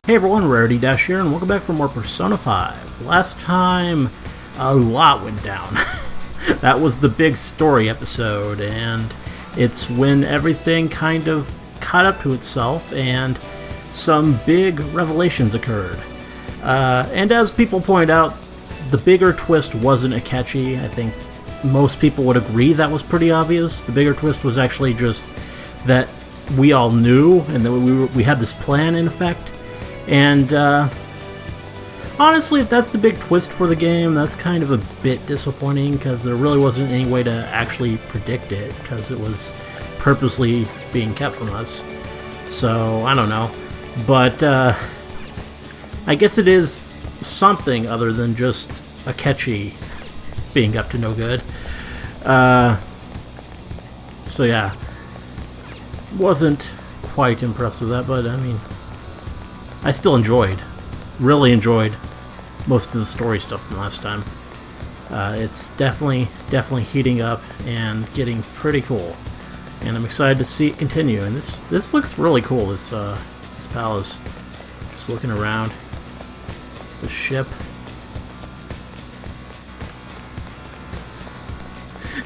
Hey everyone, Rarity Dash here, and welcome back for more Persona 5. Last time, a lot went down. That was the big story episode, and it's when everything kind of caught up to itself, and some big revelations occurred. And as people point out, the bigger twist wasn't Akechi. I think most people would agree that was pretty obvious. The bigger twist was actually just that we all knew, and that we had this plan in effect. And honestly, if that's the big twist for the game, that's kind of a bit disappointing, because there really wasn't any way to actually predict it, because it was purposely being kept from us. So, I don't know. But I guess it is something other than just Akechi being up to no good. So yeah, wasn't quite impressed with that, but I mean, I still really enjoyed most of the story stuff from last time. It's definitely heating up and getting pretty cool, and I'm excited to see it continue. And this looks really cool. This palace. Just looking around, the ship,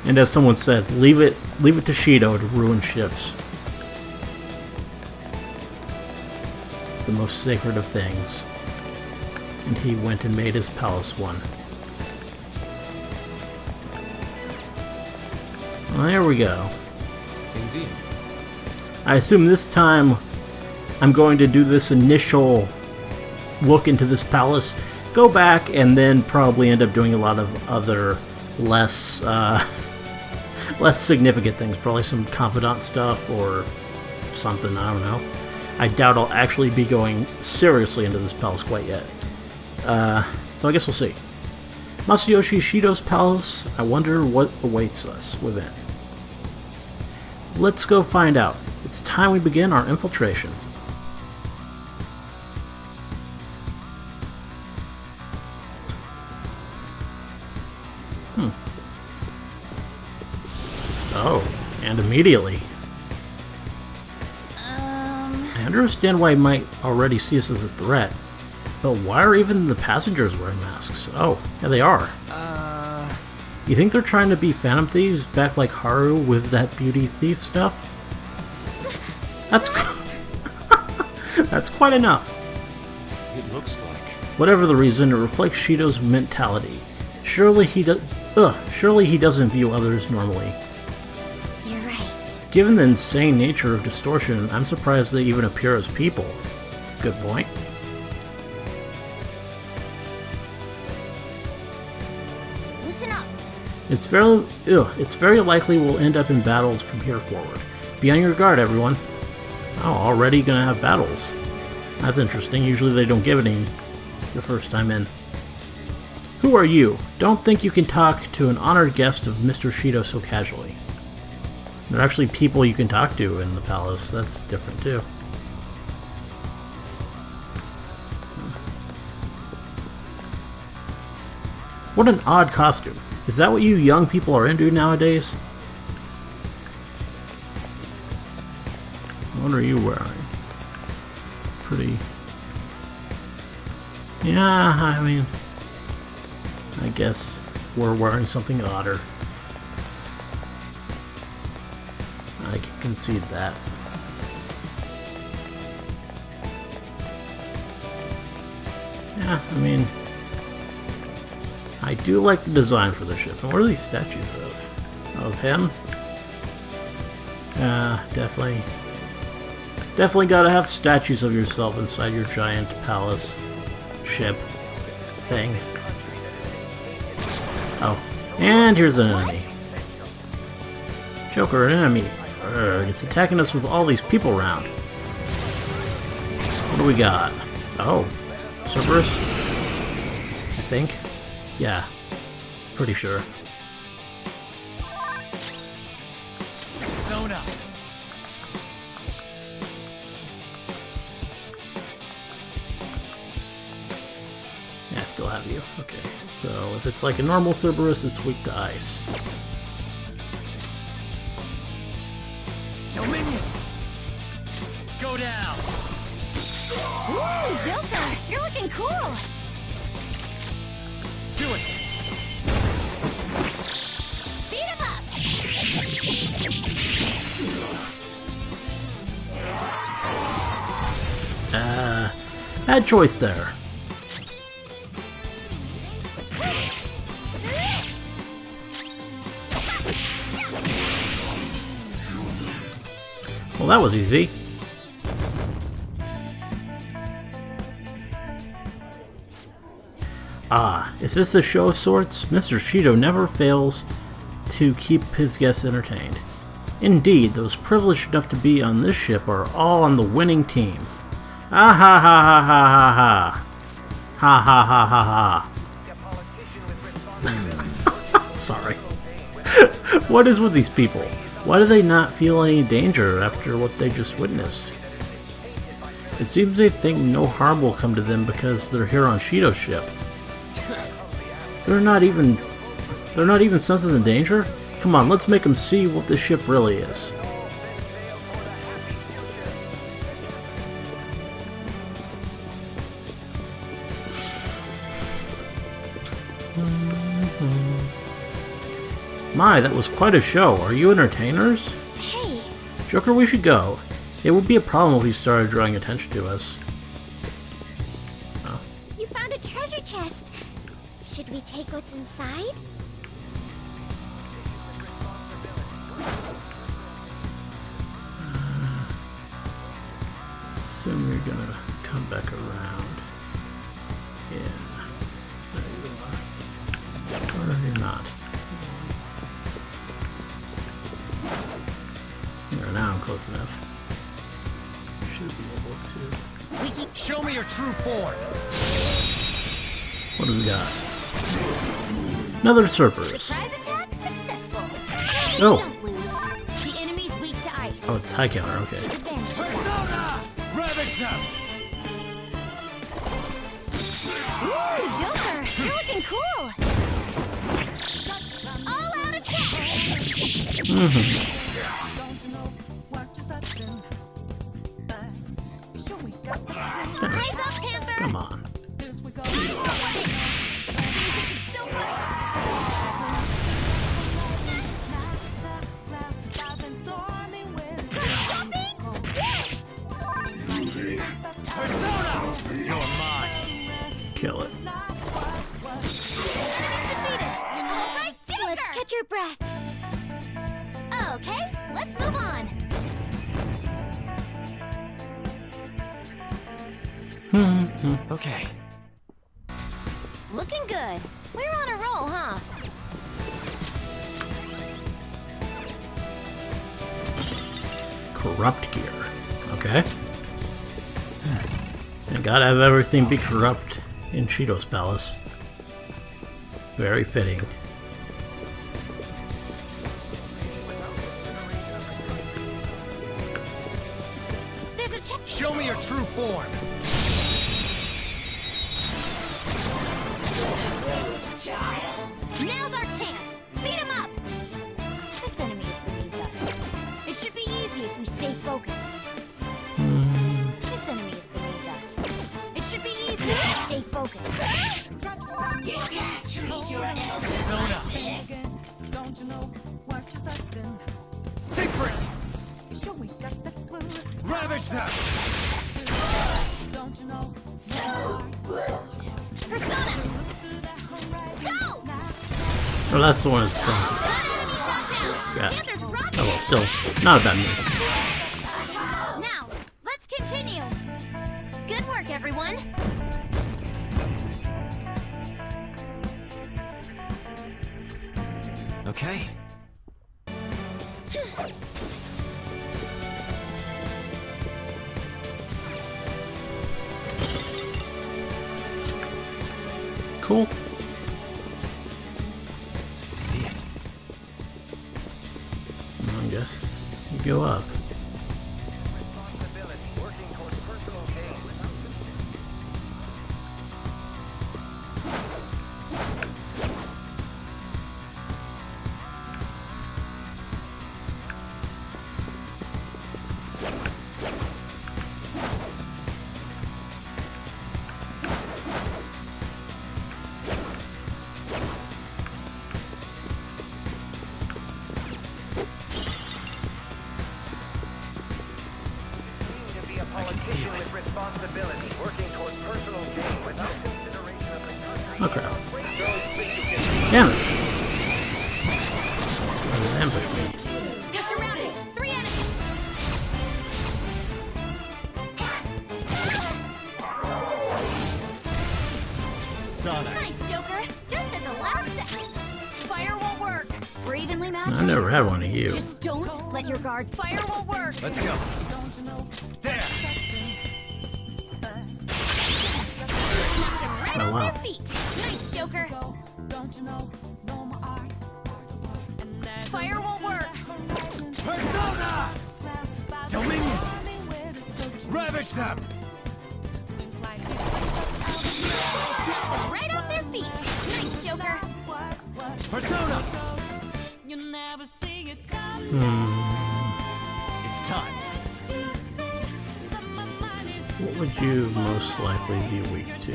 and as someone said, leave it to Shido to ruin ships. The most sacred of things. And he went and made his palace one. Well, there we go. Indeed. I assume this time I'm going to do this initial look into this palace, go back, and then probably end up doing a lot of other less significant things. Probably some confidant stuff or something, I don't know. I doubt I'll actually be going seriously into this palace quite yet. So I guess we'll see. Masayoshi Shido's palace. I wonder what awaits us within. Let's go find out. It's time we begin our infiltration. Oh, and immediately. I understand why he might already see us as a threat, but why are even the passengers wearing masks? Oh, yeah, they are. You think they're trying to be phantom thieves back like Haru with that beauty thief stuff? That's that's quite enough. It looks like. Whatever the reason, it reflects Shido's mentality. Surely he doesn't view others normally. You're right. Given the insane nature of distortion, I'm surprised they even appear as people. Good point. Listen up. It's very likely we'll end up in battles from here forward. Be on your guard, everyone. Oh, already gonna have battles. That's interesting. Usually they don't give any the first time in. Who are you? Don't think you can talk to an honored guest of Mr. Shido so casually. There are actually people you can talk to in the palace. That's different too. What an odd costume. Is that what you young people are into nowadays? What are you wearing? Pretty... Yeah, I mean... I guess we're wearing something odder. I can concede that. Yeah, I mean... I do like the design for the ship. And what are these statues of? Of him? Definitely gotta have statues of yourself inside your giant palace ship thing. Oh, and here's an enemy. Joker, an enemy. Urgh, it's attacking us with all these people around. What do we got? Oh, Cerberus? I think. Yeah, pretty sure. Zona. Yeah, I still have you. Okay, so if it's like a normal Cerberus, it's weak to ice. Dominion. Go down. Joker, you're looking cool. Do it! Beat him up. Bad choice there. Well, that was easy. Ah, is this a show of sorts? Mr. Shido never fails to keep his guests entertained. Indeed, those privileged enough to be on this ship are all on the winning team. Ah ha ha ha ha ha ha. Ha ha ha ha ha. Sorry. What is with these people? Why do they not feel any danger after what they just witnessed? It seems they think no harm will come to them because they're here on Shido's ship. They're not even sensing the danger? Come on, let's make them see what this ship really is. My, that was quite a show. Are you entertainers? Hey. Joker, we should go. It would be a problem if he started drawing attention to us. Oh. You found a treasure chest. Should we take what's inside? Soon you're gonna come back around. There you are. Or you're not. Here, now I'm close enough. Should be able to. Show me your true form! What do we got? Another Surpers. Surprise attack successful. Oh. Don't lose. The enemy's weak to ice. Oh, it's high counter, okay. Take advantage. Persona! Ravage them! Ooh, Joker, you're looking cool. All out attack. Eyes up, Panther. Come on. Still fight. Jumping? Persona! You're mine! Kill it. Alright, Joker. Let's catch your breath. Okay, let's move on. Okay. Looking good. We're on a roll, huh? Corrupt gear. Okay. And gotta have everything be corrupt in Shido's palace. Very fitting. There's a check. Show me your true form! Now's our chance. Beat him up. This enemy is beneath us. It should be easy if we stay focused. This enemy is beneath us. It should be easy if we stay focused. You can't treat your elders Persona! like this. Secret! Ravage them! Persona! Go! Oh, that's the one that's strong. Yeah. Oh well, still not a bad move. Now, let's continue. Good work, everyone. Okay. Cool. See it. I guess you go up. this. Oh crap. Damn it. Ambush me. You're surrounded. 3 enemies. Nice, Joker. Just at the last second. Fire won't work. We're evenly matched. I never had one of you. Just don't let your guards. Fire won't work. Let's go. There. Right Oh, on wow. their feet. Nice, Joker. Fire won't work. Persona! Dominion! Ravage them! Right off their feet. Nice, Joker. Persona! It's time. What would you most likely be weak to?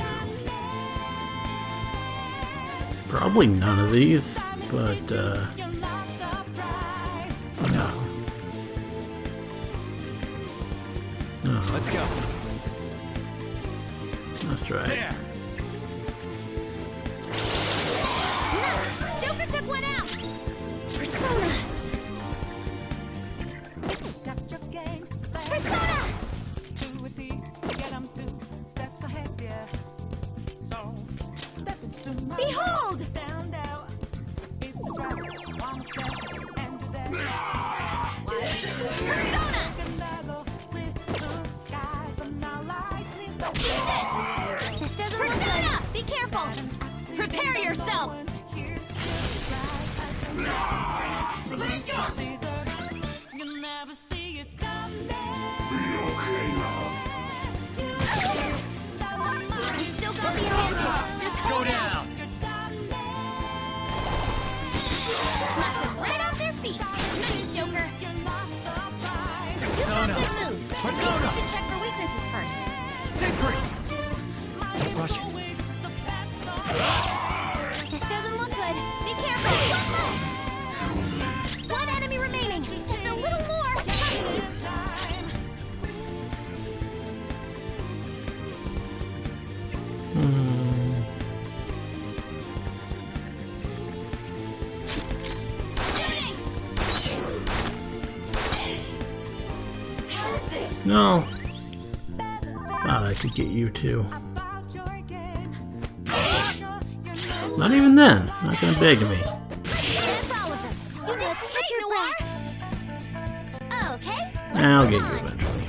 Probably none of these, but no. No, Let's go. let's try it. There. Joker took one out. Persona. Persona. Behold. This doesn't look good. Be careful. Prepare yourself. You've still got the advantage. Just Go hold out. down. Knocked them right off their feet. Nice, Joker. You've got good moves. Persona. You should check for weaknesses first. Secret! Don't rush it. This doesn't look good. Be careful. One enemy remaining. Just a little more. No. Thought I could get you too. Not even then. Not gonna beg me. That's all of them. You did catch your breath. Okay. I'll get you eventually.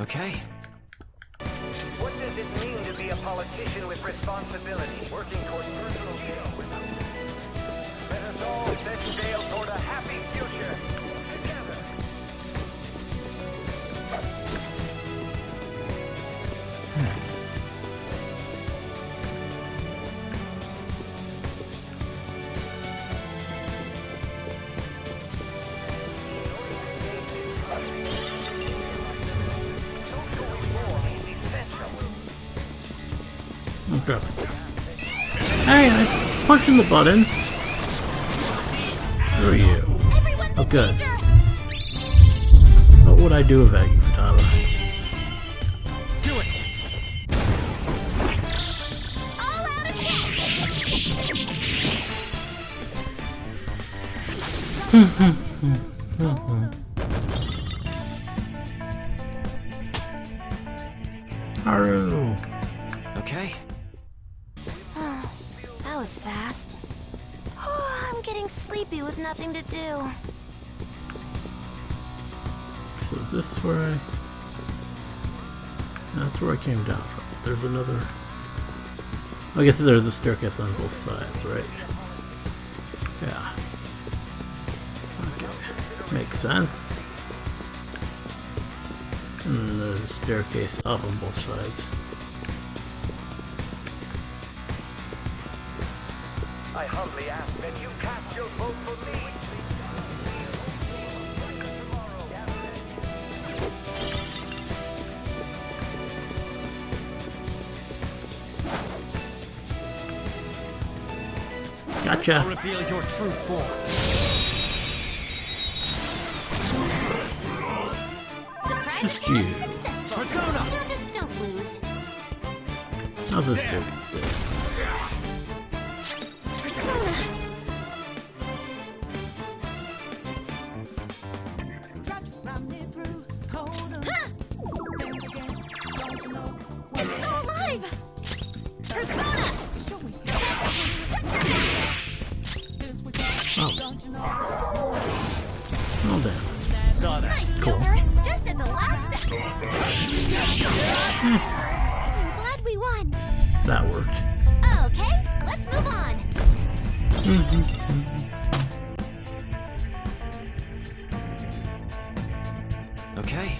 Okay. What does it mean to be a politician with responsibility, working toward personal gain? Let us all set sail toward a happy future together. Okay. Hey, I'm pushing the button. Who are you? Everyone's Oh, in good. danger. What would I do without you, Futaba? Do it! All out attack. Haru. Okay. That was fast. I'm getting sleepy with nothing to do. So is this where I... That's where I came down from. There's another... I guess there's a staircase on both sides, right? Yeah. Okay. Makes sense. And then there's a staircase up on both sides. I humbly ask that you cast your vote for me. Gotcha. Reveal your true form. Just you. Successful. Persona! Now just don't lose. How's this dude do? Persona. Ha! It's still alive. Persona. Oh, damn. Saw that. Nice, Cool. Joker. Just at the last second. I'm glad we won. That worked. Okay, let's move on. Okay.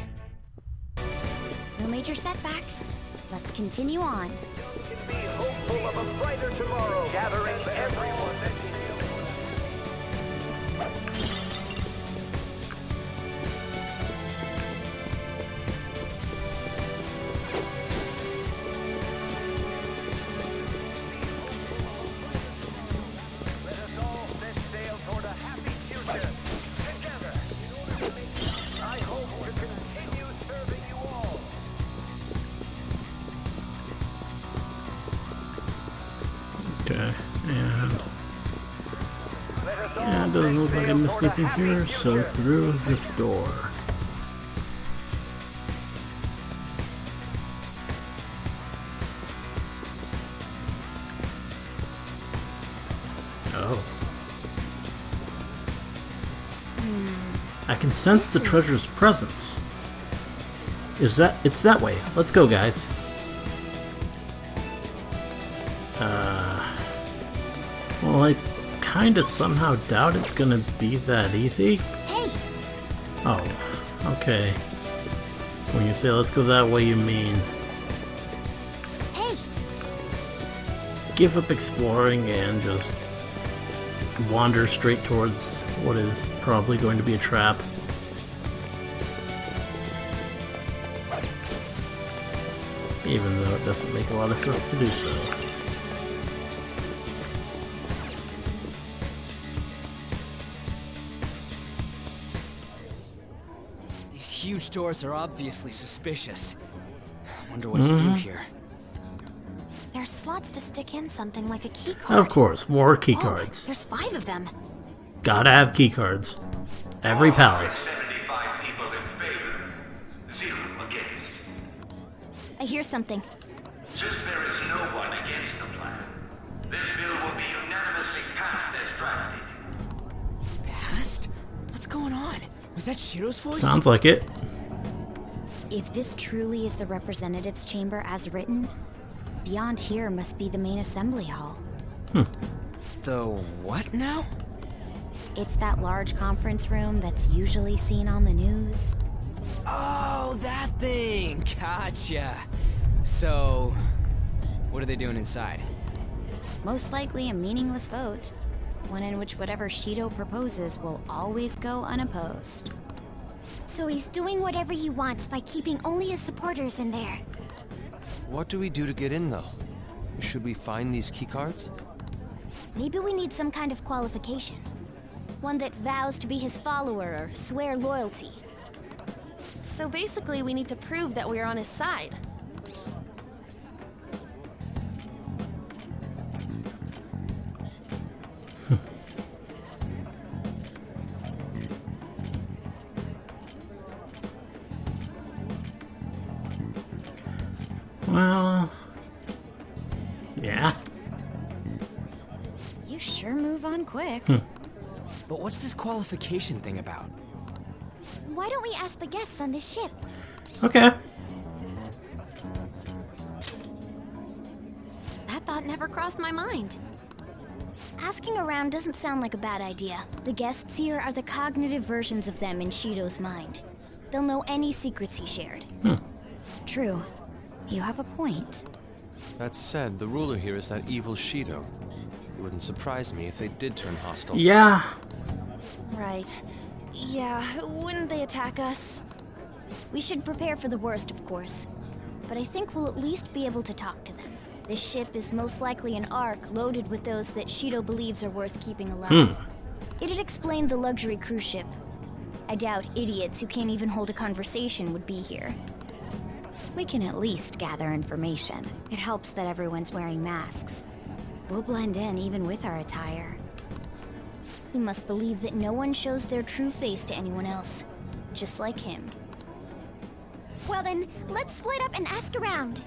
No major setbacks. Let's continue on. Be hopeful of a brighter tomorrow. Gathering everyone that can let us all set sail toward a happy future. Together. I hope to continue serving you all. Okay, and Let us all yeah, it doesn't look set like I sail missed toward a anything happy here, so future. through this door. Oh. I can sense the treasure's presence. It's that way. Let's go, guys. Well, I kinda somehow doubt it's gonna be that easy. Hey, Oh, okay. When you say let's go that way, you mean hey. give up exploring and just wander straight towards what is probably going to be a trap. Even though it doesn't make a lot of sense to do so. These huge doors are obviously suspicious. Wonder what to do here. There's slots to stick in something like a key card. Of course, more Oh, keycards. there's 5 of them. Gotta have keycards. Every palace. 75 people in favor, 0 against. I hear something. Since there is no one against the plan, this bill will be unanimously passed as drafted. Past? What's going on? Was that Shiro's voice? Sounds like it. If this truly is the representatives' chamber as written, beyond here must be the main assembly hall. The what now? It's that large conference room that's usually seen on the news. Oh, that thing! Gotcha. So, what are they doing inside? Most likely a meaningless vote. One in which whatever Shido proposes will always go unopposed. So he's doing whatever he wants by keeping only his supporters in there. What do we do to get in, though? Should we find these keycards? Maybe we need some kind of qualification. One that vows to be his follower or swear loyalty. So basically, we need to prove that we're on his side. Well, yeah. You sure move on quick. But what's this qualification thing about? Why don't we ask the guests on this ship? Okay. That thought never crossed my mind. Asking around doesn't sound like a bad idea. The guests here are the cognitive versions of them in Shido's mind. They'll know any secrets he shared. True. You have a point. That said, the ruler here is that evil Shido. It wouldn't surprise me if they did turn hostile. Yeah. Right. Yeah, wouldn't they attack us? We should prepare for the worst, of course. But I think we'll at least be able to talk to them. This ship is most likely an ark loaded with those that Shido believes are worth keeping alive. It'd explain the luxury cruise ship. I doubt idiots who can't even hold a conversation would be here. We can at least gather information. It helps that everyone's wearing masks. We'll blend in even with our attire. He must believe that no one shows their true face to anyone else, just like him. Well then, let's split up and ask around.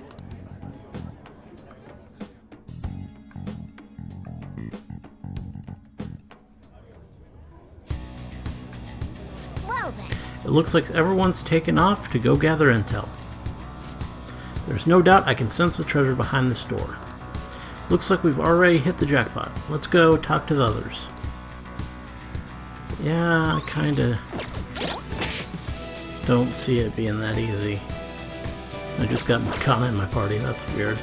Well then. It looks like everyone's taken off to go gather intel. There's no doubt I can sense the treasure behind this door. Looks like we've already hit the jackpot. Let's go talk to the others. Yeah, I kinda don't see it being that easy. I just got Makana in my party, that's weird.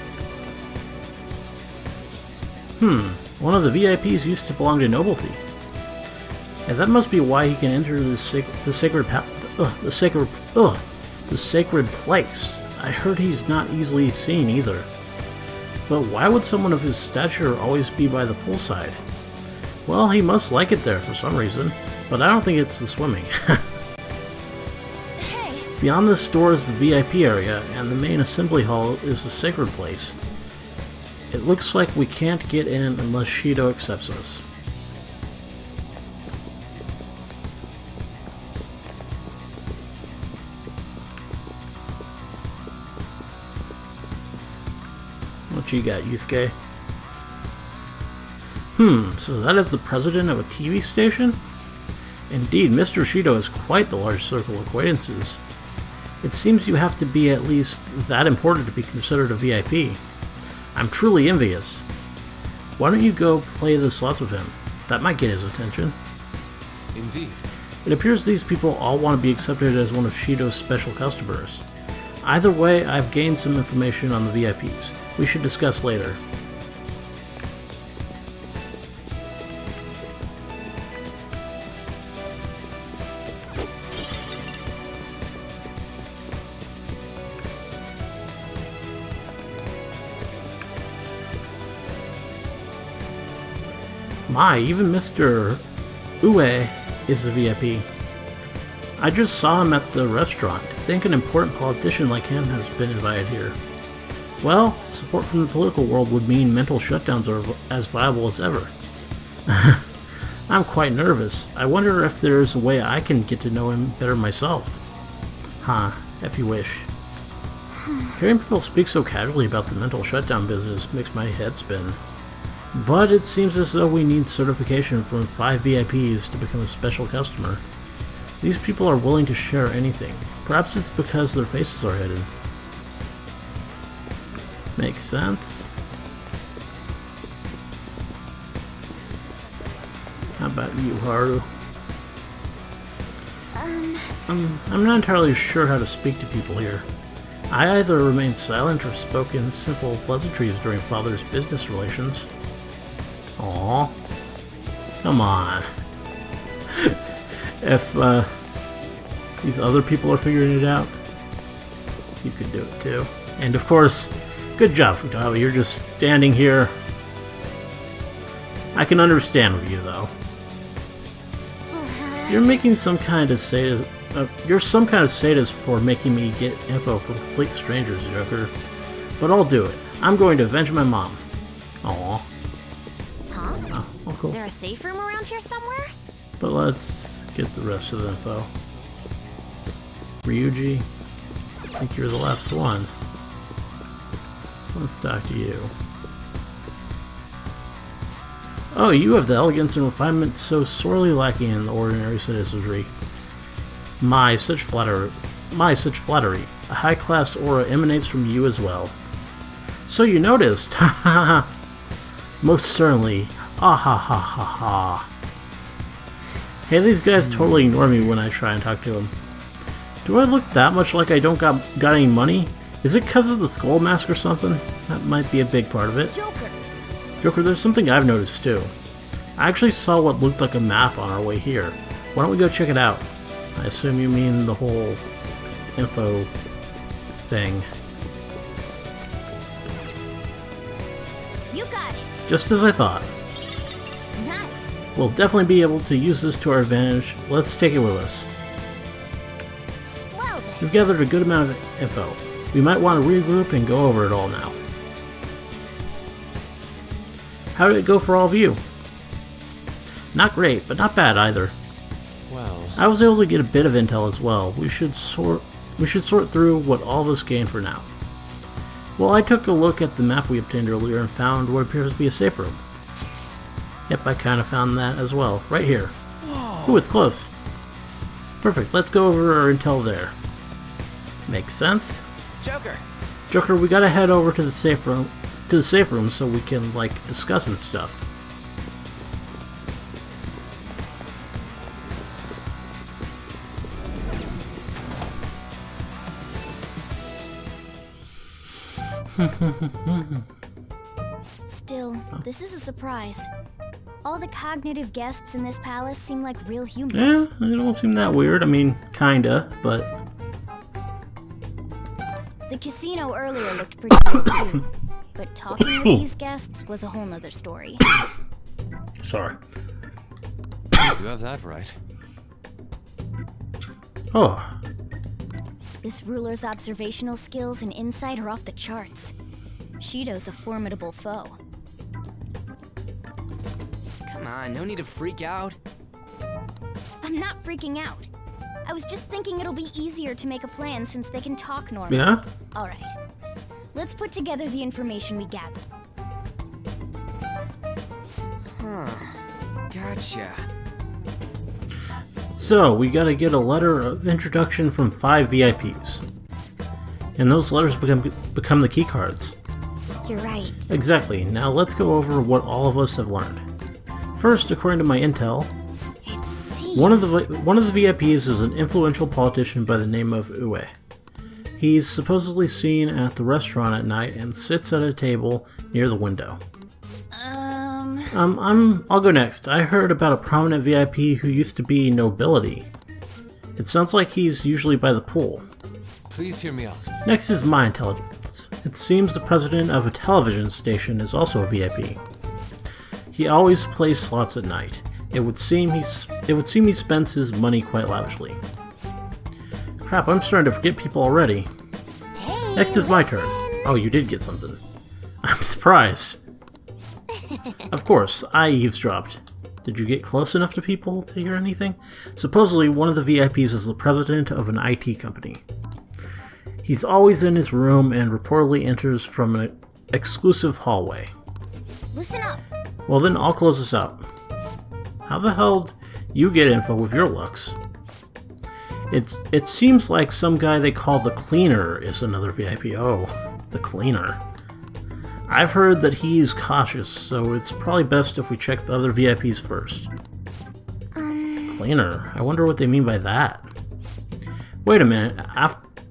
One of the VIPs used to belong to Nobility. Yeah, that must be why he can enter the sacred place. I heard he's not easily seen either. But why would someone of his stature always be by the poolside? Well, he must like it there for some reason, but I don't think it's the swimming. Hey. Beyond this door is the VIP area, and the main assembly hall is the sacred place. It looks like we can't get in unless Shido accepts us. What you got, Yusuke? So that is the president of a TV station? Indeed, Mr. Shido has quite the large circle of acquaintances. It seems you have to be at least that important to be considered a VIP. I'm truly envious. Why don't you go play the slots with him? That might get his attention. Indeed. It appears these people all want to be accepted as one of Shido's special customers. Either way, I've gained some information on the VIPs. We should discuss later. My, even Mr. Iwai is a VIP. I just saw him at the restaurant. To think an important politician like him has been invited here. Well, support from the political world would mean mental shutdowns are as viable as ever. I'm quite nervous. I wonder if there's a way I can get to know him better myself. If you wish. Hearing people speak so casually about the mental shutdown business makes my head spin. But it seems as though we need certification from 5 VIPs to become a special customer. These people are willing to share anything. Perhaps it's because their faces are hidden. Makes sense. How about you, Haru? I'm not entirely sure how to speak to people here. I either remain silent or spoke in simple pleasantries during Father's business relations. Aww. Come on. If these other people are figuring it out, you could do it too. And of course, good job, Futaba. You're just standing here. I can understand with you, though. You're making some kind of sadist. You're some kind of sadist for making me get info from complete strangers, Joker. But I'll do it. I'm going to avenge my mom. Aww. Huh? Oh, cool. Is there a safe room around here somewhere? But let's get the rest of the info. Ryuji, I think you're the last one. Let's talk to you. Oh, you have the elegance and refinement so sorely lacking in the ordinary citizenry. My, such flattery. A high-class aura emanates from you as well. So you noticed, ha ha ha. Most certainly, ah ha ha ha ha. Hey, these guys totally ignore me when I try and talk to them. Do I look that much like I don't got any money? Is it because of the skull mask or something? That might be a big part of it. Joker, there's something I've noticed too. I actually saw what looked like a map on our way here. Why don't we go check it out? I assume you mean the whole info thing. You got it. Just as I thought. Nice. We'll definitely be able to use this to our advantage. Let's take it with us. We've gathered a good amount of info. We might want to regroup and go over it all now. How did it go for all of you? Not great, but not bad either. Well, I was able to get a bit of intel as well. We should sort through what all of us gain for now. Well, I took a look at the map we obtained earlier and found what appears to be a safe room. Yep, I kind of found that as well. Right here. Ooh, it's close. Perfect, let's go over our intel there. Makes sense. Joker, we gotta head over to the safe room so we can, like, discuss this stuff. Still, this is a surprise. All the cognitive guests in this palace seem like real humans. Yeah, it don't seem that weird. I mean, kinda, but... The casino earlier looked pretty good too, but talking with these guests was a whole nother story. Sorry. you have that right. Oh, This ruler's observational skills and insight are off the charts. Shido's a formidable foe. Come on, no need to freak out. I'm not freaking out. I was just thinking it'll be easier to make a plan since they can talk normally. yeah? Alright. Let's put together the information we gather. Huh. Gotcha. So, we gotta get a letter of introduction from 5 VIPs. And those letters become the key cards. You're right. Exactly. Now let's go over what all of us have learned. First, according to my intel, It seems... one of the VIPs is an influential politician by the name of Iwai. He's supposedly seen at the restaurant at night and sits at a table near the window. I'll go next. I heard about a prominent VIP who used to be nobility. It sounds like he's usually by the pool. Please hear me out. Next is my intelligence. It seems the president of a television station is also a VIP. He always plays slots at night. It would seem he spends his money quite lavishly. Crap, I'm starting to forget people already. Hey, Next is my turn. Oh, you did get something. I'm surprised. Of course, I eavesdropped. Did you get close enough to people to hear anything? Supposedly, one of the VIPs is the president of an IT company. He's always in his room and reportedly enters from an exclusive hallway. Listen up. Well then, I'll close this out. How the hell did you get info with your looks? It seems like some guy they call the Cleaner is another VIP. Oh, the Cleaner. I've heard that he's cautious, so it's probably best if we check the other VIPs first. Cleaner? I wonder what they mean by that. Wait a minute,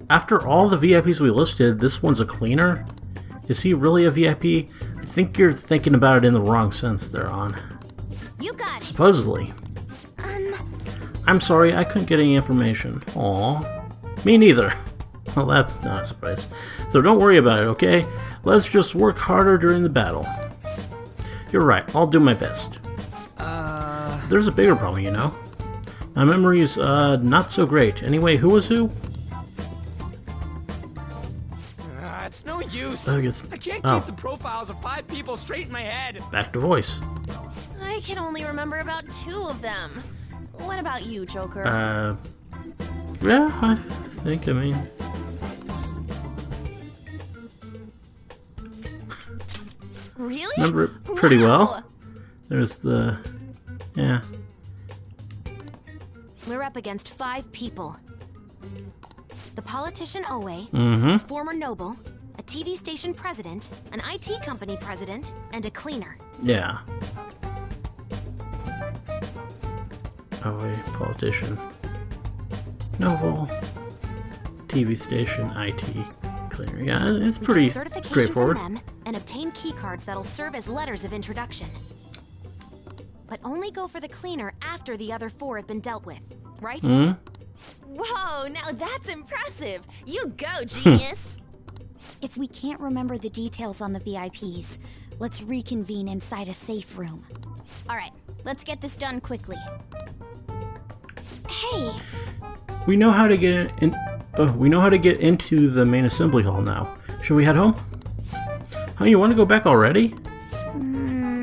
after all the VIPs we listed, this one's a cleaner? Is he really a VIP? I think you're thinking about it in the wrong sense there, On. You got it. Supposedly. I'm sorry, I couldn't get any information. Aw. Me neither. Well, that's not a surprise. So don't worry about it, okay? Let's just work harder during the battle. You're right, I'll do my best. There's a bigger problem, you know. My memory's, not so great. Anyway, who was who? It's no use. I guess- I can't oh. keep the profiles of 5 people straight in my head. Back to voice. I can only remember about 2 of them. What about you, Joker? Yeah, I think, I mean... Really? Remember it pretty Wow. well. There's the... yeah. We're up against 5 people. The politician Iwai, Mm-hmm. a former noble, a TV station president, an IT company president, and a cleaner. Yeah. Oh, a politician. Noble. TV station, IT. Cleaner. Yeah, it's pretty Certification straightforward. from them and obtain keycards that'll serve as letters of introduction. But only go for the cleaner after the other 4 have been dealt with, right? Hmm? Whoa, now that's impressive! You go, genius! If we can't remember the details on the VIPs, let's reconvene inside a safe room. Alright, let's get this done quickly. Hey, We know how to get We know how to get into the main assembly hall now. Should we head home? Huh, you want to go back already?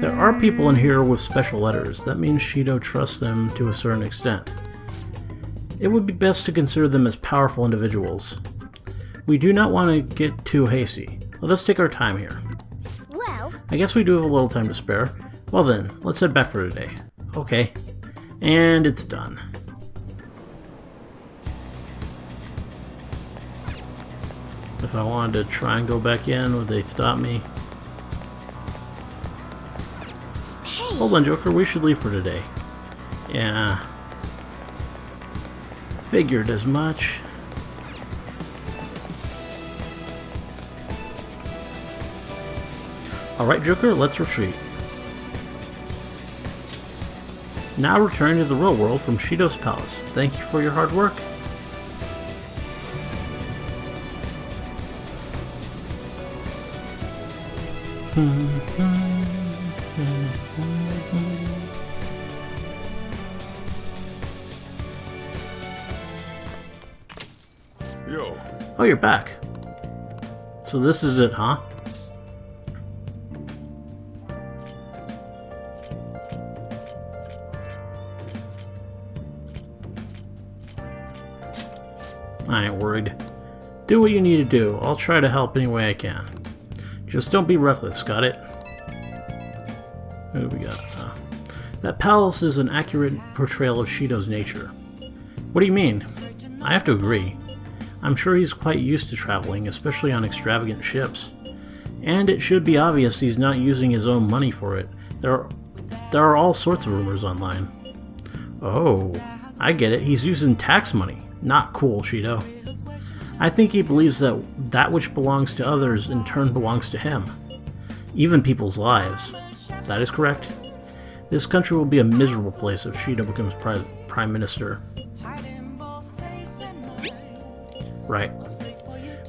There are people in here with special letters. That means Shido trusts them to a certain extent. It would be best to consider them as powerful individuals. We do not want to get too hasty. Let us take our time here. Well, I guess we do have a little time to spare. Well then, let's head back for today. Okay. And it's done. If I wanted to try and go back in, would they stop me? hey, Hold on, Joker, we should leave for today. Yeah. Figured as much. Alright, Joker, let's retreat. Now returning to the real world from Shido's palace. Thank you for your hard work. Yo, Oh, you're back. So this is it, huh? I ain't worried. Do what you need to do. I'll try to help any way I can. Just don't be reckless, got it? What do we got? That palace is an accurate portrayal of Shido's nature. What do you mean? I have to agree. I'm sure he's quite used to traveling, especially on extravagant ships. And it should be obvious he's not using his own money for it. There are all sorts of rumors online. Oh, I get it. He's using tax money. Not cool, Shido. I think he believes that that which belongs to others in turn belongs to him. Even people's lives. That is correct. This country will be a miserable place if Shido becomes Prime Minister. Right.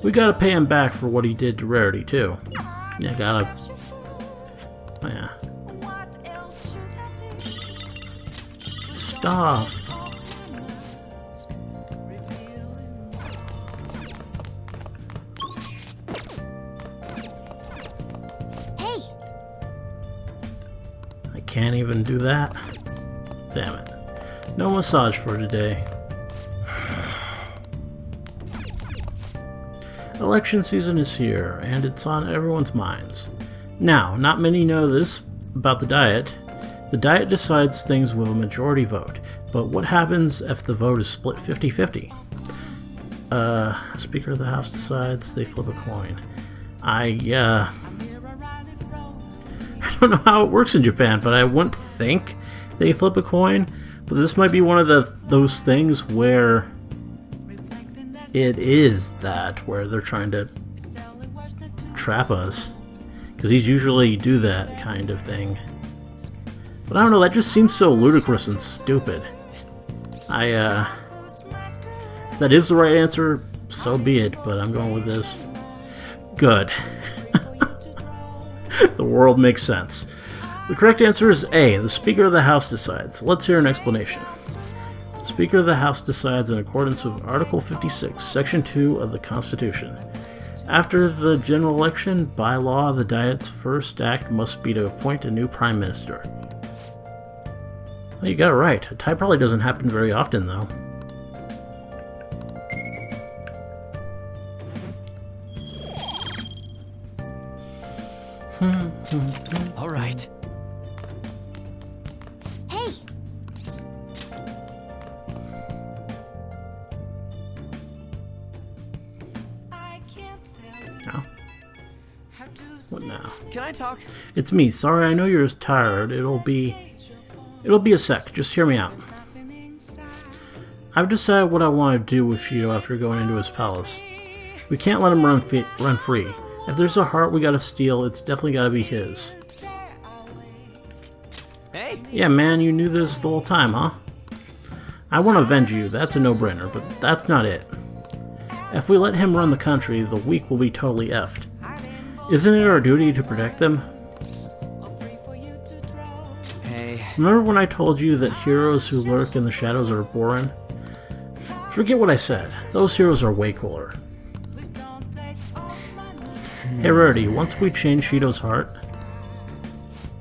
We gotta pay him back for what he did to Rarity, too. Yeah, gotta... Oh, yeah. Stuff. hey, I can't even do that. Damn it. No massage for today. Election season is here, and it's on everyone's minds. Now, not many know this about the Diet. The Diet decides things with a majority vote, but what happens if the vote is split 50-50? Speaker of the House decides, they flip a coin. I don't know how it works in Japan, but I wouldn't think they flip a coin. But this might be one of those things where it is that, where they're trying to trap us. Because he's usually do that kind of thing. But I don't know, that just seems so ludicrous and stupid. If that is the right answer, so be it, but I'm going with this. Good. The world makes sense. The correct answer is A. The Speaker of the House decides. Let's hear an explanation. The Speaker of the House decides in accordance with Article 56, Section 2 of the Constitution. After the general election, by law, the Diet's first act must be to appoint a new Prime Minister. Well, you got it right. A tie probably doesn't happen very often, though. All right. hey, Oh. What now? Can I talk? It's me. Sorry, I know you're tired. It'll be a sec. Just hear me out. I've decided what I want to do with Shido after going into his palace. We can't let him run free. If there's a heart we gotta steal, it's definitely gotta be his. Hey! Yeah, man, you knew this the whole time, huh? I want to avenge you, that's a no-brainer, but that's not it. If we let him run the country, the weak will be totally effed. Isn't it our duty to protect them? Hey. Remember when I told you that heroes who lurk in the shadows are boring? Forget what I said. Those heroes are way cooler. Hey Rarity, once we change Shido's heart...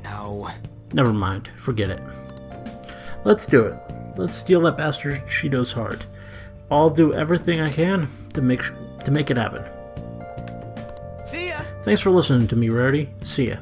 No. Never mind. Forget it. Let's do it. Let's steal that bastard Shido's heart. I'll do everything I can to make it happen. See ya! Thanks for listening to me, Rarity. See ya.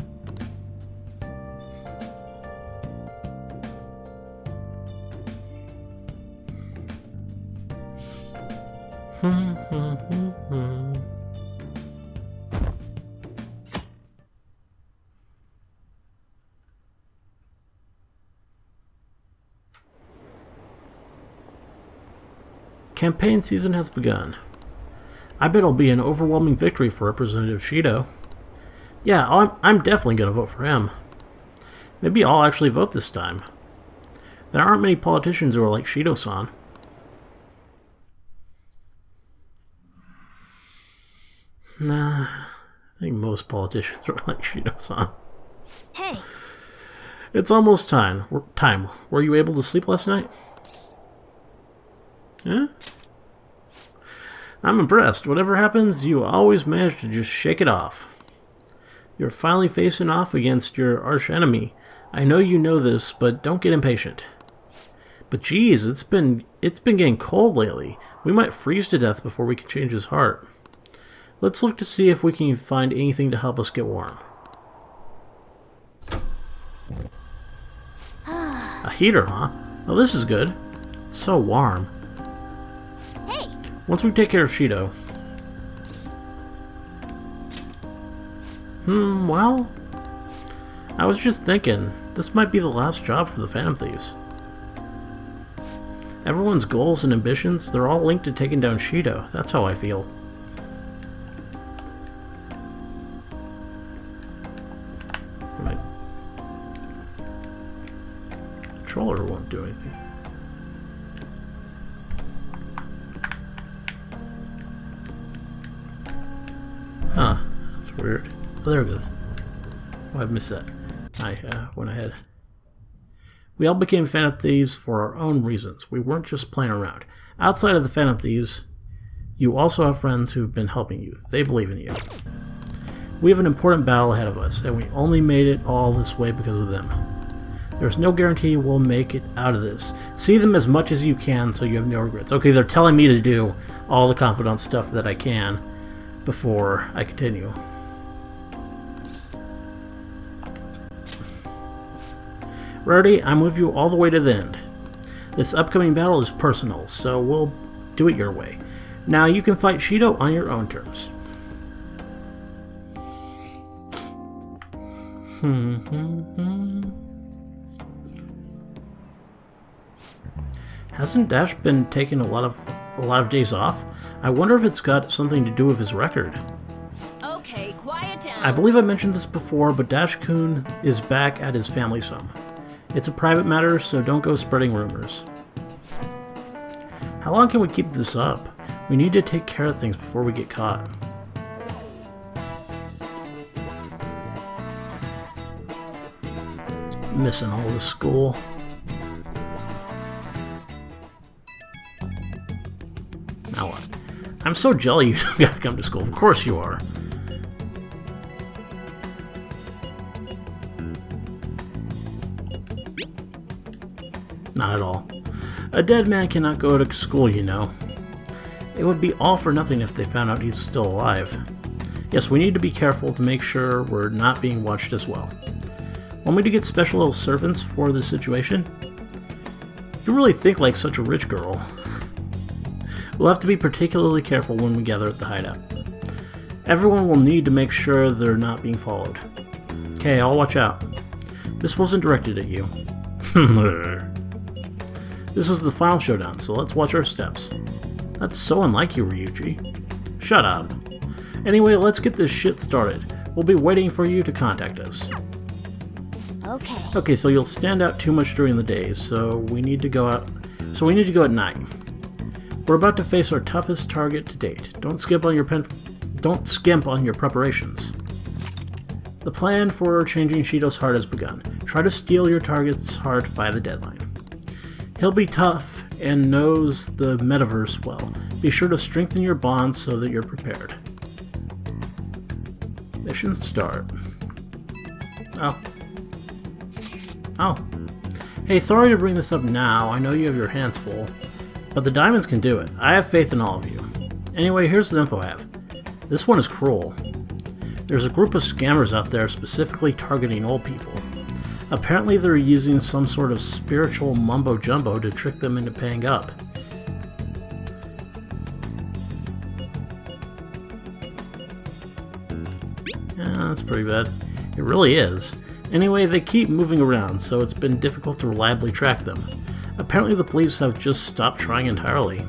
Campaign season has begun. I bet it'll be an overwhelming victory for Representative Shido. Yeah, I'm definitely going to vote for him. Maybe I'll actually vote this time. There aren't many politicians who are like Shido-san. Nah, I think most politicians are like Shido-san. Hey, It's almost time. Were you able to sleep last night? Yeah? I'm impressed. Whatever happens, you always manage to just shake it off. You're finally facing off against your arch enemy. I know you know this, but don't get impatient. But geez, it's been getting cold lately. We might freeze to death before we can change his heart. Let's look to see if we can find anything to help us get warm. A heater, huh? Oh, this is good. It's so warm. hey, Once we take care of Shido... well... I was just thinking, this might be the last job for the Phantom Thieves. Everyone's goals and ambitions, they're all linked to taking down Shido. That's how I feel. My controller won't do anything. Huh. That's weird. Oh, there it goes. Oh, I missed that. I went ahead. We all became Phantom Thieves for our own reasons. We weren't just playing around. Outside of the Phantom Thieves, you also have friends who've been helping you. They believe in you. We have an important battle ahead of us, and we only made it all this way because of them. There's no guarantee we'll make it out of this. See them as much as you can so you have no regrets. Okay, they're telling me to do all the confidant stuff that I can before I continue. Rarity, I'm with you all the way to the end. This upcoming battle is personal, so we'll do it your way. Now you can fight Shido on your own terms. Hasn't Dash been taking a lot of days off? I wonder if it's got something to do with his record. okay, quiet down. I believe I mentioned this before, but Dash-kun is back at his family's home. It's a private matter, so don't go spreading rumors. How long can we keep this up? We need to take care of things before we get caught. Missing all this school. Now what? I'm so jelly you don't gotta come to school. Of course you are. Not at all. A dead man cannot go to school, you know. It would be all for nothing if they found out he's still alive. Yes, we need to be careful to make sure we're not being watched as well. Want me to get special little servants for this situation? You really think like such a rich girl. We'll have to be particularly careful when we gather at the hideout. Everyone will need to make sure they're not being followed. Okay, I'll watch out. This wasn't directed at you. This is the final showdown, so let's watch our steps. That's so unlike you, Ryuji. Shut up. Anyway, let's get this shit started. We'll be waiting for you to contact us. Okay. Okay, so you'll stand out too much during the day, so we need to go at night. We're about to face our toughest target to date. Don't skimp on your preparations. The plan for changing Shido's heart has begun. Try to steal your target's heart by the deadline. He'll be tough and knows the metaverse well. Be sure to strengthen your bonds so that you're prepared. Mission start. Oh. Hey, sorry to bring this up now. I know you have your hands full. But the diamonds can do it. I have faith in all of you. Anyway, here's the info I have. This one is cruel. There's a group of scammers out there specifically targeting old people. Apparently they're using some sort of spiritual mumbo-jumbo to trick them into paying up. Yeah, that's pretty bad. It really is. Anyway, they keep moving around, so it's been difficult to reliably track them. Apparently the police have just stopped trying entirely.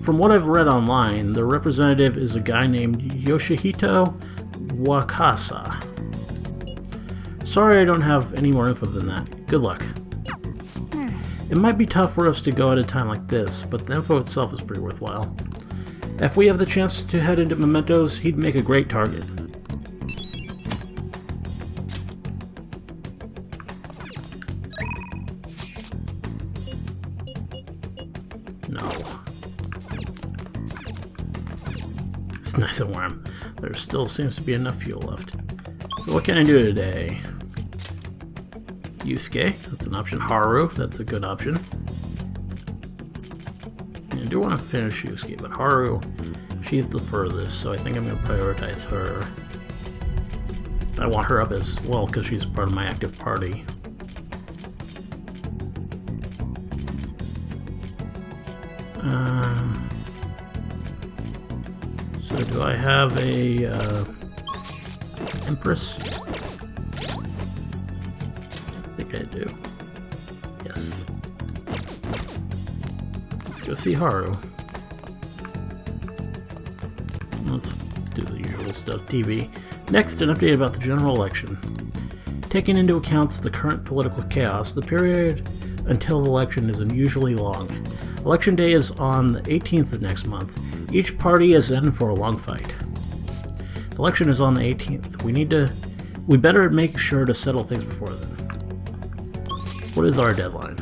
From what I've read online, their representative is a guy named Yoshihito Wakasa. Sorry I don't have any more info than that. Good luck. It might be tough for us to go at a time like this, but the info itself is pretty worthwhile. If we have the chance to head into Mementos, he'd make a great target. No. It's nice and warm. There still seems to be enough fuel left. So what can I do today? Yusuke, that's an option. Haru, that's a good option. I do want to finish Yusuke, but Haru, she's the furthest, so I think I'm going to prioritize her. I want her up as well because she's part of my active party. So do I have a Empress? I think I do. Yes. Let's go see Haru. Let's do the usual stuff. TV. Next, an update about the general election. Taking into account the current political chaos, the period until the election is unusually long. Election day is on the 18th of next month. Each party is in for a long fight. The election is on the 18th. We better make sure to settle things before then. What is our deadline?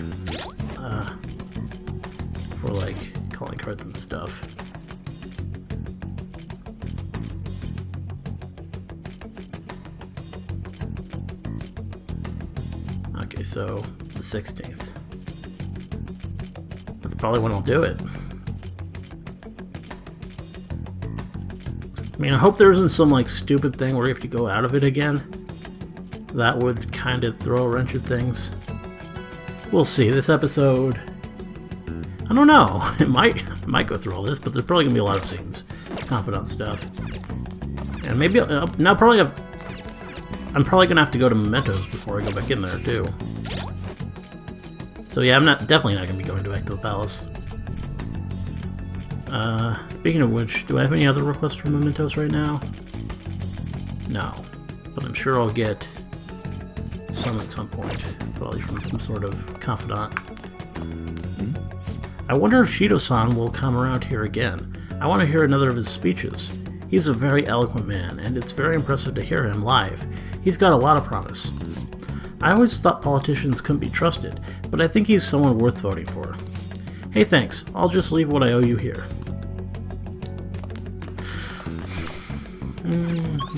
For like calling cards and stuff. Okay, so the 16th. That's probably when I'll do it. I mean, I hope there isn't some like stupid thing where you have to go out of it again. That would kind of throw a wrench at things. We'll see. This episode, I don't know. It might go through all this, but there's probably gonna be a lot of scenes, confidant stuff, and maybe I'm probably gonna have to go to Mementos before I go back in there too. So yeah, I'm definitely not gonna be going back to the palace. Speaking of which, do I have any other requests from Mementos right now? No, but I'm sure I'll get some at some point, probably from some sort of confidant. I wonder if Shido-san will come around here again. I want to hear another of his speeches. He's a very eloquent man, and it's very impressive to hear him live. He's got a lot of promise. I always thought politicians couldn't be trusted, but I think he's someone worth voting for. Hey, thanks. I'll just leave what I owe you here.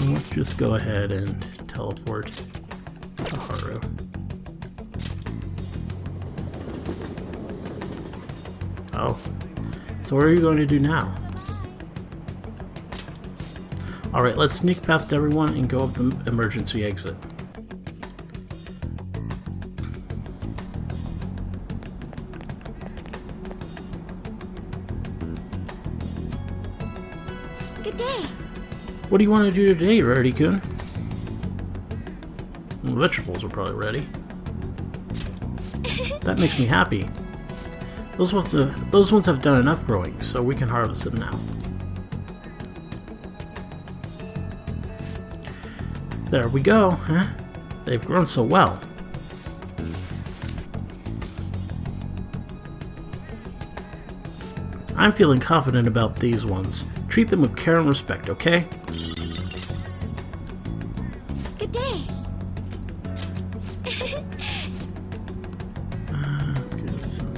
Let's just go ahead and teleport to Haru. Oh. So what are you going to do now? Alright, let's sneak past everyone and go up the emergency exit. Good day. What do you want to do today, Rarity-kun? The vegetables are probably ready. That makes me happy. Those ones have done enough growing, so we can harvest them now. There we go, huh? They've grown so well. I'm feeling confident about these ones. Treat them with care and respect, okay? Good day. Let's give this some.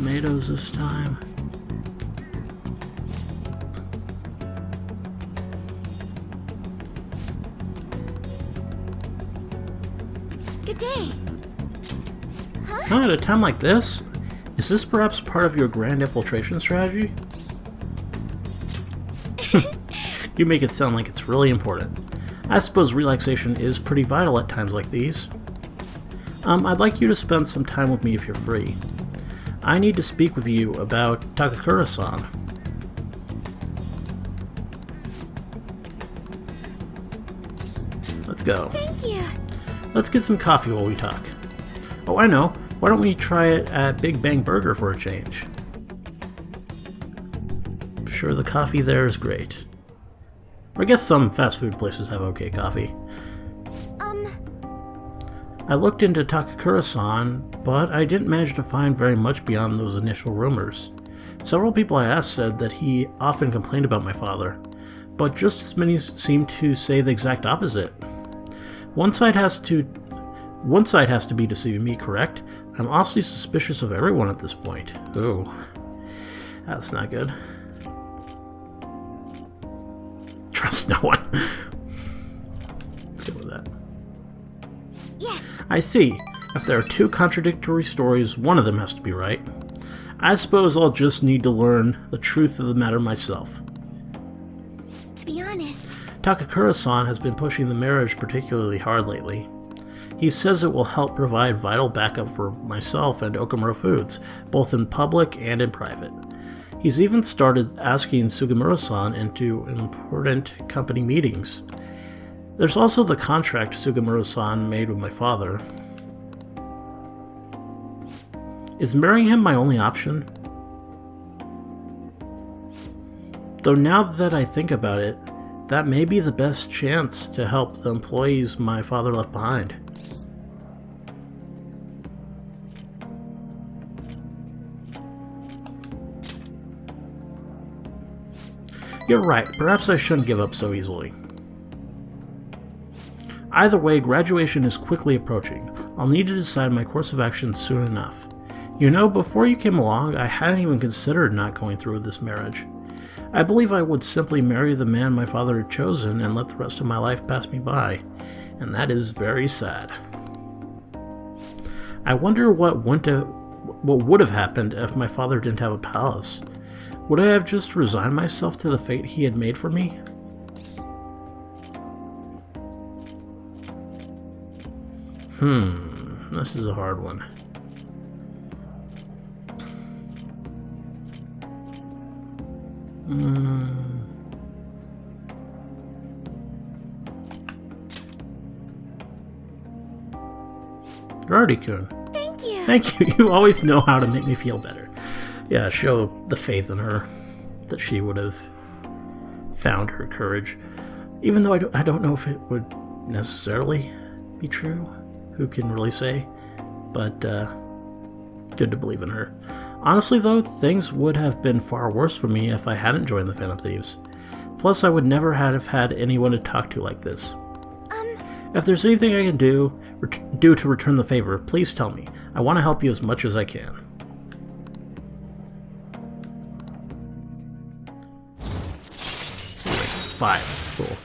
tomatoes this time. Good day. At a time like this? Is this perhaps part of your grand infiltration strategy? You make it sound like it's really important. I suppose relaxation is pretty vital at times like these. I'd like you to spend some time with me if you're free. I need to speak with you about Takakura-san. Let's go. Thank you. Let's get some coffee while we talk. Oh, I know. Why don't we try it at Big Bang Burger for a change? I'm sure the coffee there is great. Or I guess some fast food places have okay coffee. I looked into Takakura-san, but I didn't manage to find very much beyond those initial rumors. Several people I asked said that he often complained about my father, but just as many seemed to say the exact opposite. One side has to be deceiving me, correct? I'm awfully suspicious of everyone at this point. Oh, that's not good. Trust no one. Let's go with that. Yes. I see. If there are two contradictory stories, one of them has to be right. I suppose I'll just need to learn the truth of the matter myself. To be honest, Takakura-san has been pushing the marriage particularly hard lately. He says it will help provide vital backup for myself and Okamura Foods, both in public and in private. He's even started asking Sugimura-san into important company meetings. There's also the contract Sugimura-san made with my father. Is marrying him my only option? Though now that I think about it, that may be the best chance to help the employees my father left behind. You're right, perhaps I shouldn't give up so easily. Either way, graduation is quickly approaching. I'll need to decide my course of action soon enough. You know, before you came along, I hadn't even considered not going through with this marriage. I believe I would simply marry the man my father had chosen and let the rest of my life pass me by, and that is very sad. I wonder what would have happened if my father didn't have a palace. Would I have just resigned myself to the fate he had made for me? This is a hard one. Rarity-kun. thank you. Thank you. You always know how to make me feel better. Yeah, show the faith in her that she would have found her courage. Even though I don't know if it would necessarily be true. Who can really say? But good to believe in her. Honestly though, things would have been far worse for me if I hadn't joined the Phantom Thieves. Plus I would never have had anyone to talk to like this. If there's anything I can do to return the favor, please tell me. I want to help you as much as I can. Anyway, 5. Cool.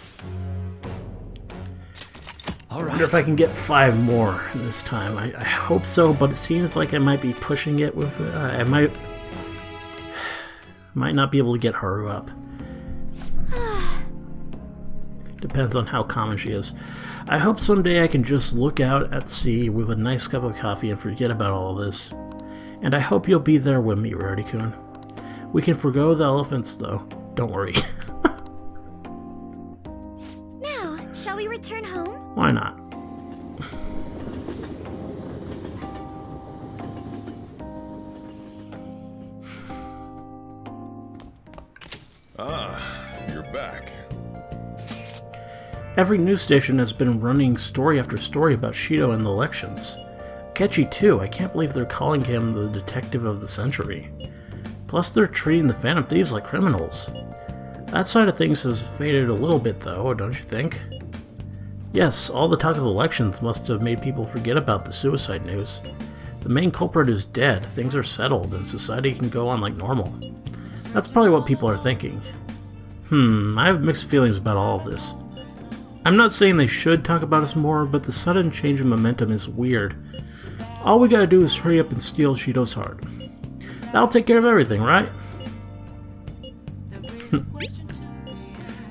I wonder if I can get 5 more this time. I hope so, but it seems like I might be pushing it with... I might not be able to get Haru up. Depends on how common she is. I hope someday I can just look out at sea with a nice cup of coffee and forget about all this. And I hope you'll be there with me, Rarity-kun. We can forgo the elephants, though. Don't worry. Now, shall we return home? Why not? You're back. Every news station has been running story after story about Shido and the elections. Catchy too, I can't believe they're calling him the detective of the century. Plus they're treating the Phantom Thieves like criminals. That side of things has faded a little bit though, don't you think? Yes, all the talk of the elections must have made people forget about the suicide news. The main culprit is dead, things are settled, and society can go on like normal. That's probably what people are thinking. I have mixed feelings about all of this. I'm not saying they should talk about us more, but the sudden change in momentum is weird. All we gotta do is hurry up and steal Shido's heart. That'll take care of everything, right?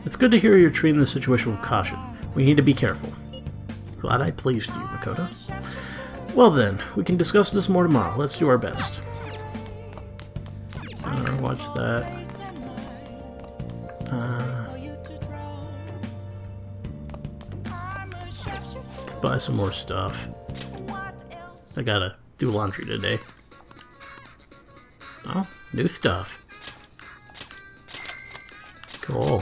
It's good to hear you're treating the situation with caution. We need to be careful. Glad I pleased you, Makoto. Well then, we can discuss this more tomorrow. Let's do our best. Watch that. Let's buy some more stuff. I gotta do laundry today. Oh, new stuff. Cool.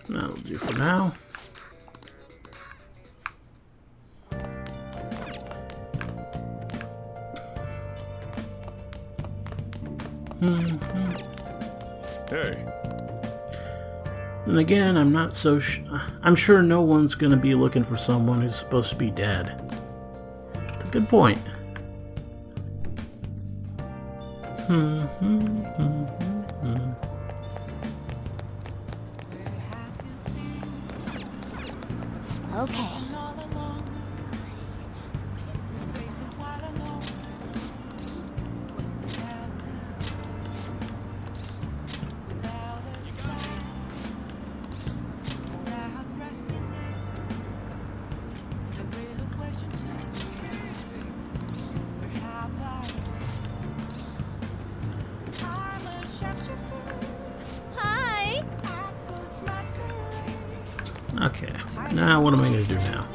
That'll do for now. Hey. And again, I'm not so I'm sure no one's gonna be looking for someone who's supposed to be dead. It's a good point. Okay. Hi. Okay, now what am I gonna do now?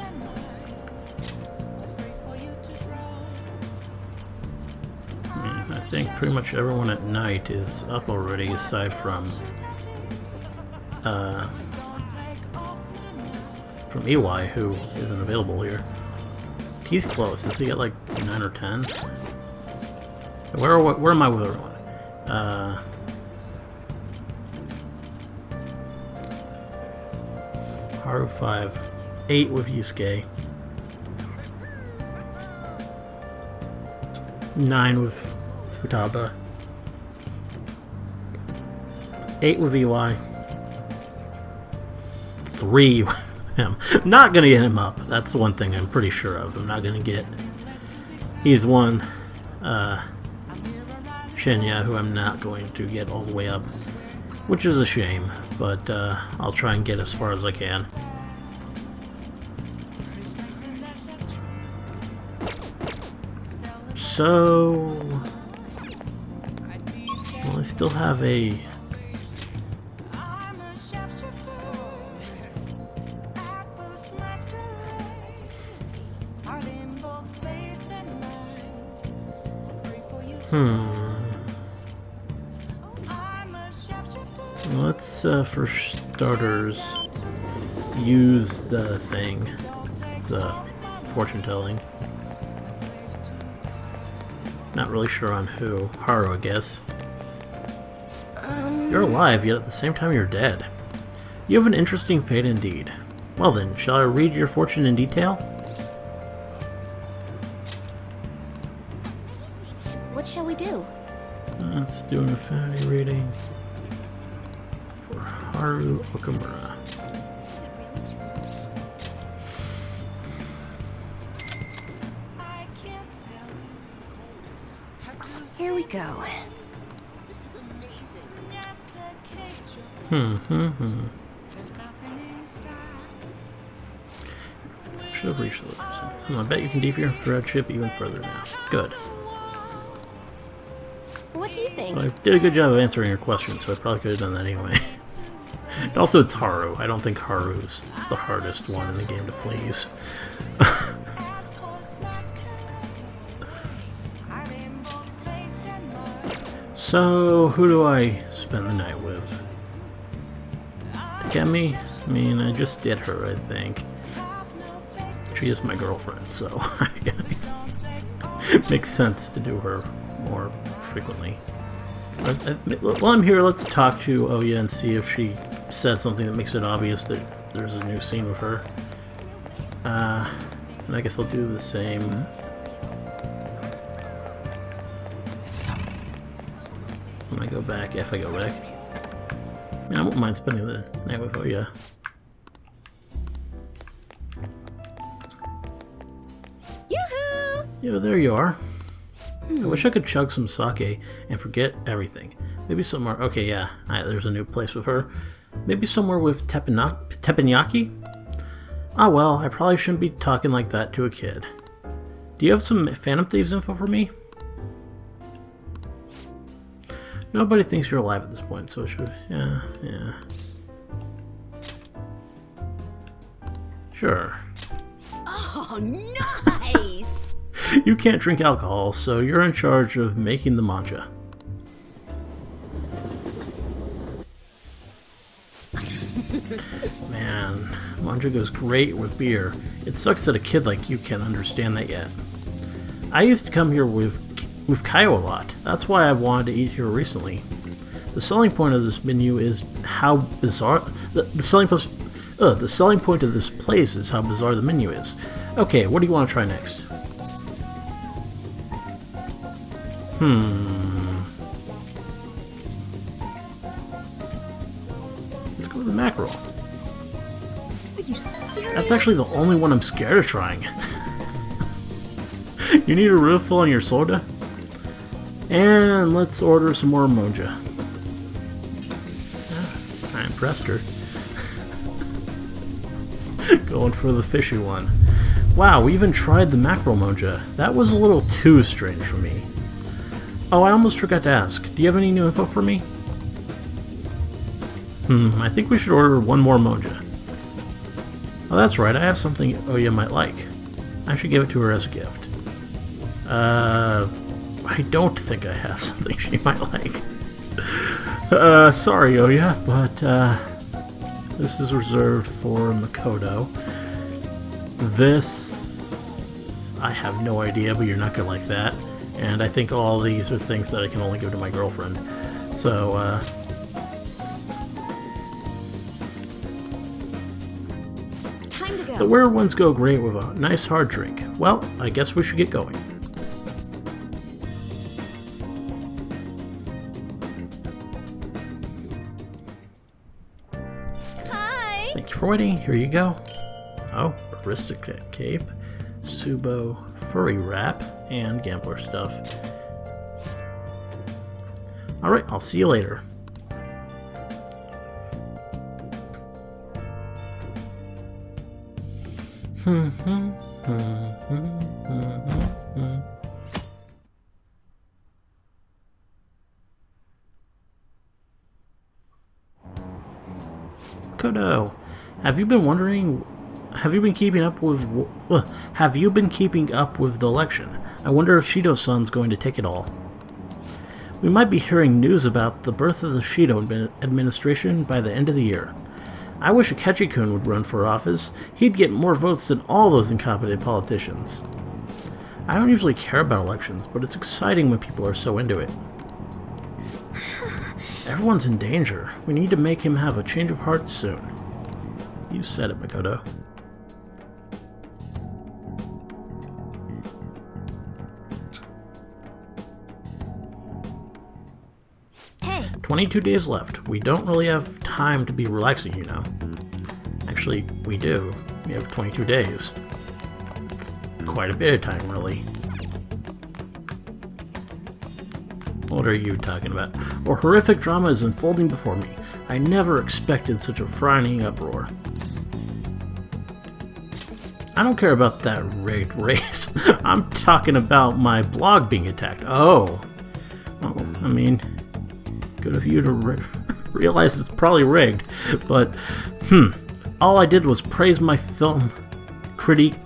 I think pretty much everyone at night is up already, aside from Iwai, who isn't available here. He's close. Is he at like 9 or 10? Where am I with everyone? Haru 5, 8 with Yusuke, 9 with Futaba, 8 with Iwai, 3 with him. Not gonna get him up. That's the one thing I'm pretty sure of. I'm not gonna get. He's one Shinya who I'm not going to get all the way up, which is a shame, but I'll try and get as far as I can. So, well, I still have a Let's, for starters, use the thing, the fortune telling. Not really sure on who. Haru, I guess. You're alive, yet at the same time you're dead. You have an interesting fate indeed. Well then, shall I read your fortune in detail? What shall we do? Let's do an affinity reading for Haru Okamura. Here we go. Should have reached the person. I bet you can deepen your friendship even further now. Good. What do you think? Well, I did a good job of answering your question, so I probably could have done that anyway. Also, it's Haru. I don't think Haru's the hardest one in the game to please. So, who do I spend the night with? Takemi? I mean, I just did her, I think. she is my girlfriend, so it makes sense to do her more frequently. While I'm here, let's talk to Oya and see if she says something that makes it obvious that there's a new scene with her. And I guess I'll do the same. When I go back, if I go back. I mean, I won't mind spending the night with Oya. Yoo-hoo! Yeah, there you are. I wish I could chug some sake and forget everything. Maybe somewhere... Okay, yeah, there's a new place with her. Maybe somewhere with teppanyaki? Ah, well, I probably shouldn't be talking like that to a kid. Do you have some Phantom Thieves info for me? Nobody thinks you're alive at this point, so it should... Yeah. Sure. Oh, nice! You can't drink alcohol, so you're in charge of making the matcha. Man, matcha goes great with beer. It sucks that a kid like you can't understand that yet. I used to come here with Kaio a lot. That's why I've wanted to eat here recently. The selling point of this menu is how bizarre... The selling point of this place is how bizarre the menu is. Okay, what do you want to try next? Let's go with the mackerel. Are you serious? That's actually the only one I'm scared of trying. You need a refill on your soda? And let's order some more moja. I impressed her. Going for the fishy one. Wow, we even tried the mackerel moja. That was a little too strange for me. Oh, I almost forgot to ask. Do you have any new info for me? I think we should order one more moja. Oh, that's right. I have something Oya might like. I should give it to her as a gift. I don't think I have something she might like. Sorry, Oya, but, this is reserved for Makoto. This... I have no idea, but you're not gonna like that. And I think all these are things that I can only give to my girlfriend. So, Time to go. the rare ones go great with a nice hard drink. Well, I guess we should get going. Hi! Thank you for waiting. Here you go. Oh, aristocrat cape, Subo furry wrap, and gambler stuff. Alright, I'll see you later. Kodo, have you been wondering? Have you been keeping up with the election? I wonder if Shido-san's going to take it all. We might be hearing news about the birth of the Shido administration by the end of the year. I wish Akechi-kun would run for office. He'd get more votes than all those incompetent politicians. I don't usually care about elections, but it's exciting when people are so into it. Everyone's in danger. We need to make him have a change of heart soon. You said it, Makoto. Hey! 22 days left. We don't really have time to be relaxing, you know. Actually, we do. We have 22 days. It's quite a bit of time, really. What are you talking about? A horrific drama is unfolding before me. I never expected such a frightening uproar. I don't care about that rigged race. I'm talking about my blog being attacked. Oh. Well, I mean, good of you to realize it's probably rigged. But, all I did was praise my film critiques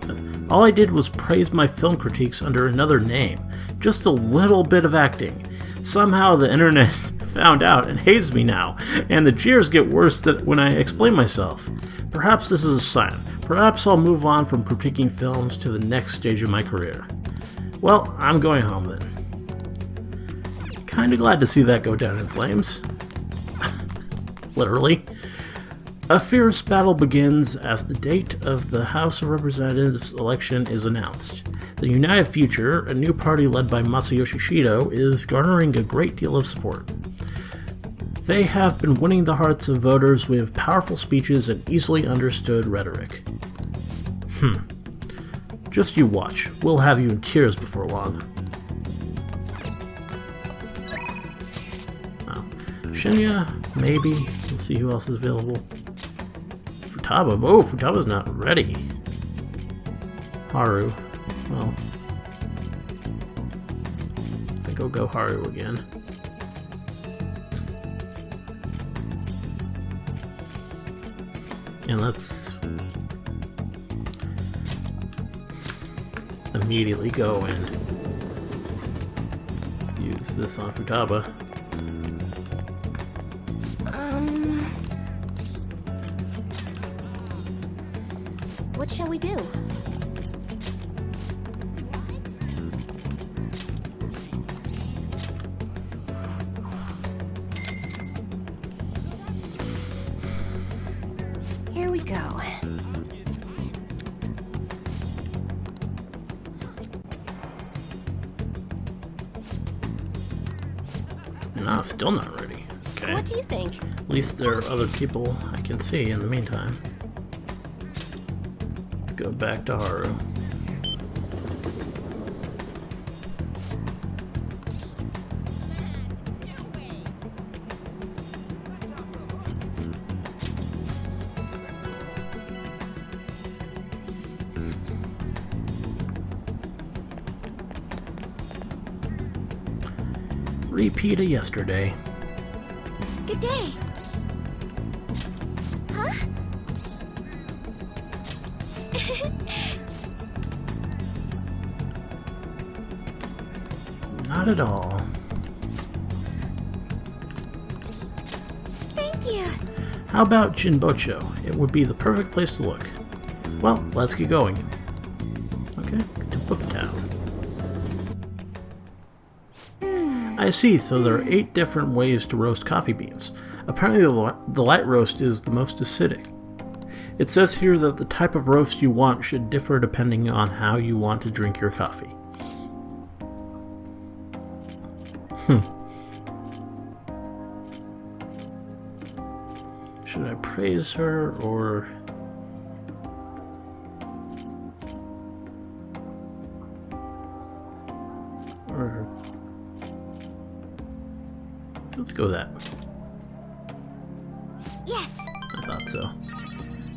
under another name. Just a little bit of acting. Somehow the internet found out and hates me now, and the jeers get worse when I explain myself. Perhaps this is a sign. Perhaps I'll move on from critiquing films to the next stage of my career. Well, I'm going home then. Kinda glad to see that go down in flames. Literally. A fierce battle begins as the date of the House of Representatives election is announced. The United Future, a new party led by Masayoshi Shido, is garnering a great deal of support. They have been winning the hearts of voters with powerful speeches and easily understood rhetoric. Just you watch. We'll have you in tears before long. Oh. Shinya, maybe. Let's see who else is available. Futaba. Oh, Futaba's not ready. Haru. Well, I think I'll go Haru again. And let's immediately go and use this on Futaba. What shall we do? Here we go. No, still not ready. Okay. What do you think? At least there are other people I can see in the meantime. Let's go back to Haru. Repeat of yesterday. Good day. Huh? Not at all. Thank you. How about Jinbocho? It would be the perfect place to look. Well, let's get going. Okay, to Booktown. I see, so there are 8 different ways to roast coffee beans. Apparently the light roast is the most acidic. It says here that the type of roast you want should differ depending on how you want to drink your coffee. Should I praise her or... Let's go that way. Yes. I thought so.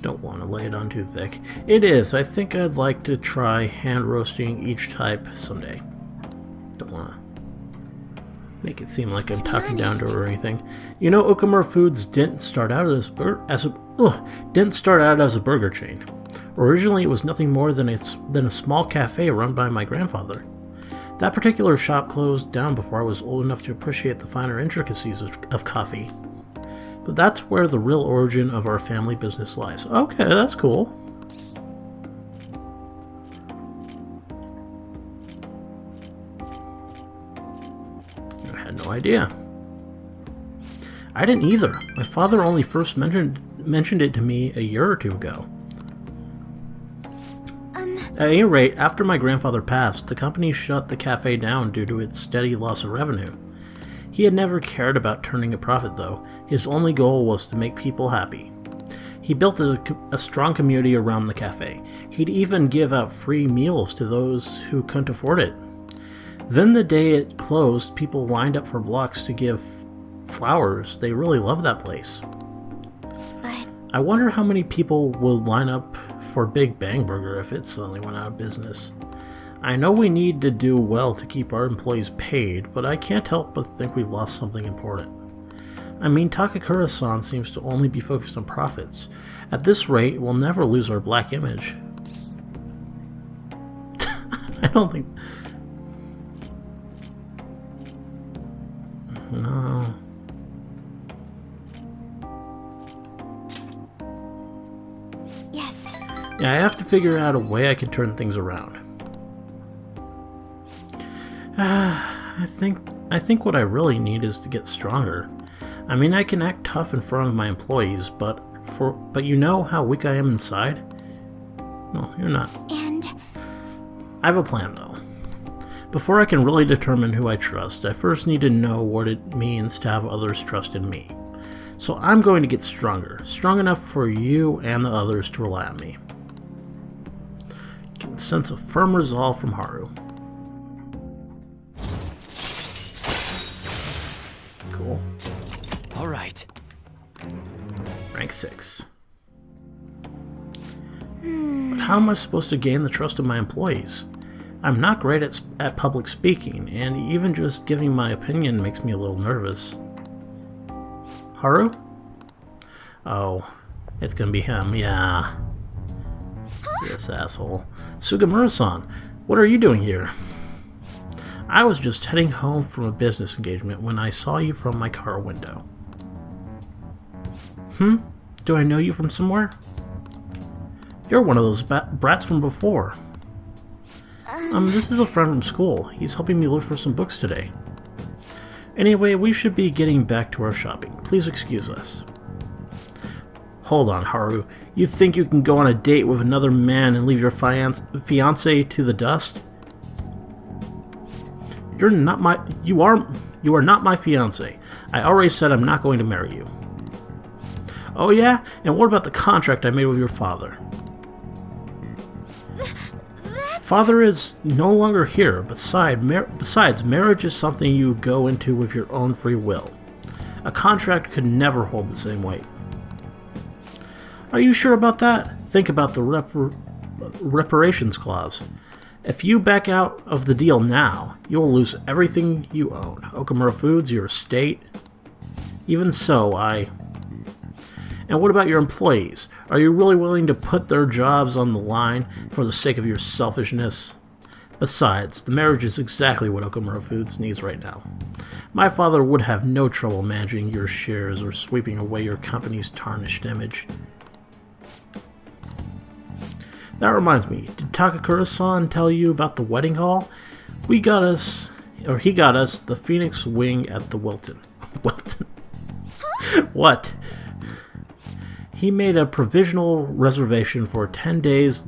Don't want to lay it on too thick. It is. I think I'd like to try hand roasting each type someday. Don't want to make it seem like I'm talking down to her or anything. You know, Okamura Foods didn't start out as a burger chain. Originally, it was nothing more than a small cafe run by my grandfather. That particular shop closed down before I was old enough to appreciate the finer intricacies of coffee. But that's where the real origin of our family business lies. Okay, that's cool. I had no idea. I didn't either. My father only first mentioned it to me a year or two ago. At any rate, after my grandfather passed, the company shut the cafe down due to its steady loss of revenue. He had never cared about turning a profit, though. His only goal was to make people happy. He built a strong community around the cafe. He'd even give out free meals to those who couldn't afford it. Then the day it closed, people lined up for blocks to give flowers. They really loved that place. I wonder how many people would line up for Big Bang Burger if it suddenly went out of business. I know we need to do well to keep our employees paid, but I can't help but think we've lost something important. I mean, Takakura-san seems to only be focused on profits. At this rate, we'll never lose our black image. I don't think... No... Yeah, I have to figure out a way I can turn things around. I think what I really need is to get stronger. I mean, I can act tough in front of my employees, but you know how weak I am inside? No, you're not. And I have a plan, though. Before I can really determine who I trust, I first need to know what it means to have others trust in me. So I'm going to get stronger. Strong enough for you and the others to rely on me. Get a sense of firm resolve from Haru. Cool. All right. Rank 6. But how am I supposed to gain the trust of my employees? I'm not great at public speaking, and even just giving my opinion makes me a little nervous. Haru? Oh, it's gonna be him, yeah. This asshole. Sugamura-san, what are you doing here? I was just heading home from a business engagement when I saw you from my car window. Do I know you from somewhere? You're one of those brats from before. This is a friend from school. He's helping me look for some books today. Anyway, we should be getting back to our shopping. Please excuse us. Hold on, Haru. You think you can go on a date with another man and leave your fiancé to the dust? You are not my fiancé. I already said I'm not going to marry you. Oh yeah? And what about the contract I made with your father? Father is no longer here. Besides, marriage is something you go into with your own free will. A contract could never hold the same weight. Are you sure about that? Think about the reparations clause. If you back out of the deal now, you'll lose everything you own. Okamura Foods, your estate. Even so, And what about your employees? Are you really willing to put their jobs on the line for the sake of your selfishness? Besides, the marriage is exactly what Okamura Foods needs right now. My father would have no trouble managing your shares or sweeping away your company's tarnished image. That reminds me, did Takakura-san tell you about the wedding hall? He got us the Phoenix Wing at the Wilton. Wilton? What? He made a provisional reservation for 10 days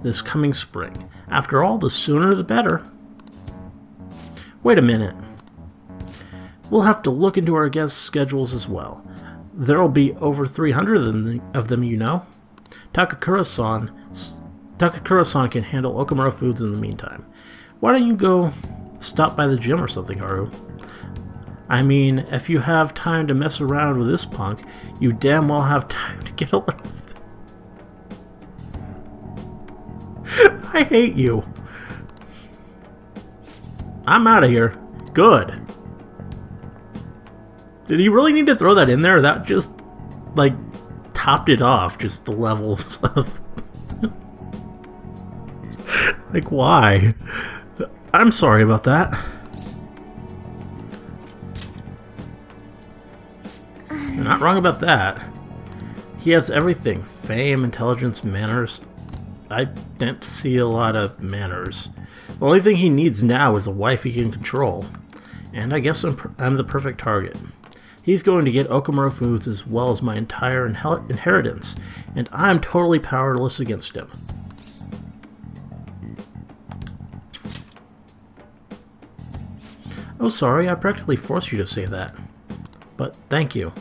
this coming spring. After all, the sooner the better. Wait a minute. We'll have to look into our guest schedules as well. There'll be over 300 of them, you know. Takakura-san can handle Okamura Foods in the meantime. Why don't you go stop by the gym or something, Haru? I mean, if you have time to mess around with this punk, you damn well have time to get a lift. I hate you. I'm out of here. Good. Did he really need to throw that in there? That just, topped it off. Just the levels of... why? I'm sorry about that. You're not wrong about that. He has everything. Fame, intelligence, manners. I didn't see a lot of manners. The only thing he needs now is a wife he can control. And I guess I'm the perfect target. He's going to get Okamura Foods as well as my entire inheritance, and I'm totally powerless against him. Oh, sorry, I practically forced you to say that. But thank you.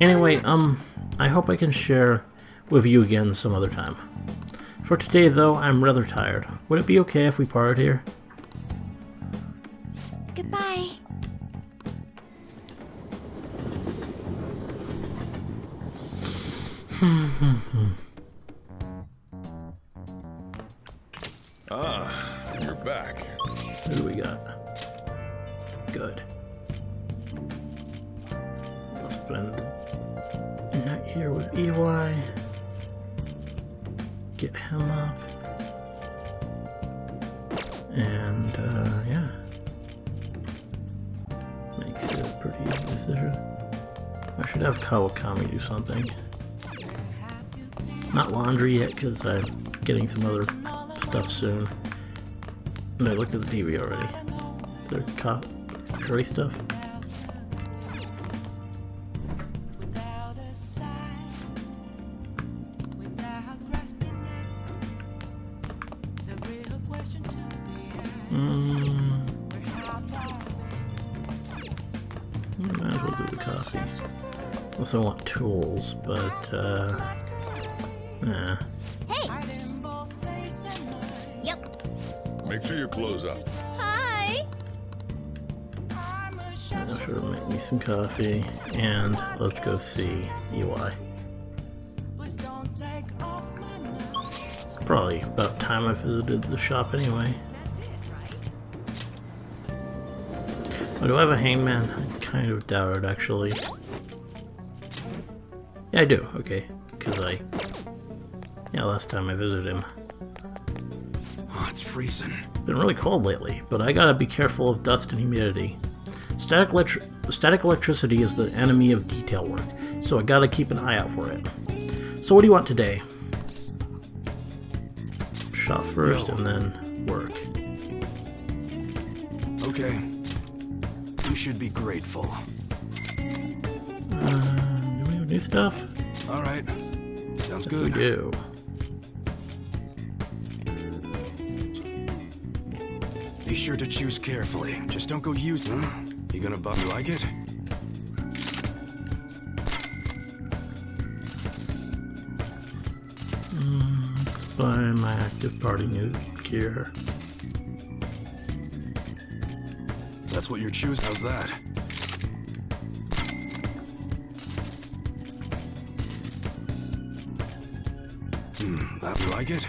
Anyway, I hope I can share with you again some other time. For today, though, I'm rather tired. Would it be okay if we parted here? goodbye. You're back. Who do we got? Good. Let's spend the night here with Iwai. Get him up. And, yeah. Makes it a pretty easy decision. I should have Kawakami do something. Not laundry yet, because I'm getting some other stuff soon. And I looked at the TV already. Their curry stuff. Might as well do the coffee. Unless I want tools, but nah. Hey! Yep. Make sure you close up. Hi! I'm sure make me some coffee, and let's go see Iwai. It's probably about time I visited the shop anyway. Oh, do I have a hangman? I kind of doubt it, actually. Yeah, I do. Okay, because yeah, last time I visited him. Oh, it's freezing. Been really cold lately, but I gotta be careful of dust and humidity. Static electricity is the enemy of detail work, so I gotta keep an eye out for it. So what do you want today? Shop first and then work. Okay. You should be grateful. Do we have new stuff? All right. Sounds Yes, we good. do. Be sure to choose carefully. Just don't go use them. You gonna buy? You like it? Let's buy my active party new gear. That's what you're choosing. How's that? That you like it?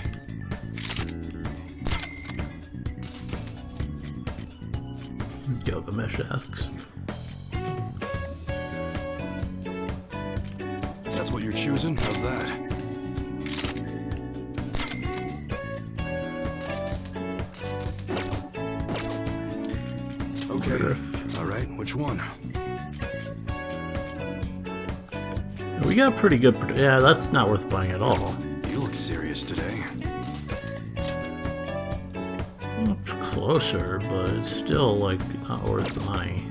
Gilgamesh asks. That's what you're choosing? How's that? Okay. Griff. All right. Which one? We got pretty good. Yeah, that's not worth buying at all. You look serious today. It's closer, but it's still like not worth the money.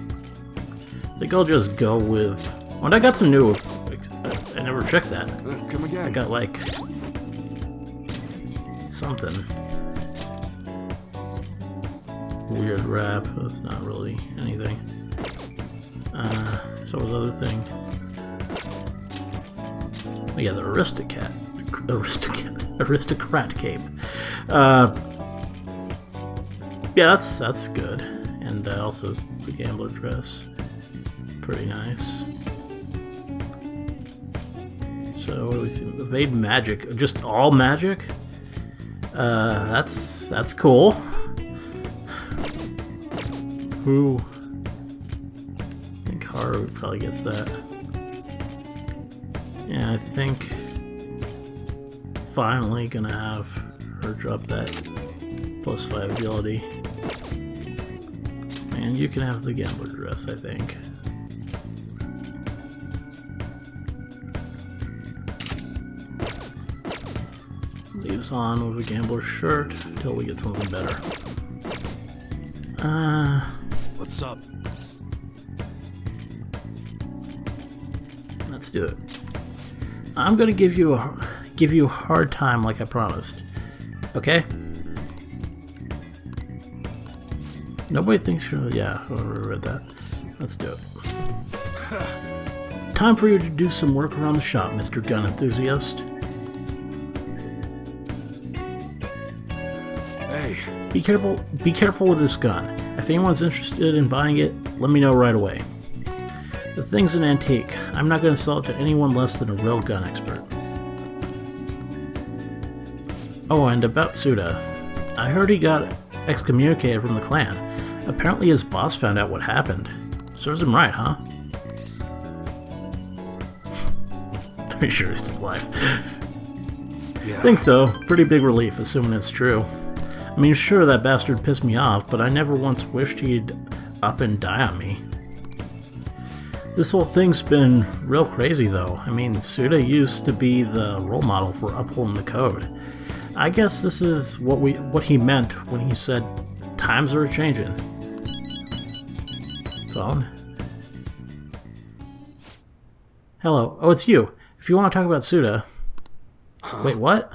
I think I'll just go with. Well, I got some new. I never checked that. Come again. I got like something weird wrap. That's not really anything. So was the other thing. Oh, yeah, the aristocrat cape. Yeah, that's good, and also the gambler dress, pretty nice. So what do we see? Evade magic, just all magic. That's cool. Who? I think Haru probably gets that. Yeah, I think finally gonna have her drop that +5 agility. And you can have the gambler dress, I think. Leave us on with a gambler shirt until we get something better. What's up? Let's do it. I'm gonna give you a hard time like I promised. Okay? Nobody thinks you're... Yeah, I read that. Let's do it. Time for you to do some work around the shop, Mr. Gun Enthusiast. Hey. Be careful with this gun. If anyone's interested in buying it, let me know right away. The thing's an antique. I'm not going to sell it to anyone less than a real gun expert. Oh, and about Suda. I heard he got excommunicated from the clan. Apparently his boss found out what happened. Serves him right, huh? Pretty sure he's still alive. Yeah. Think so. Pretty big relief, assuming it's true. I mean, sure, that bastard pissed me off, but I never once wished he'd up and die on me. This whole thing's been real crazy, though. I mean, Suda used to be the role model for upholding the code. I guess this is what he meant when he said, times are changing. Phone? Hello. Oh, it's you. If you want to talk about Suda... Wait, what?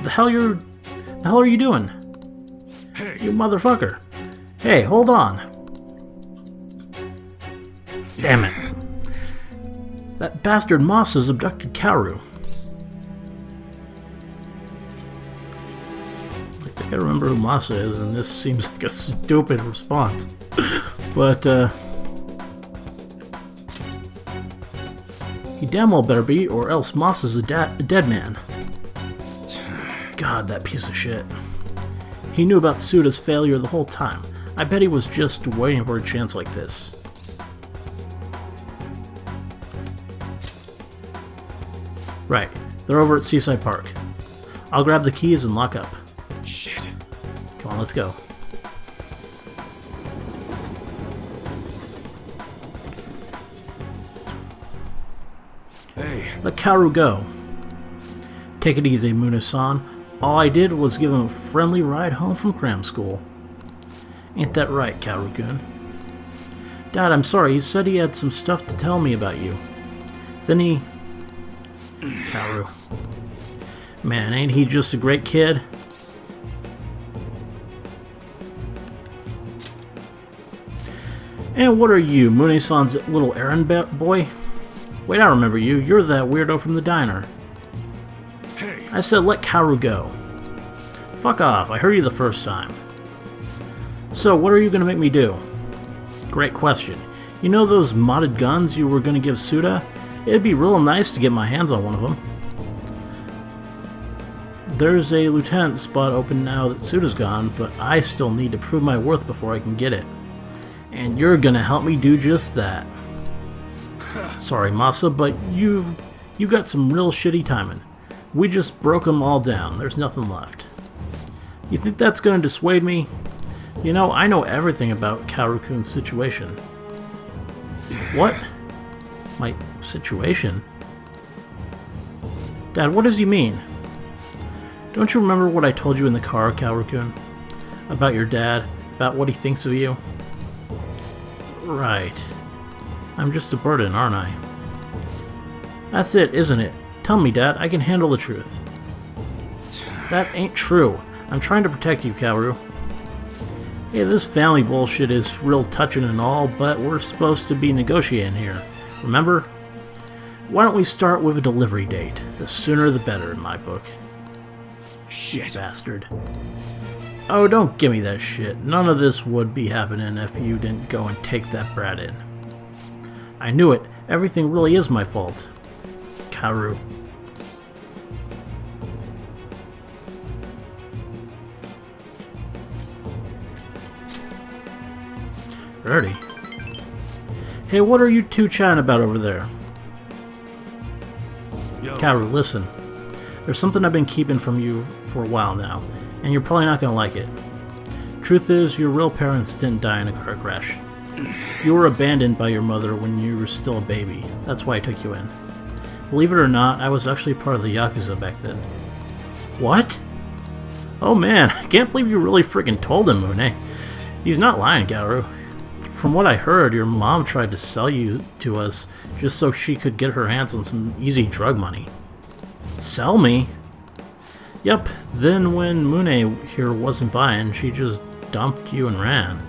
The hell are you doing? Hey. You motherfucker. Hey, hold on. Damn it. That bastard Moss has abducted Haru. I think I remember who Masa is, and this seems like a stupid response. But, he damn well better be, or else Masa's a dead man. God, that piece of shit. He knew about Suda's failure the whole time. I bet he was just waiting for a chance like this. Right, they're over at Seaside Park. I'll grab the keys and lock up. Shit. Come on, let's go. Hey. Let Haru go. Take it easy, Mune-san. All I did was give him a friendly ride home from cram school. Ain't that right, Haru-kun? Dad, I'm sorry. He said he had some stuff to tell me about you. Then he... Haru. Man, ain't he just a great kid? And what are you, Mune-san's little errand boy? Wait, I remember you. You're that weirdo from the diner. Hey. I said let Haru go. Fuck off. I heard you the first time. So, what are you gonna make me do? Great question. You know those modded guns you were gonna give Suda? It'd be real nice to get my hands on one of them. There's a lieutenant spot open now that Suda's gone, but I still need to prove my worth before I can get it. And you're gonna help me do just that. Sorry, Masa, but you got some real shitty timing. We just broke them all down. There's nothing left. You think that's gonna dissuade me? You know, I know everything about Haru-kun's situation. What? My situation? Dad, what does he mean? Don't you remember what I told you in the car, Haru-kun? About your dad? About what he thinks of you? Right. I'm just a burden, aren't I? That's it, isn't it? Tell me, Dad, I can handle the truth. That ain't true. I'm trying to protect you, Haru. Hey, this family bullshit is real touching and all, but we're supposed to be negotiating here. Remember? Why don't we start with a delivery date? The sooner the better in my book. Shit. You bastard. Oh, don't give me that shit. None of this would be happening if you didn't go and take that brat in. I knew it. Everything really is my fault. Haru. Ready? Hey, what are you two chatting about over there? Yo. Haru, listen. There's something I've been keeping from you for a while now, and you're probably not gonna like it. Truth is, your real parents didn't die in a car crash. You were abandoned by your mother when you were still a baby. That's why I took you in. Believe it or not, I was actually part of the Yakuza back then. What? Oh man, I can't believe you really freaking told him, Mune. He's not lying, Haru. From what I heard, your mom tried to sell you to us just so she could get her hands on some easy drug money. Sell me? Yep, then when Mune here wasn't buying, she just dumped you and ran.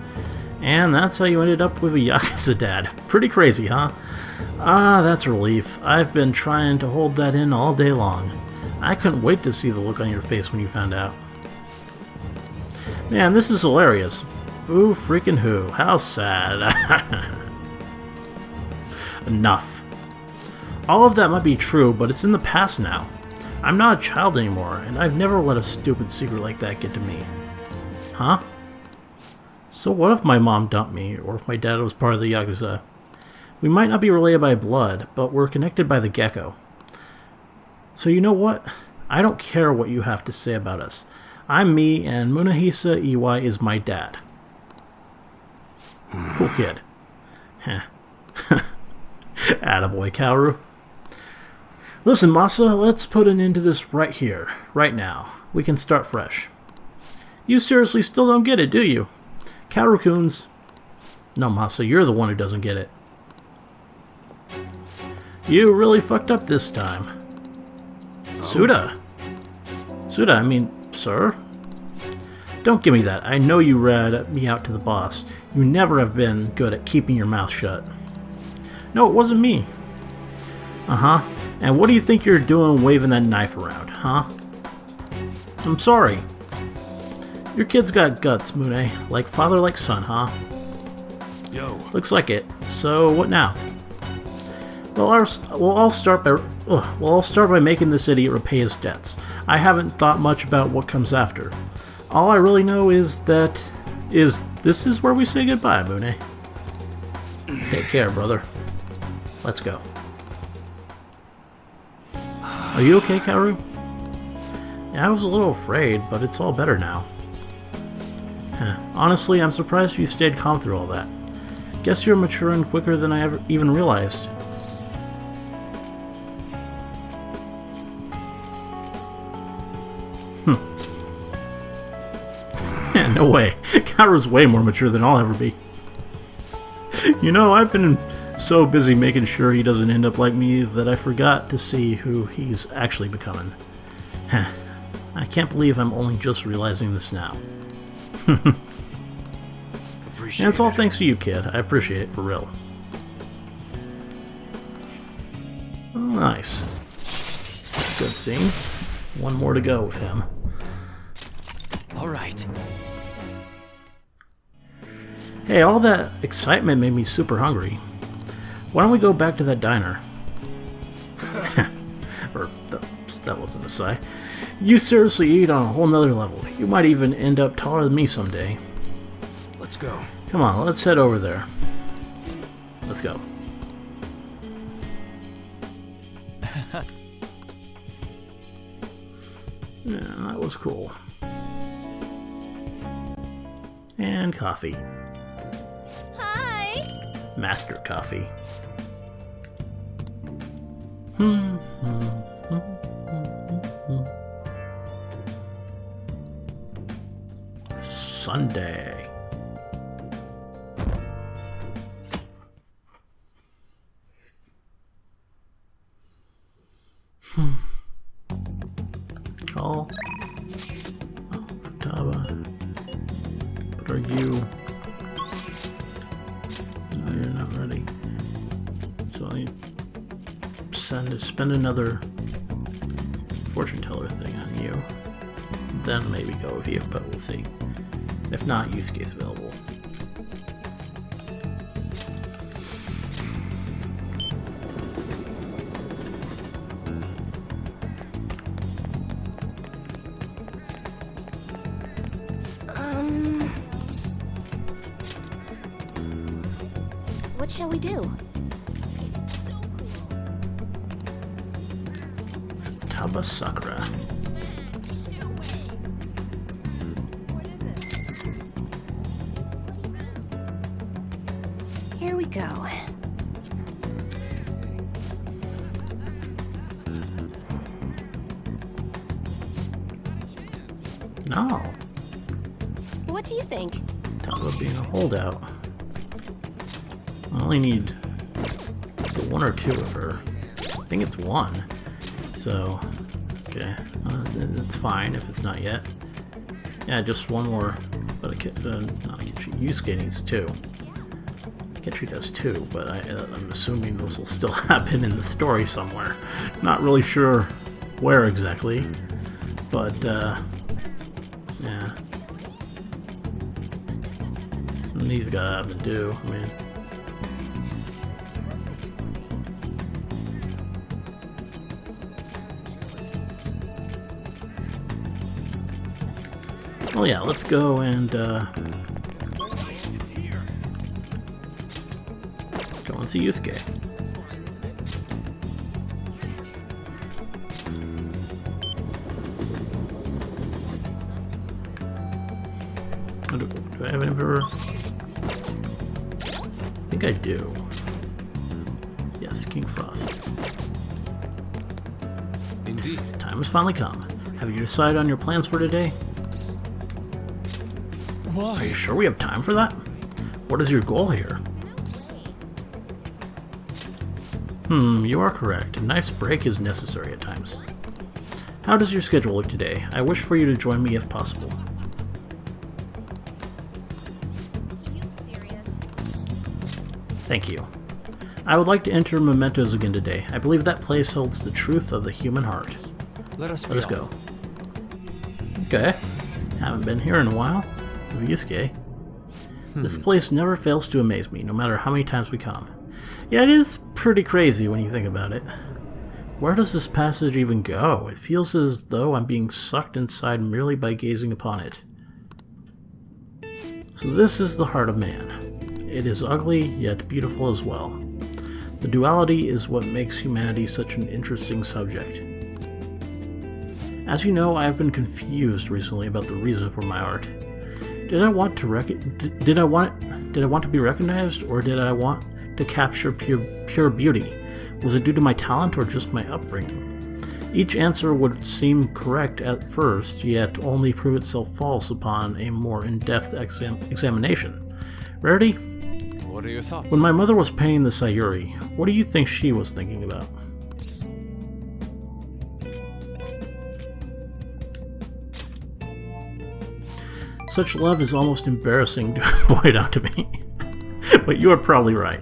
And that's how you ended up with a Yakuza dad. Pretty crazy, huh? Ah, that's a relief. I've been trying to hold that in all day long. I couldn't wait to see the look on your face when you found out. Man, this is hilarious. Boo freaking who. How sad. Enough. All of that might be true, but it's in the past now. I'm not a child anymore, and I've never let a stupid secret like that get to me. Huh? So what if my mom dumped me, or if my dad was part of the Yakuza? We might not be related by blood, but we're connected by the gecko. So you know what? I don't care what you have to say about us. I'm me, and Munehisa Iwai is my dad. Cool kid. Heh. Attaboy, Kaoru. Listen, Masa, let's put an end to this right here, right now. We can start fresh. You seriously still don't get it, do you? Kaoru-kuns. No, Masa, you're the one who doesn't get it. You really fucked up this time. Suda. Suda, I mean, sir? Don't give me that. I know you read me out to the boss. You never have been good at keeping your mouth shut. No, it wasn't me. Uh-huh. And what do you think you're doing waving that knife around, huh? I'm sorry. Your kid's got guts, Mune. Like father, like son, huh? Yo. Looks like it. So, what now? Well, I'll start by making this idiot repay his debts. I haven't thought much about what comes after. All I really know is that this is where we say goodbye, Mune. Take care, brother. Let's go. Are you okay, Kaoru? Yeah, I was a little afraid, but it's all better now. Honestly, I'm surprised you stayed calm through all that. Guess you're maturing quicker than I even realized. No way. Kaoru's way more mature than I'll ever be. You know, I've been so busy making sure he doesn't end up like me that I forgot to see who he's actually becoming. I can't believe I'm only just realizing this now. And it's all thanks to you, kid. I appreciate it, for real. Oh, nice. Good scene. One more to go with him. Alright. Hey, all that excitement made me super hungry. Why don't we go back to that diner? Or, that wasn't a sigh. You seriously eat on a whole nother level. You might even end up taller than me someday. Let's go. Come on, let's head over there. Let's go. Yeah, that was cool. And coffee. Hi! Master coffee. Sunday. Call. Oh, Futaba. But are you... No, you're not ready. So I spend another fortune teller thing on you. Then maybe go with you, but we'll see. If not, Yusuke's available. What shall we do? Futaba Sakura. Here we go. No. What do you think? Futaba being a holdout. I only need one or two of her. I think it's one. So, okay. It's fine if it's not yet. Yeah, just one more. But not Akechi. Yusuke needs two. Akechi does two, but I'm assuming those will still happen in the story somewhere. Not really sure where exactly. But, yeah. And these gotta have to do. I mean... Well, yeah, let's go and, go and see Yusuke. Do I have any of her? I think I do. Yes, King Frost. Indeed. Time has finally come. Have you decided on your plans for today? Why? Are you sure we have time for that? What is your goal here? You are correct. A nice break is necessary at times. How does your schedule look today? I wish for you to join me if possible. Thank you. I would like to enter Mementos again today. I believe that place holds the truth of the human heart. Let us go. Okay. Haven't been here in a while. Yusuke. This place never fails to amaze me, no matter how many times we come. Yeah, it is pretty crazy when you think about it. Where does this passage even go? It feels as though I'm being sucked inside merely by gazing upon it. So this is the heart of man. It is ugly, yet beautiful as well. The duality is what makes humanity such an interesting subject. As you know, I have been confused recently about the reason for my art. Did I want to be recognized, or did I want to capture pure beauty? Was it due to my talent or just my upbringing? Each answer would seem correct at first, yet only prove itself false upon a more in-depth examination. Rarity? What are your thoughts? When my mother was painting the Sayuri, what do you think she was thinking about? Such love is almost embarrassing to point out to me. But you are probably right.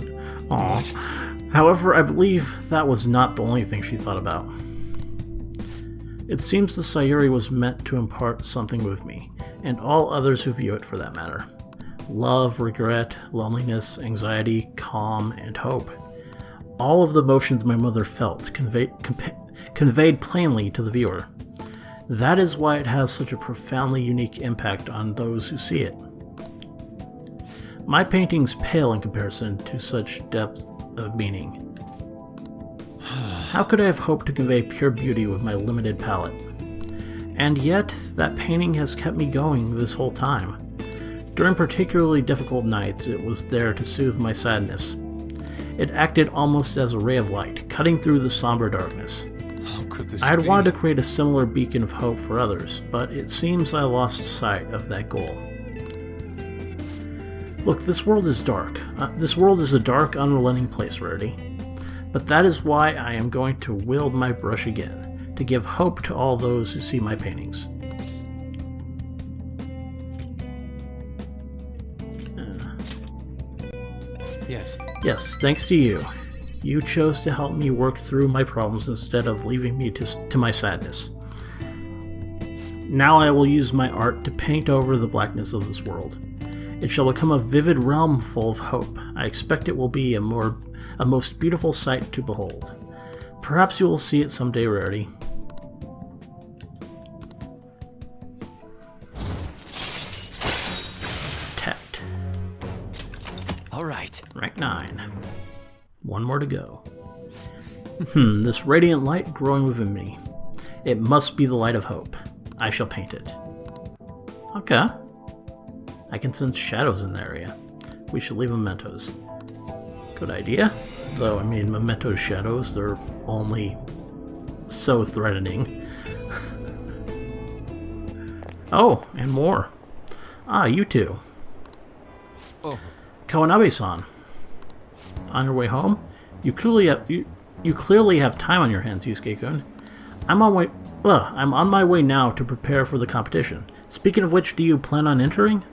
Aww. However, I believe that was not the only thing she thought about. It seems the Sayuri was meant to impart something with me, and all others who view it for that matter. Love, regret, loneliness, anxiety, calm, and hope. All of the emotions my mother felt conveyed plainly to the viewer. That is why it has such a profoundly unique impact on those who see it. My paintings pale in comparison to such depth of meaning. How could I have hoped to convey pure beauty with my limited palette? And yet, that painting has kept me going this whole time. During particularly difficult nights, it was there to soothe my sadness. It acted almost as a ray of light, cutting through the somber darkness. How could this I had be? wanted to create a similar beacon of hope for others, but it seems I lost sight of that goal. Look, this world is dark. This world is a dark, unrelenting place, Rarity. But that is why I am going to wield my brush again, to give hope to all those who see my paintings. Yes, thanks to you. You chose to help me work through my problems instead of leaving me to my sadness. Now I will use my art to paint over the blackness of this world. It shall become a vivid realm full of hope. I expect it will be a most beautiful sight to behold. Perhaps you will see it someday, Rarity. Protect. Alright. Rank 9. One more to go. This radiant light growing within me. It must be the light of hope. I shall paint it. Okay. I can sense shadows in the area. We should leave mementos. Good idea. Though, I mean, mementos shadows, they're only so threatening. Oh, and more. Ah, you two. Oh. Kawanabe-san. On your way home? You clearly have time on your hands, Yusuke-kun. I'm on my way now to prepare for the competition. Speaking of which, do you plan on entering?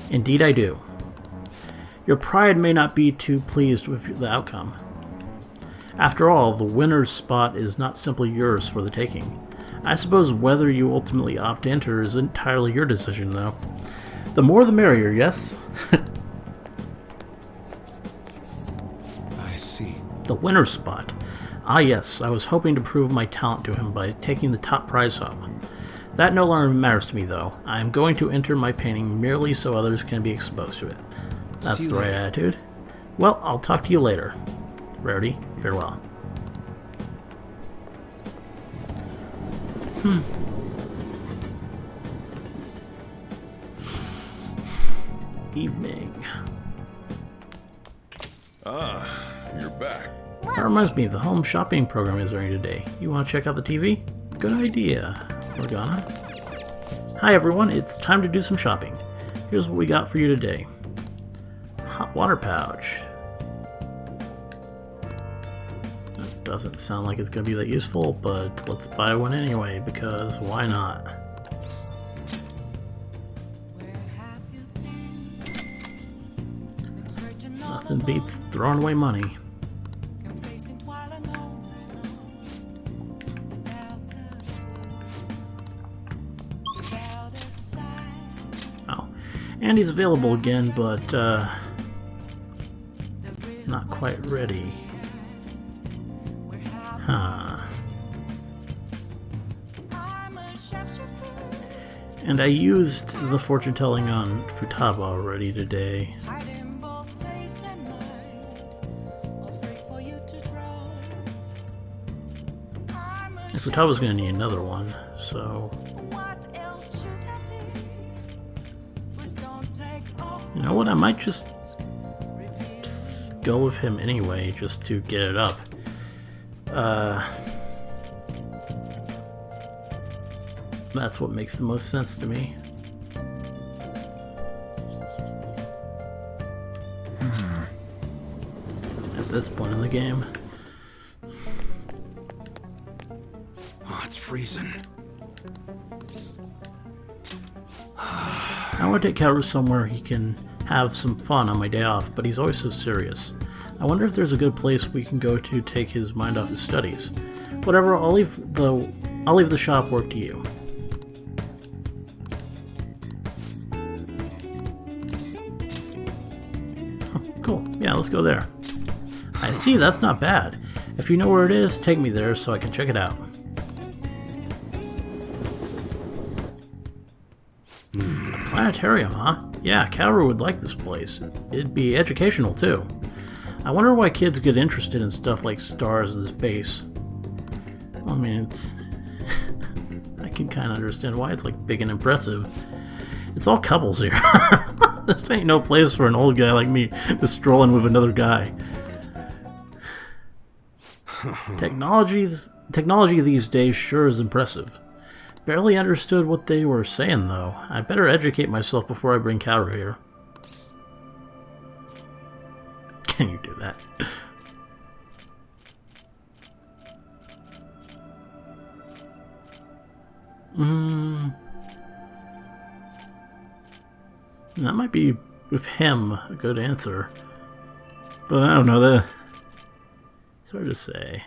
Indeed I do. Your pride may not be too pleased with the outcome. After all, the winner's spot is not simply yours for the taking. I suppose whether you ultimately opt to enter is entirely your decision, though. The more the merrier, yes? I see. The winner's spot. Ah yes, I was hoping to prove my talent to him by taking the top prize home. That no longer matters to me, though. I am going to enter my painting merely so others can be exposed to it. That's the right attitude. Well, I'll talk to you later. Rarity, farewell. Evening. Ah, you're back. That reminds me, the home shopping program is running today. You want to check out the TV? Good idea. We're gonna. Hi everyone, it's time to do some shopping. Here's what we got for you today. Hot water pouch. That doesn't sound like it's gonna be that useful, but let's buy one anyway, because why not? Nothing beats throwing away money. And he's available again, but not quite ready. Huh. And I used the fortune telling on Futaba already today. And Futaba's gonna need another one, so. You know what, I might just go with him anyway, just to get it up. That's what makes the most sense to me. At this point in the game. Oh, it's freezing. I want to take Haru somewhere he can have some fun on my day off, but he's always so serious. I wonder if there's a good place we can go to take his mind off his studies. Whatever, I'll leave the shop work to you. Oh, cool. Yeah, let's go there. I see, that's not bad. If you know where it is, take me there so I can check it out. Planetarium, huh? Yeah, Haru would like this place. It'd be educational, too. I wonder why kids get interested in stuff like stars and space. I mean, it's... I can kind of understand why it's, like, big and impressive. It's all couples here. This ain't no place for an old guy like me to stroll in with another guy. Technology these days sure is impressive. Barely understood what they were saying, though. I better educate myself before I bring Haru here. Can you do that? That might be, with him, a good answer. But I don't know, it's hard to say.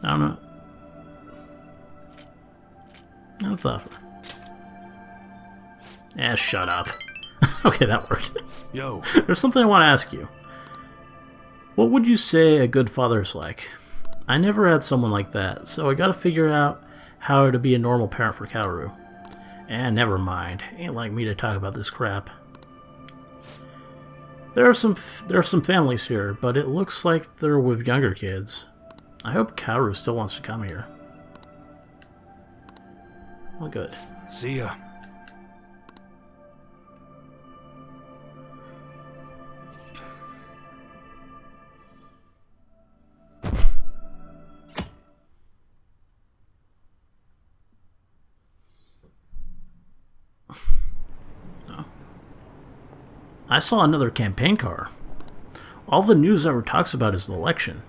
I don't know. Let's offer. Shut up. Okay, that worked. Yo. There's something I want to ask you. What would you say a good father's like? I never had someone like that, so I gotta figure out how to be a normal parent for Haru. And never mind. Ain't like me to talk about this crap. There are some families here, but it looks like they're with younger kids. I hope Haru still wants to come here. Well, good. See ya. Oh. I saw another campaign car. All the news ever talks about is the election.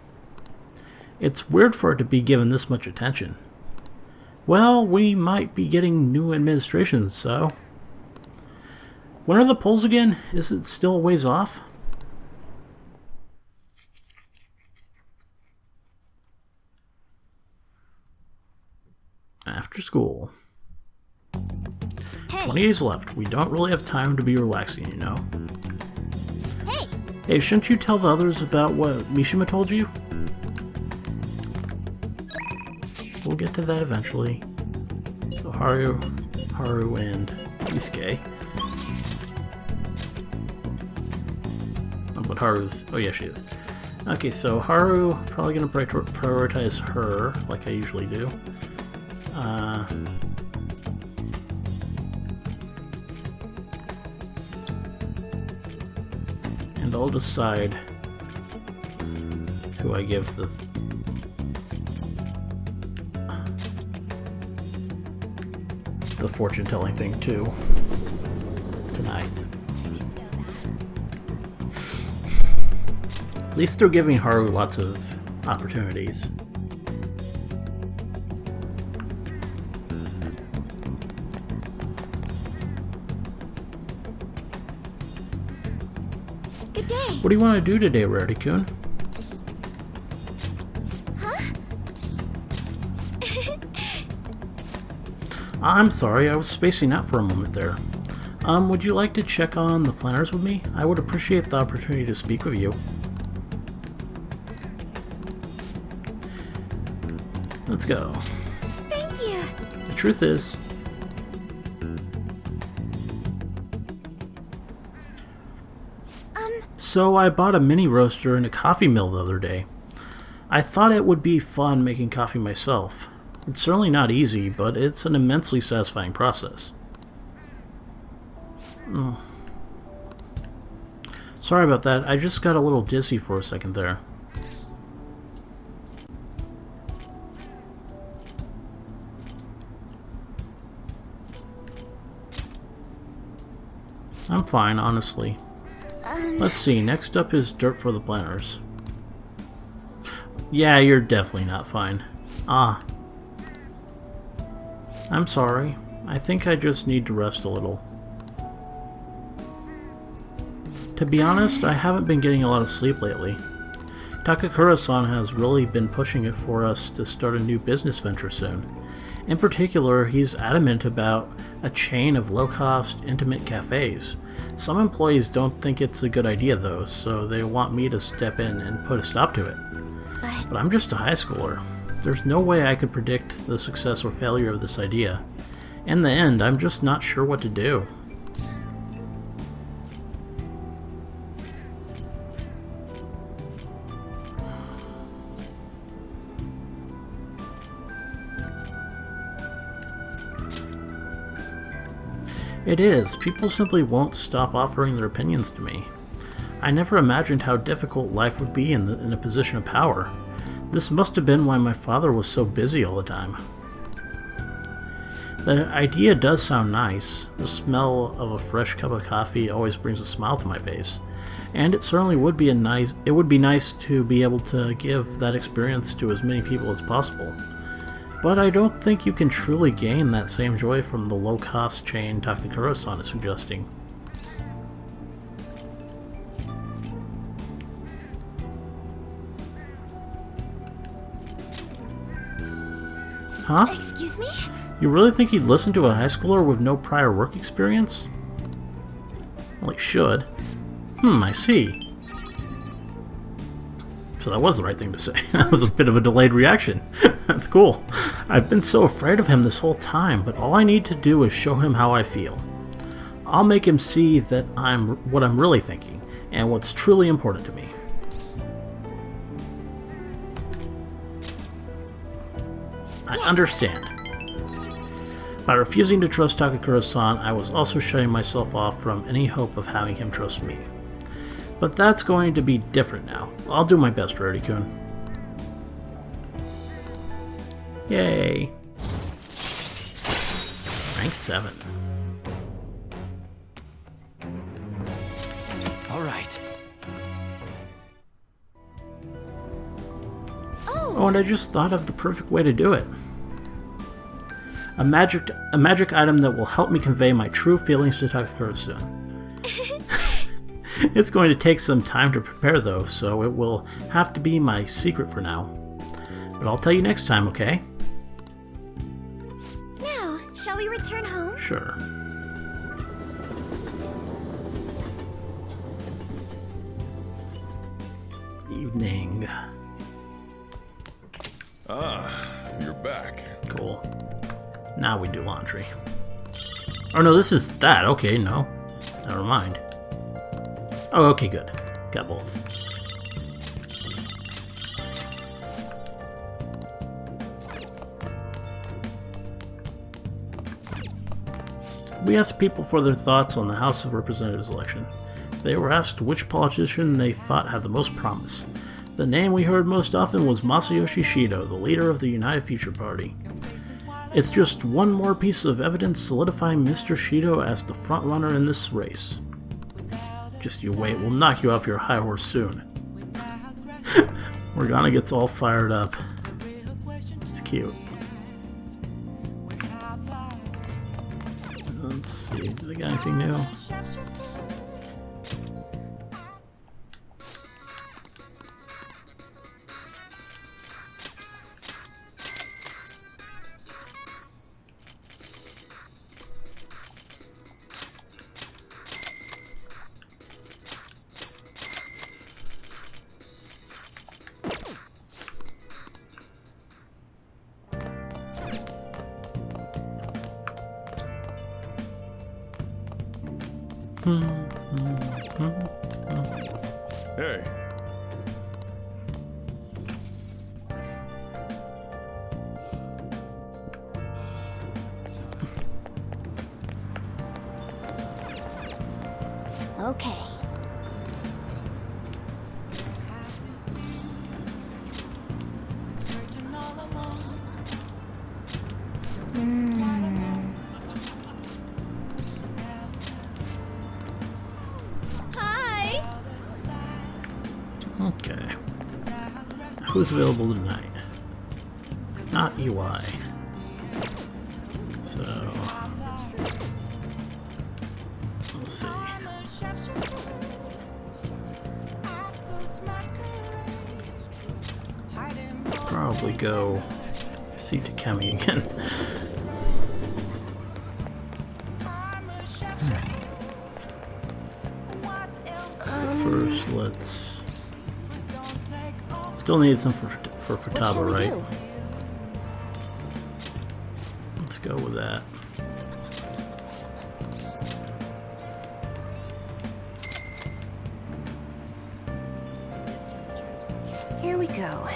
It's weird for it to be given this much attention. Well, we might be getting new administrations, so... When are the polls again? Is it still a ways off? After school. Hey. 20 days left. We don't really have time to be relaxing, you know. Hey! Hey, shouldn't you tell the others about what Mishima told you? We'll get to that eventually. So Haru, and Yusuke. Oh, but Haru's... Oh yeah, she is. Okay, so Haru, probably gonna prioritize her, like I usually do. And I'll decide who I give the fortune-telling thing to tonight. At least they're giving Haru lots of opportunities. Good day. What do you want to do today, Rarity-kun? Huh? I'm sorry, I was spacing out for a moment there. Would you like to check on the planners with me? I would appreciate the opportunity to speak with you. Let's go. Thank you. The truth is, so I bought a mini roaster and a coffee mill the other day. I thought it would be fun making coffee myself. It's certainly not easy, but it's an immensely satisfying process. Sorry about that, I just got a little dizzy for a second there. I'm fine, honestly. Let's see, next up is dirt for the planners. Yeah, you're definitely not fine. Ah. I'm sorry. I think I just need to rest a little. To be honest, I haven't been getting a lot of sleep lately. Takakura-san has really been pushing it for us to start a new business venture soon. In particular, he's adamant about a chain of low-cost, intimate cafes. Some employees don't think it's a good idea though, so they want me to step in and put a stop to it. But I'm just a high schooler. There's no way I could predict the success or failure of this idea. In the end, I'm just not sure what to do. It is. People simply won't stop offering their opinions to me. I never imagined how difficult life would be in a position of power. This must have been why my father was so busy all the time. The idea does sound nice. The smell of a fresh cup of coffee always brings a smile to my face. And it certainly would be nice to be able to give that experience to as many people as possible. But I don't think you can truly gain that same joy from the low-cost chain Takakura-san is suggesting. Huh? Excuse me? You really think he'd listen to a high schooler with no prior work experience? Well, he should. I see. So that was the right thing to say. That was a bit of a delayed reaction. That's cool. I've been so afraid of him this whole time, but all I need to do is show him how I feel. I'll make him see that what I'm really thinking, and what's truly important to me. I understand. By refusing to trust Takakura-san, I was also shutting myself off from any hope of having him trust me. But that's going to be different now. I'll do my best, Rarity-kun. Yay! Rank 7. Alright. Oh, and I just thought of the perfect way to do it. A magic item that will help me convey my true feelings to Takakura-san. It's going to take some time to prepare though, so it will have to be my secret for now. But I'll tell you next time, okay? Now, shall we return home? Sure. Evening. Ah, you're back. Cool. Now we do laundry. Oh no, this is that. Okay, no. Never mind. Oh, okay, good. Got both. We asked people for their thoughts on the House of Representatives election. They were asked which politician they thought had the most promise. The name we heard most often was Masayoshi Shido, the leader of the United Future Party. It's just one more piece of evidence solidifying Mr. Shido as the frontrunner in this race. Just you wait, we'll knock you off your high horse soon. Morgana gets all fired up. It's cute. Let's see, do they got anything new? Hey. Okay. Hi. Okay. Who's available tonight? Not Iwai. So... we'll see. Probably go see Takemi again. First, let's... still need some for Futaba, right? Let's go with that. Here we go.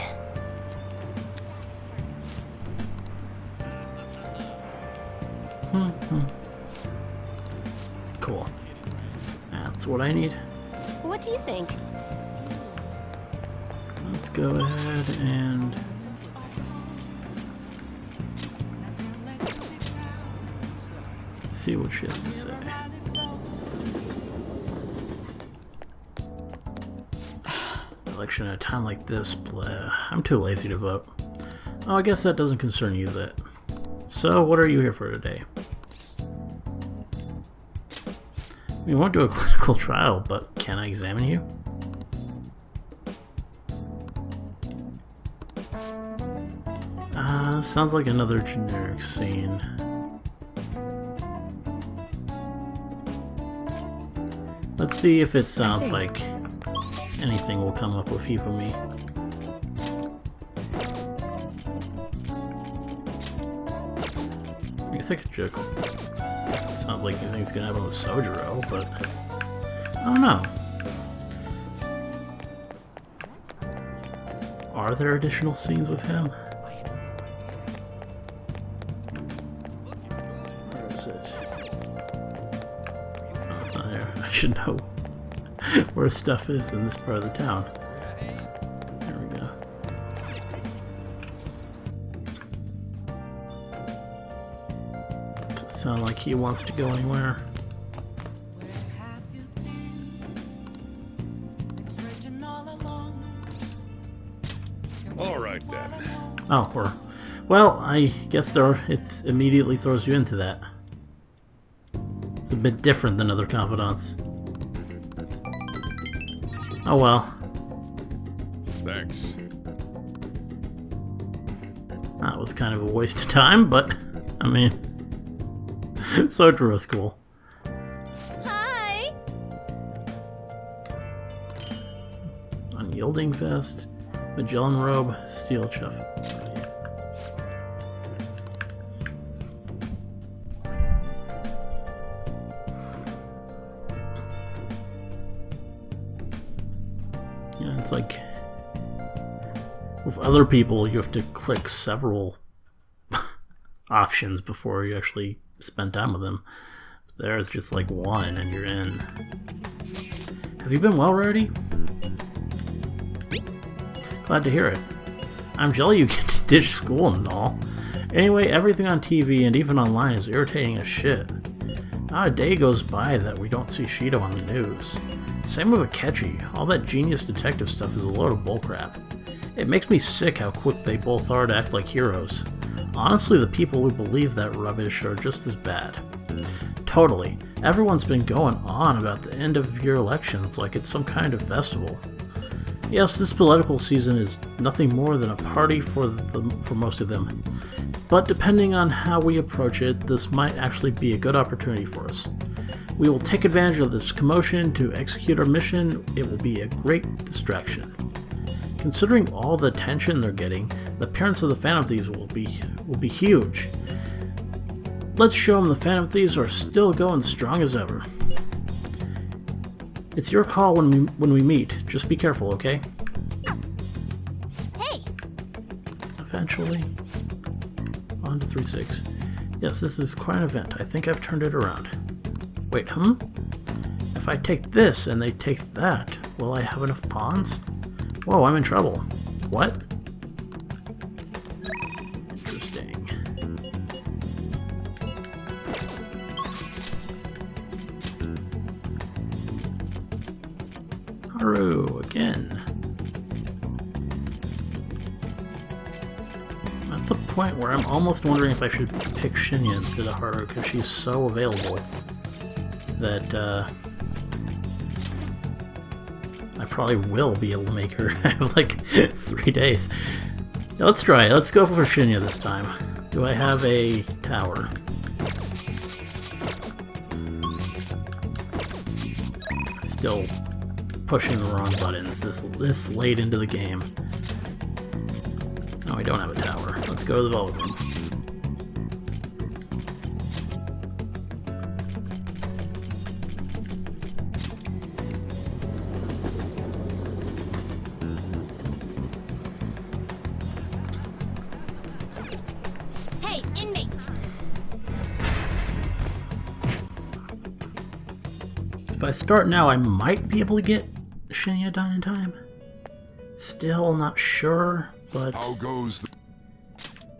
Cool. That's what I need. What do you think? Let's go ahead and... see what she has to say. Election at a time like this, blah. I'm too lazy to vote. Oh, I guess that doesn't concern you that. So, what are you here for today? We won't do a clinical trial, but can I examine you? Sounds like another generic scene. Let's see if it sounds like anything will come up with Hifumi. I guess I could joke. It sounds like anything's gonna happen with Sojiro, but I don't know. Are there additional scenes with him? Where is it? Oh, it's not there. I should know where stuff is in this part of the town. There we go. Doesn't sound like he wants to go anywhere. All right then. Oh, or... well, I guess it immediately throws you into that. It's a bit different than other confidants. Oh well. Thanks. That was kind of a waste of time, but, I mean... Sojiro's cool. Hi. Unyielding vest, Magellan robe, steel chuff. Yeah, it's like with other people you have to click several options before you actually spend time with them. But there it's just like one and you're in. Have you been well already? Glad to hear it. I'm jelly you get to ditch school and all. Anyway, everything on TV and even online is irritating as shit. Not a day goes by that we don't see Shido on the news. Same with Akechi. All that genius detective stuff is a load of bullcrap. It makes me sick how quick they both are to act like heroes. Honestly, the people who believe that rubbish are just as bad. Totally. Everyone's been going on about the end of year elections like it's some kind of festival. Yes, this political season is nothing more than a party for most of them. But depending on how we approach it, this might actually be a good opportunity for us. We will take advantage of this commotion to execute our mission. It will be a great distraction. Considering all the attention they're getting, the appearance of the Phantom Thieves will be huge. Let's show them the Phantom Thieves are still going strong as ever. It's your call when we meet. Just be careful, okay? Hey! Eventually. On to 3-6. Yes, this is quite an event. I think I've turned it around. Wait, If I take this and they take that, will I have enough pawns? Whoa, I'm in trouble. What? Interesting. Haru, again. I'm at the point where I'm almost wondering if I should pick Shinya instead of Haru, because she's so available that, I probably will be able to make her have like 3 days. Now, let's try it. Let's go for Shinya this time. Do I have a tower? Still pushing the wrong buttons this late into the game. Oh, I don't have a tower. Let's go to the Velvet Room. Hey, inmate! If I start now, I might be able to get Shinya done in time. Still not sure, but How goes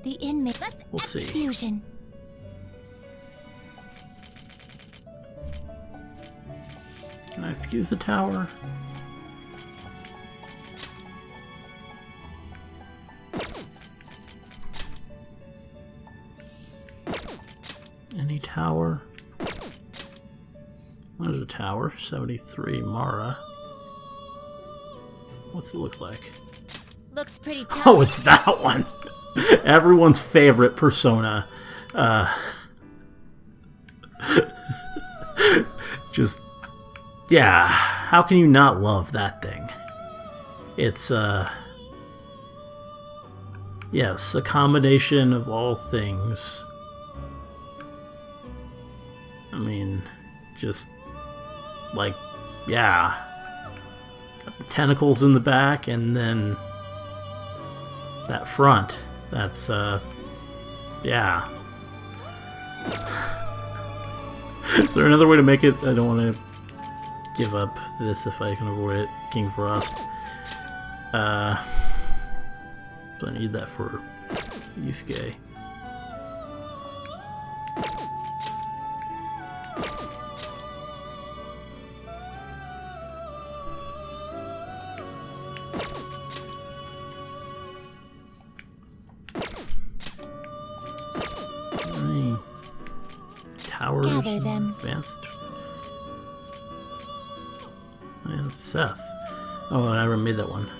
The inmate. We'll see. Fusion. Can I fuse the tower? Any tower? What is a tower? 73 Mara. What's it look like? Looks pretty tough. Oh, it's that one! Everyone's favorite persona. Just, yeah, how can you not love that thing? It's, yes, a combination of all things. I mean, just, like, yeah. Got the tentacles in the back, and then that front. That's, yeah. Is there another way to make it? I don't want to give up this if I can avoid it. King Frost. So I need that for Yusuke. Any towers? Gather them. Advanced. And Seth. Oh, I never made that one.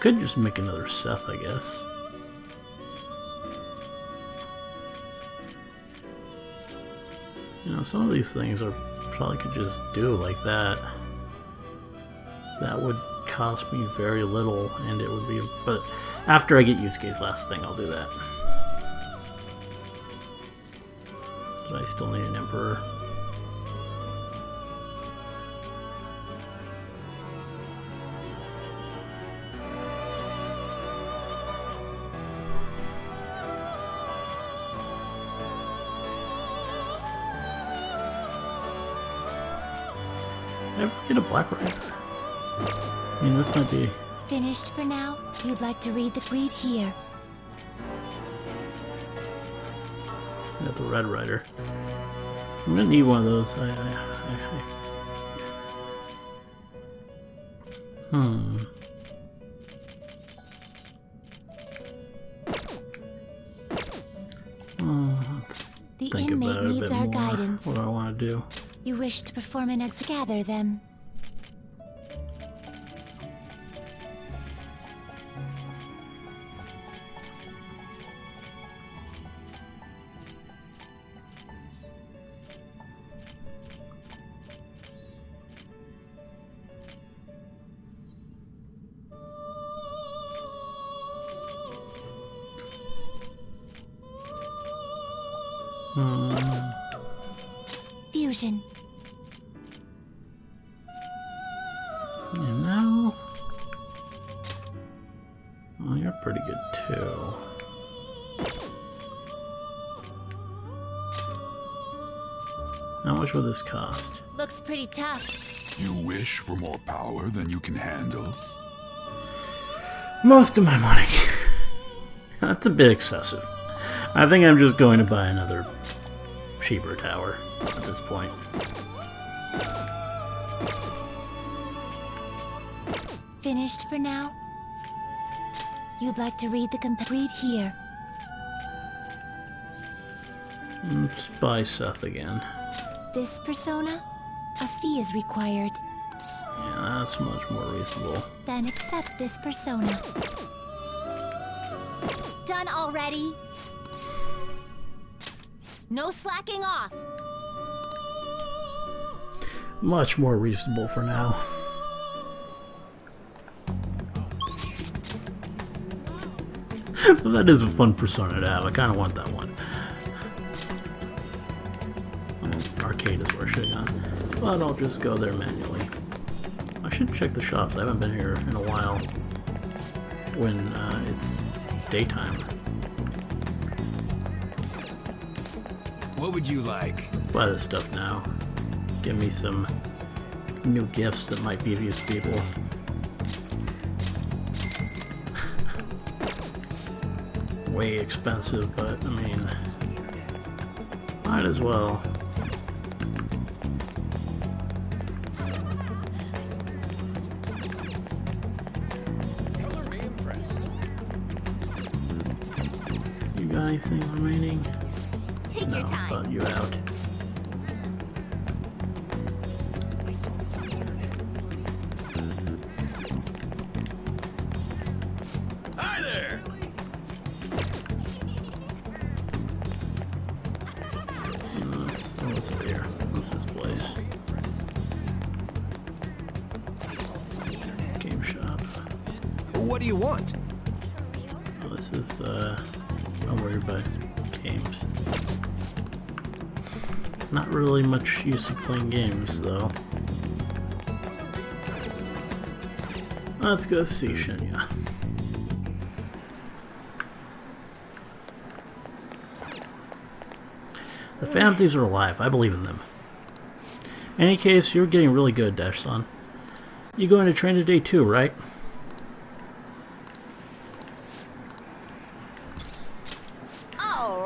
Could just make another Seth, I guess. You know, some of these things I probably could just do like that. That would cost me very little, and it would be. But after I get Yusuke's last thing, I'll do that. So I still need an Emperor. Did I ever get a Black Rider? I mean, this might be Finished for now? You'd like to read here. Got the Red Rider. I'm gonna need one of those. Let's The think inmate about it a needs bit our more. guidance. What do I want to do? You wish to perform an gather them. Fusion. You know, well, you're pretty good too. How much will this cost? Looks pretty tough. You wish for more power than you can handle? Most of my money. That's a bit excessive. I think I'm just going to buy another cheaper tower at this point. Finished for now? You'd like to read here. Let's buy Seth again. This persona? A fee is required. Yeah, that's much more reasonable. Then accept this persona. Done already? No slacking off. Much more reasonable for now. But that is a fun persona to have. I kind of want that one. Well, arcade is where I should have gone. But I'll just go there manually. I should check the shops. I haven't been here in a while when it's daytime. What would you like? Let's buy this stuff now. Give me some new gifts that might be of use to people. Way expensive, but I mean, might as well. You got anything remaining? Take No, your time. but you out. Hi there! What's over here? What's this place? Game shop. What do you want? Oh, this is, I'm worried about games. Not really much use of playing games, though. Let's go see Shinya. The Phantom Thieves are alive. I believe in them. In any case, you're getting really good, Dash-san. You going to train today too, right?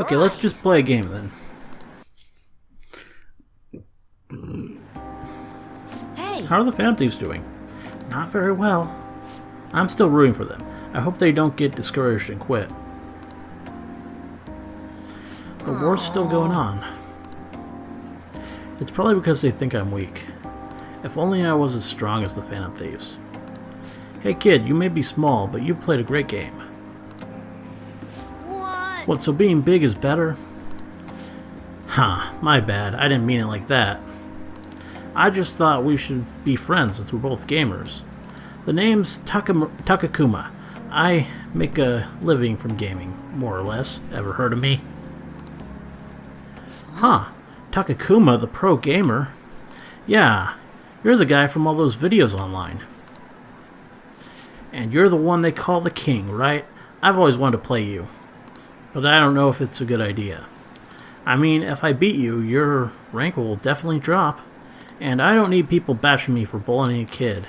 Okay, let's just play a game then. Hey! How are the Phantom Thieves doing? Not very well. I'm still rooting for them. I hope they don't get discouraged and quit. The war's still going on. It's probably because they think I'm weak. If only I was as strong as the Phantom Thieves. Hey kid, you may be small, but you played a great game. What, so being big is better? Huh, my bad. I didn't mean it like that. I just thought we should be friends since we're both gamers. The name's Takakuma. I make a living from gaming, more or less. Ever heard of me? Huh, Takakuma, the pro gamer? Yeah, you're the guy from all those videos online. And you're the one they call the king, right? I've always wanted to play you. But I don't know if it's a good idea. I mean, if I beat you, your rank will definitely drop. And I don't need people bashing me for bullying a kid.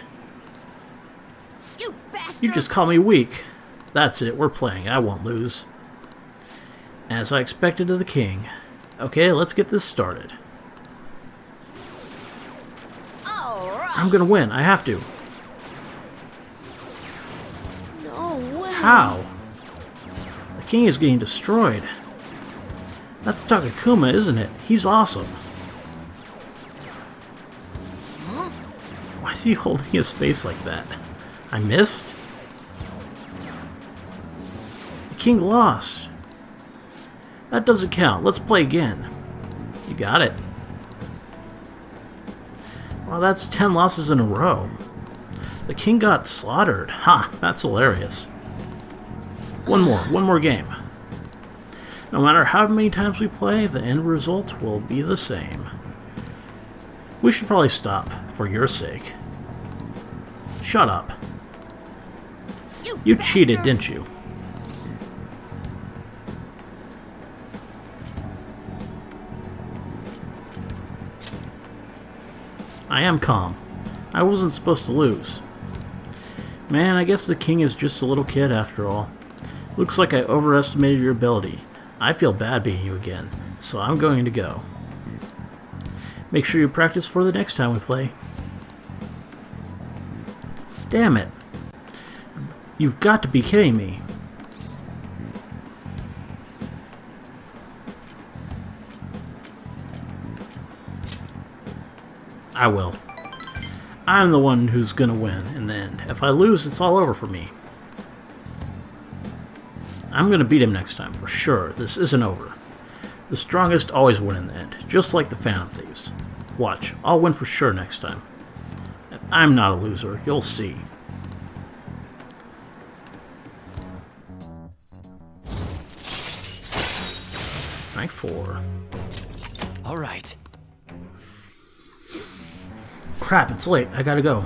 You bastard! You just call me weak. That's it, we're playing. I won't lose. As I expected of the king. Okay, let's get this started. I'm gonna win. I have to. No way. How? The king is getting destroyed. That's Takakuma, isn't it? He's awesome. Why is he holding his face like that? I missed? The king lost. That doesn't count. Let's play again. You got it. Well, that's 10 losses in a row. The king got slaughtered. Ha, that's hilarious. One more game. No matter how many times we play, the end result will be the same. We should probably stop, for your sake. Shut up. You cheated, didn't you? I am calm. I wasn't supposed to lose. Man, I guess the king is just a little kid after all. Looks like I overestimated your ability. I feel bad beating you again, so I'm going to go. Make sure you practice for the next time we play. Damn it. You've got to be kidding me. I will. I'm the one who's gonna win in the end. If I lose, it's all over for me. I'm gonna beat him next time, for sure. This isn't over. The strongest always win in the end, just like the Phantom Thieves. Watch, I'll win for sure next time. I'm not a loser, you'll see. Rank 4. Alright. Crap, it's late. I gotta go.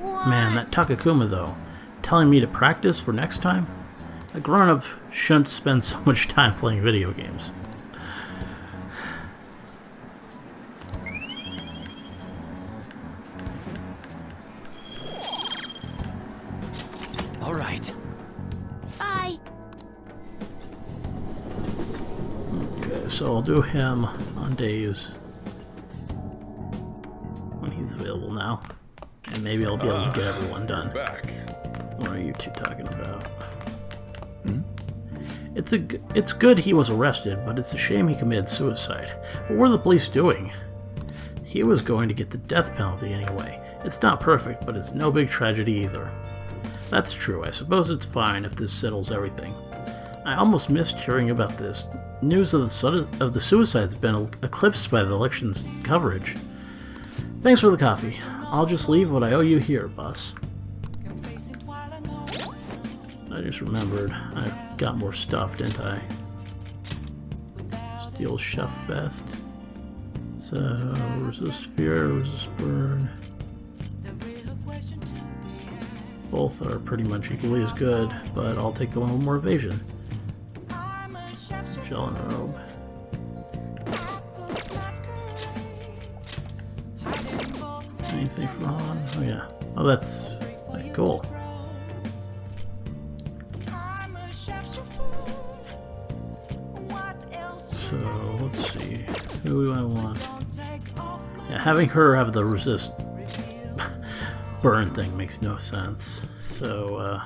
Man, that Takakuma, though. Telling me to practice for next time? A grown-up shouldn't spend so much time playing video games. Alright. Bye. Okay, so I'll do him on days when he's available now. And maybe I'll be able to get everyone done. What are you two talking about? It's good he was arrested, but it's a shame he committed suicide. What were the police doing? He was going to get the death penalty anyway. It's not perfect, but it's no big tragedy either. That's true. I suppose it's fine if this settles everything. I almost missed hearing about this. News of the suicide's been eclipsed by the election's coverage. Thanks for the coffee. I'll just leave what I owe you here, boss. I just remembered. I got more stuff, didn't I? Steel chef vest. So, resist fear, resist burn. Both are pretty much equally as good, but I'll take the one with more evasion. Gel and robe. Anything for on? Oh yeah. Oh, that's cool. So let's see. Who do I want? Yeah, having her have the resist burn thing makes no sense. So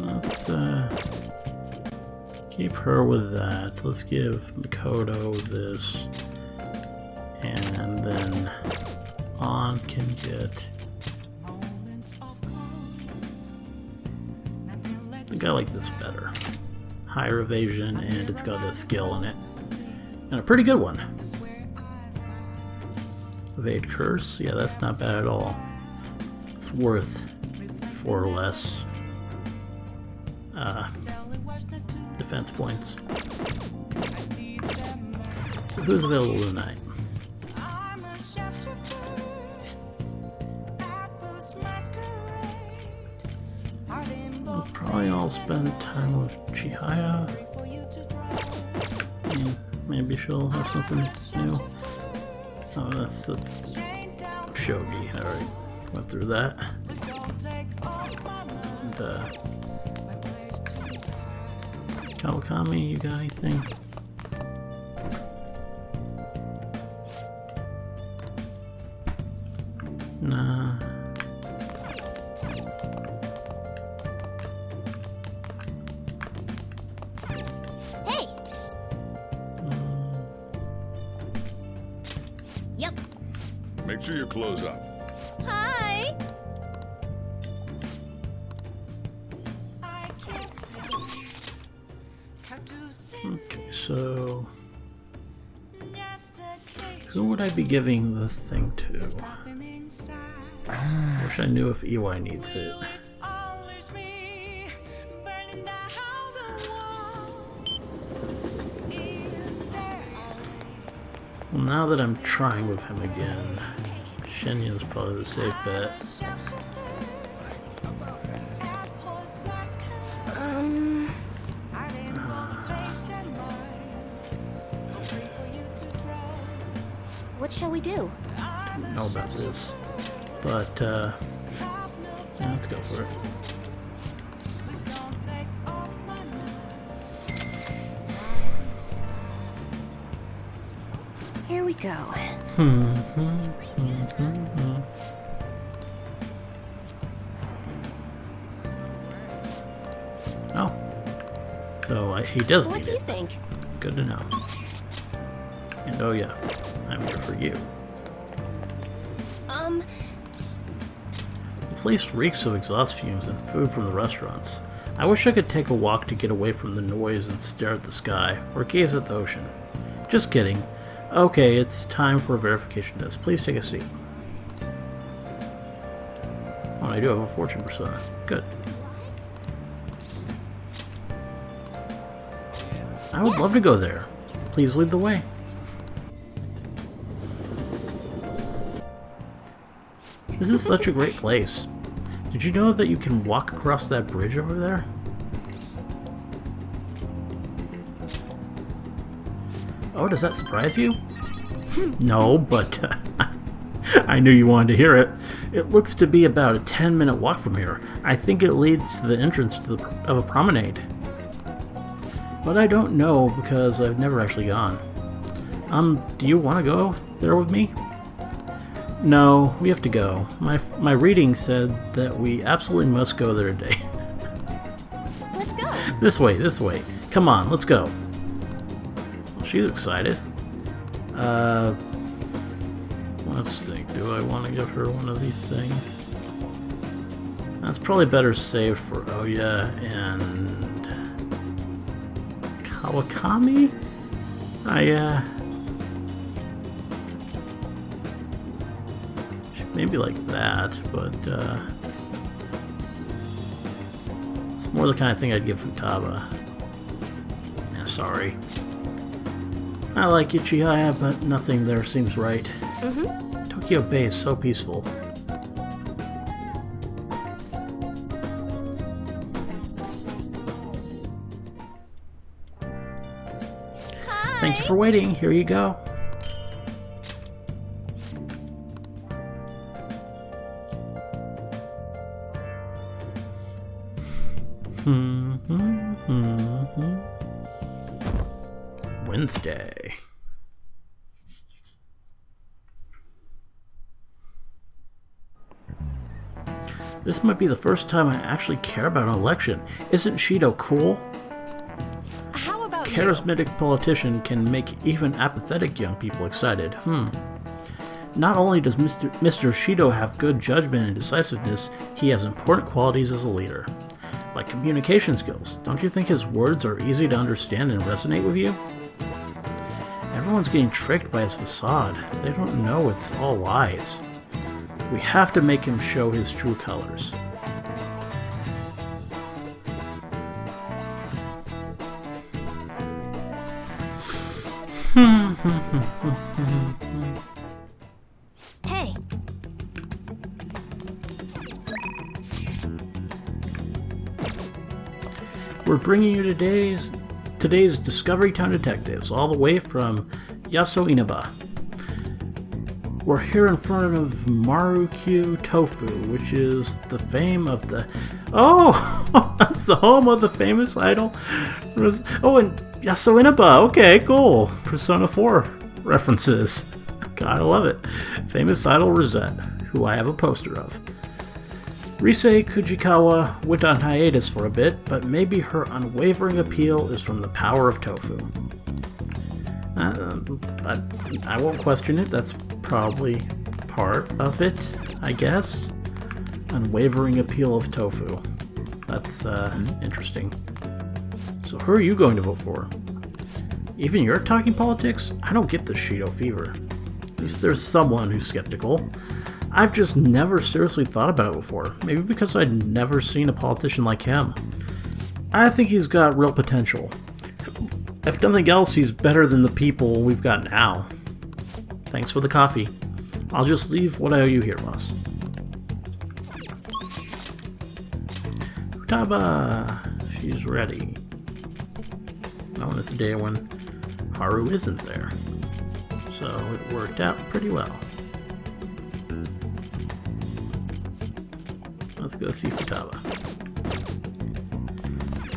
let's keep her with that. Let's give Makoto this, and then On can get. I think I like this better. Higher evasion, and it's got a skill in it, and a pretty good one. Evade curse, yeah, that's not bad at all. It's worth 4 or less defense points. So who's available tonight? We'll probably all spend time with Chihaya. Maybe she'll have something new. Oh, that's the shogi. Alright, went through that. And, Kawakami, you got anything? Nah. Hey! Yep. Make sure your clothes up. Hi! Okay, so who would I be giving the thing to? Wish I knew if Iwai needs it. Well, now that I'm trying with him again, Shenyan's probably the safe bet. What shall we do? I don't know about this, but yeah, let's go for it. Here we go. Oh, so he does What need do you it. think? Good to know. And oh yeah, I'm here for you. The place reeks of exhaust fumes and food from the restaurants. I wish I could take a walk to get away from the noise and stare at the sky, or gaze at the ocean. Just kidding. Okay, it's time for a verification test. Please take a seat. Oh, I do have a fortune persona. Good. I would love to go there. Please lead the way. This is such a great place. Did you know that you can walk across that bridge over there? Oh, does that surprise you? No, but I knew you wanted to hear it. It looks to be about a 10-minute walk from here. I think it leads to the entrance to of a promenade. But I don't know because I've never actually gone. Do you want to go there with me? No, we have to go. My reading said that we absolutely must go there today. Let's go. This way. Come on, let's go. She's excited. Let's think. Do I want to give her one of these things? That's probably better saved for Oya and Kawakami? Maybe like that, but it's more the kind of thing I'd give Futaba. Yeah, sorry. I like you, Chihaya, but nothing there seems right. Tokyo Bay is so peaceful. Hi. Thank you for waiting. Here you go. Wednesday. This might be the first time I actually care about an election. Isn't Shido cool? How about you? Charismatic politician can make even apathetic young people excited. Not only does Mr. Shido have good judgment and decisiveness, he has important qualities as a leader. Like communication skills. Don't you think his words are easy to understand and resonate with you? Everyone's getting tricked by his facade. They don't know it's all lies. We have to make him show his true colors. Hey. We're bringing you today's Discovery Town Detectives, all the way from Yaso Inaba. We're here in front of Marukyu Tofu, which is the fame of the... Oh! That's the home of the famous idol. Oh, and Yaso Inaba. Okay, cool. Persona 4 references. God, I love it. Famous idol Rosette, who I have a poster of. Rise Kujikawa went on hiatus for a bit, but maybe her unwavering appeal is from the power of tofu. I won't question it, that's probably part of it, I guess. Unwavering appeal of tofu. That's interesting. So who are you going to vote for? Even you're talking politics? I don't get the Shido fever. At least there's someone who's skeptical. I've just never seriously thought about it before. Maybe because I'd never seen a politician like him. I think he's got real potential. If nothing else, he's better than the people we've got now. Thanks for the coffee. I'll just leave what I owe you here, boss. Futaba! She's ready. Oh, and it's the day when Haru isn't there. So it worked out pretty well. Let's go see Futaba.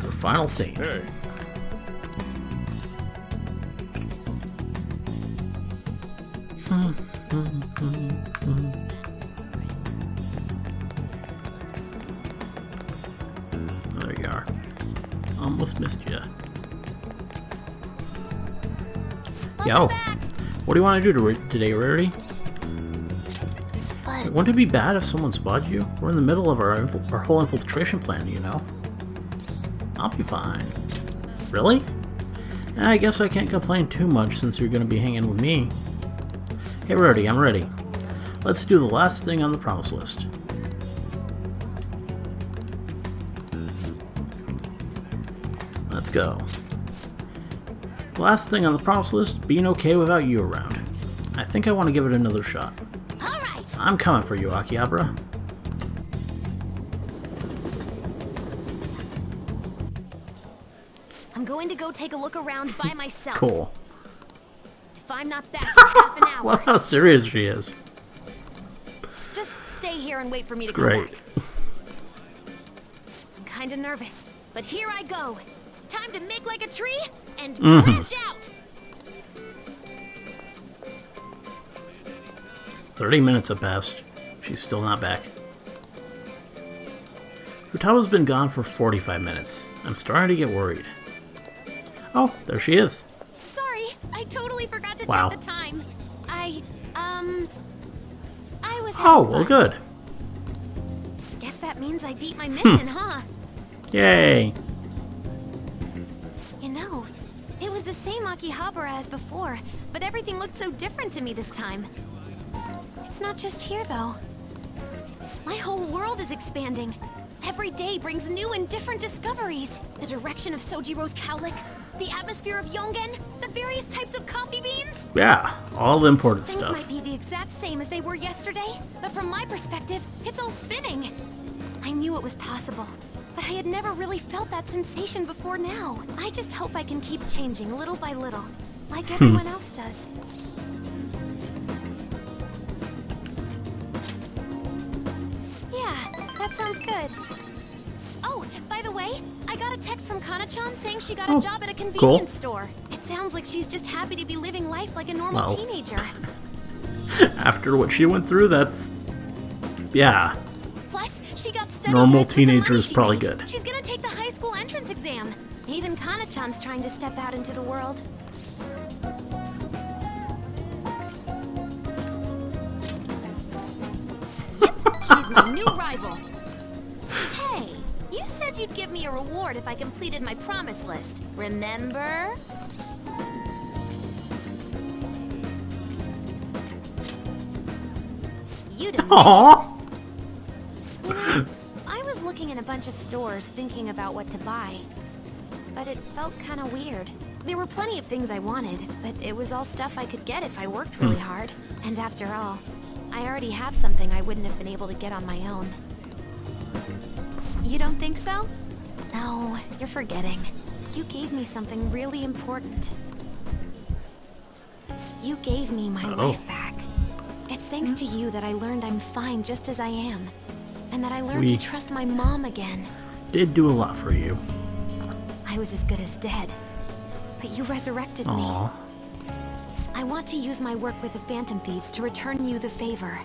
Her final scene. Hey. There you are. Almost missed you. Yo, what do you want to do today, Rarity? Wouldn't it be bad if someone spotted you? We're in the middle of our whole infiltration plan, you know? I'll be fine. Really? I guess I can't complain too much since you're going to be hanging with me. Hey, Rarity, I'm ready. Let's do the last thing on the promise list. Let's go. The last thing on the promise list, being okay without you around. I think I want to give it another shot. I'm coming for you, Akihabara. I'm going to go take a look around by myself. Cool. If I'm not back in half an hour... Look how serious she is. Just stay here and wait for me to Great. come back. I'm kinda nervous, but here I go. Time to make like a tree and branch out! 30 minutes have passed. She's still not back. Futaba's been gone for 45 minutes. I'm starting to get worried. Oh, there she is. Sorry, I totally forgot to Wow. check the time. I was Oh, having well, fun. good. Guess that means I beat my mission, huh? Yay. You know, it was the same Akihabara as before, but everything looked so different to me this time. It's not just here, though. My whole world is expanding. Every day brings new and different discoveries. The direction of Sojiro's cowlick, the atmosphere of Yongen, the various types of coffee beans. Yeah, all the important Things stuff. might be the exact same as they were yesterday, but from my perspective, it's all spinning. I knew it was possible, but I had never really felt that sensation before now. I just hope I can keep changing little by little, like everyone else does. Yeah, that sounds good. Oh, by the way, I got a text from Kana-chan saying she got a job at a convenience store. It sounds like she's just happy to be living life like a normal teenager. After what she went through, that's... yeah. Plus, she got study Normal credits with the money teenager is she probably made. good. She's gonna take the high school entrance exam. Even Kana-chan's trying to step out into the world. She's my new rival. Hey, you said you'd give me a reward if I completed my promise list. Remember? You didn't. Aww. You know, I was looking in a bunch of stores thinking about what to buy, but it felt kind of weird. There were plenty of things I wanted, but it was all stuff I could get if I worked really hard. And after all, I already have something I wouldn't have been able to get on my own. You don't think so? No, you're forgetting. You gave me something really important. You gave me my life back. It's thanks to you that I learned I'm fine just as I am. And that I learned to trust my mom again. Did do a lot for you. I was as good as dead. But you resurrected me. I want to use my work with the Phantom Thieves to return you the favor.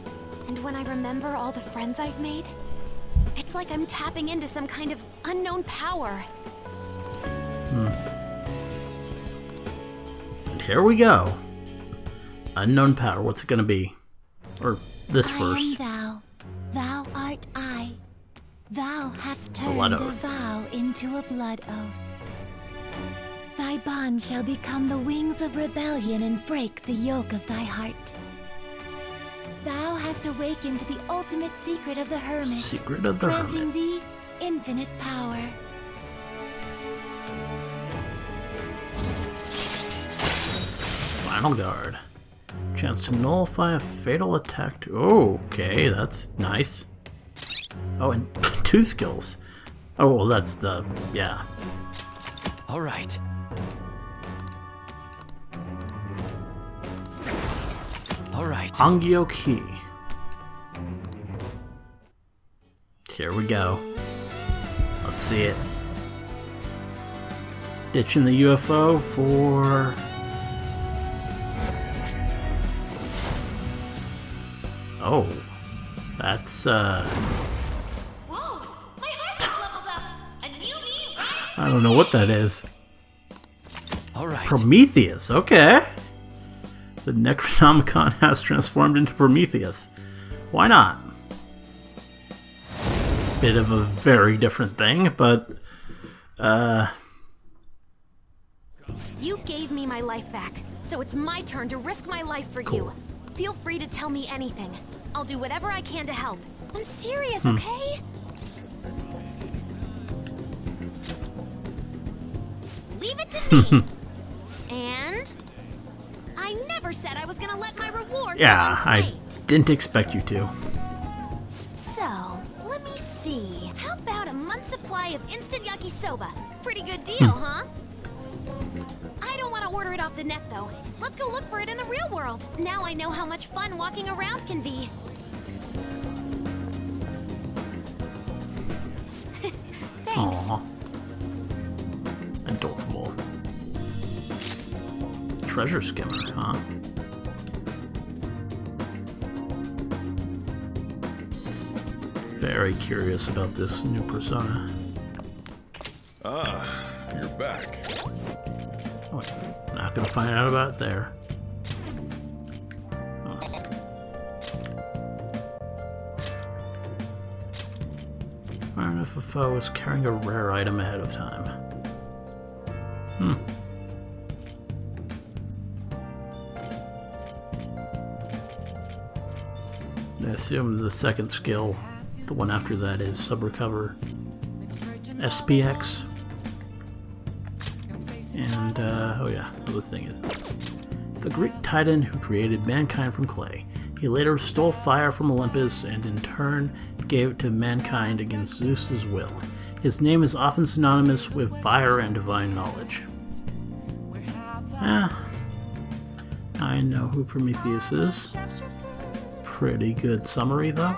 And when I remember all the friends I've made, it's like I'm tapping into some kind of unknown power. And here we go. Unknown power. What's it gonna be? Or this first. I am thou art I. Thou hast turned Blood a oath. vow into a blood oath. Thy bond shall become the wings of rebellion and break the yoke of thy heart. Thou hast awakened the ultimate secret of the hermit, Secret of the granting Hermit. thee infinite power. Final guard. Chance to nullify a fatal attack to... Oh, okay, that's nice. Oh, and 2 skills. Oh, well, that's the... yeah. All right. All right. Hangyo Key. Here we go. Let's see it. Ditching the UFO for... Oh. That's, Whoa! My heart just leveled up! A new me, right? I don't know what that is. All right. Prometheus, okay. The Necronomicon has transformed into Prometheus. Why not? Bit of a very different thing, but You gave me my life back, so it's my turn to risk my life for you. Feel free to tell me anything. I'll do whatever I can to help. I'm serious, okay? Leave it to me. And I never said I was gonna let my reward yeah, go I unpaid. didn't expect you to. So, let me see. How about a month's supply of instant yakisoba? Pretty good deal, huh? I don't want to order it off the net, though. Let's go look for it in the real world. Now I know how much fun walking around can be. Thanks. Aww. Adorable. Treasure skimmer, huh? Very curious about this new persona. Ah, you're back. Oh, not gonna find out about it there. Oh. Learn if a foe is carrying a rare item ahead of time. I assume the second skill, the one after that, is sub-recover SPX. And, oh yeah, the other thing is this. The Greek titan who created mankind from clay. He later stole fire from Olympus and in turn gave it to mankind against Zeus's will. His name is often synonymous with fire and divine knowledge. I know who Prometheus is. Pretty good summary, though.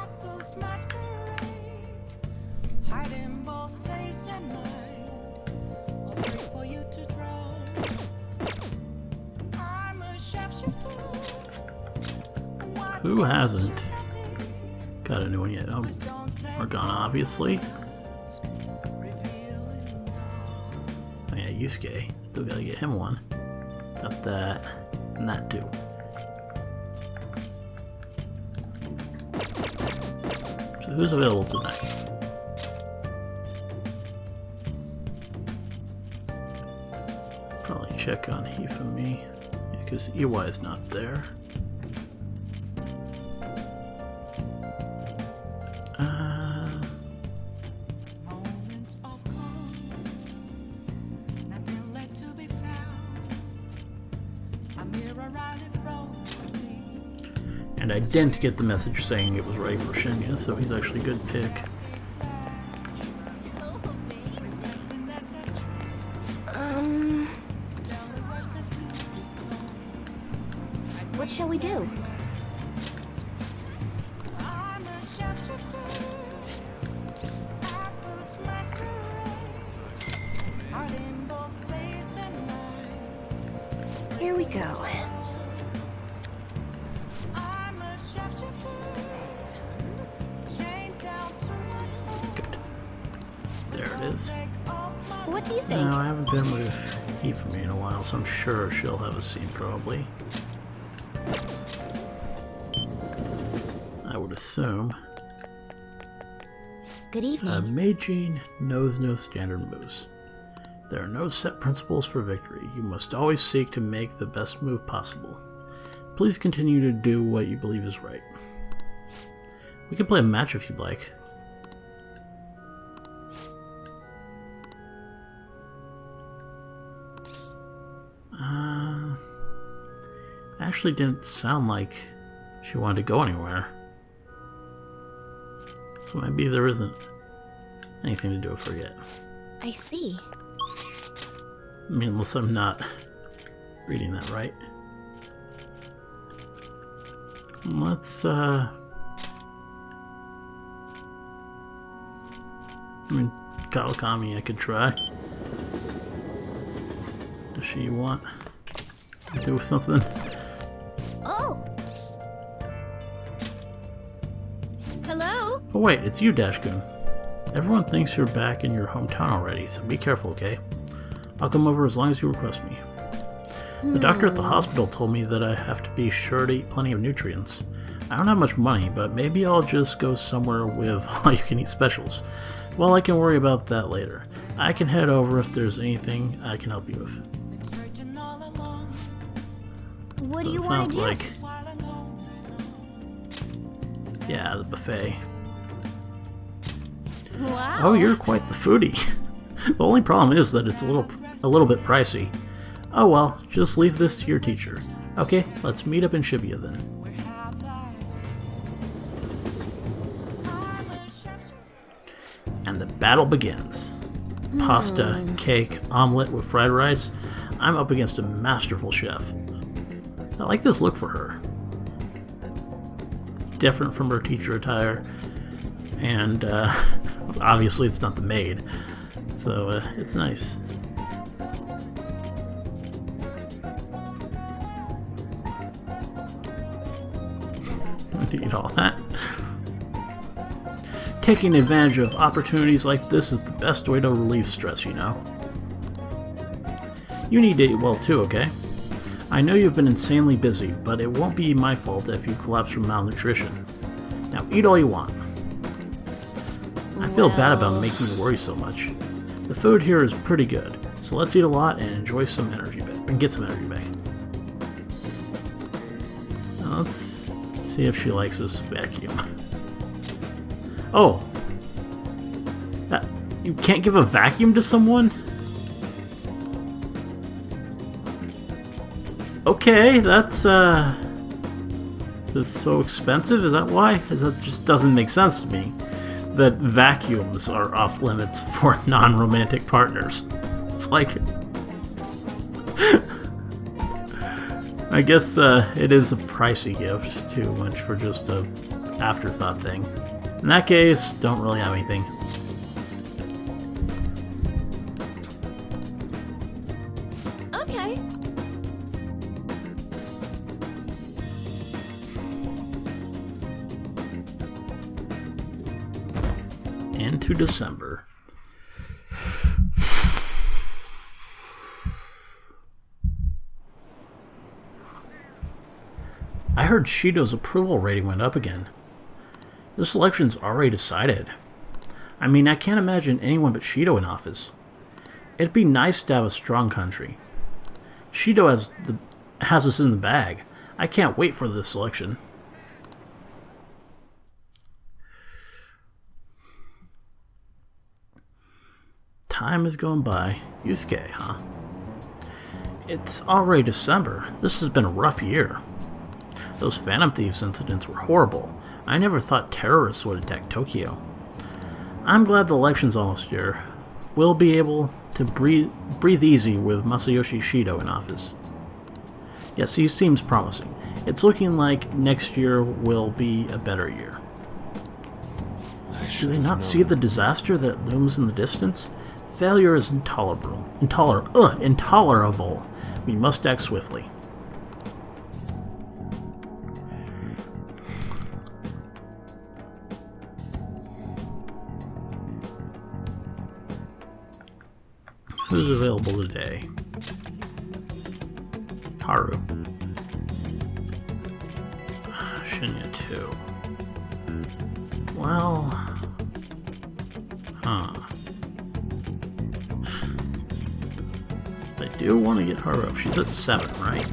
Who hasn't got a new one yet? Oh, Morgana, obviously. Oh yeah, Yusuke. Still gotta get him one. Got that, and that too. So who's available tonight? Probably check on Hifumi, because Iwai's not there. And I didn't get the message saying it was ready for Shinya, so he's actually a good pick. we do? Here we go. Good. There it is. What do you think? No, I haven't been with Hifumi in a while, so I'm sure she'll have a scene probably. I would assume. Good evening. Meijin knows no standard moves. There are no set principles for victory. You must always seek to make the best move possible. Please continue to do what you believe is right. We can play a match if you'd like. Actually didn't sound like she wanted to go anywhere. So maybe there isn't anything to do with her yet. I see. I mean, unless I'm not reading that right. Let's, I mean, Kawakami I could try. Does she want to do something? Oh! Hello? Oh wait, it's you, Dashkun. Everyone thinks you're back in your hometown already, so be careful, okay? I'll come over as long as you request me. The doctor at the hospital told me that I have to be sure to eat plenty of nutrients. I don't have much money, but maybe I'll just go somewhere with all-you-can-eat specials. Well, I can worry about that later. I can head over if there's anything I can help you with. What So do you it want sounds to do? like... Yeah, the buffet. Wow. Oh, you're quite the foodie. The only problem is that it's a little bit pricey. Oh well, just leave this to your teacher. Okay, let's meet up in Shibuya then. And the battle begins. Pasta, cake, omelet with fried rice. I'm up against a masterful chef. I like this look for her. It's different from her teacher attire. And obviously it's not the maid. So it's nice. I need all that. Taking advantage of opportunities like this is the best way to relieve stress, you know. You need to eat well too, okay? I know you've been insanely busy, but it won't be my fault if you collapse from malnutrition. Now eat all you want. I feel bad about making you worry so much. The food here is pretty good, so let's eat a lot and enjoy some energy back, and get some energy back. Now let's see if she likes this vacuum. Oh! You can't give a vacuum to someone? Okay, that's so expensive? Is that why? That just doesn't make sense to me. That vacuums are off limits for non-romantic partners. It's like... I guess it is a pricey gift, too much for just a afterthought thing. In that case, don't really have anything. Okay. Into December. I heard Shido's approval rating went up again. This election's already decided. I mean, I can't imagine anyone but Shido in office. It'd be nice to have a strong country. Shido has us in the bag. I can't wait for this election. Time is going by. Yusuke, huh? It's already December. This has been a rough year. Those Phantom Thieves incidents were horrible. I never thought terrorists would attack Tokyo. I'm glad the election's almost here. We'll be able to breathe easy with Masayoshi Shido in office. Yes, he seems promising. It's looking like next year will be a better year. Do they not see the disaster that looms in the distance? Failure is intolerable. Intolerable. We must act swiftly. Who's available today? Haru. Shinya too. Well... Huh. I do want to get Haru up. She's at 7, right?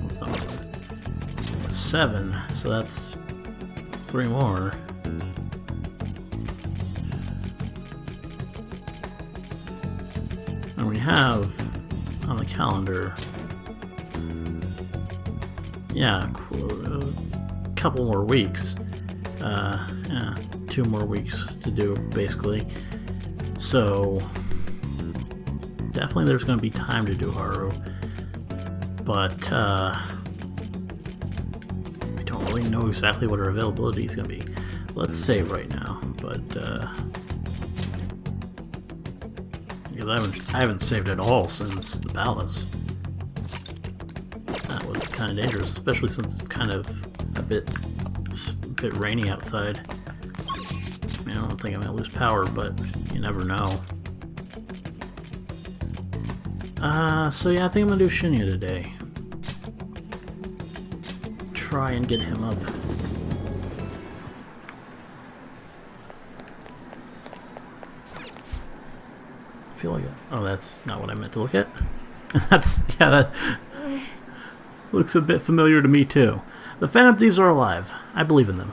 That's not good. 7, so that's 3 more. And we have on the calendar, yeah, a couple more weeks. Yeah, 2 more weeks to do, basically. So, definitely there's going to be time to do Haru. But, we don't really know exactly what her availability is going to be. Let's say right now, but, because I haven't saved at all since the palace. That was kind of dangerous, especially since it's kind of a bit rainy outside. I mean, I don't think I'm gonna lose power, but you never know. So yeah, I think I'm gonna do Shinya today. Try and get him up. I feel like oh, that's not what I meant to look at. That looks a bit familiar to me too. The Phantom Thieves are alive. I believe in them.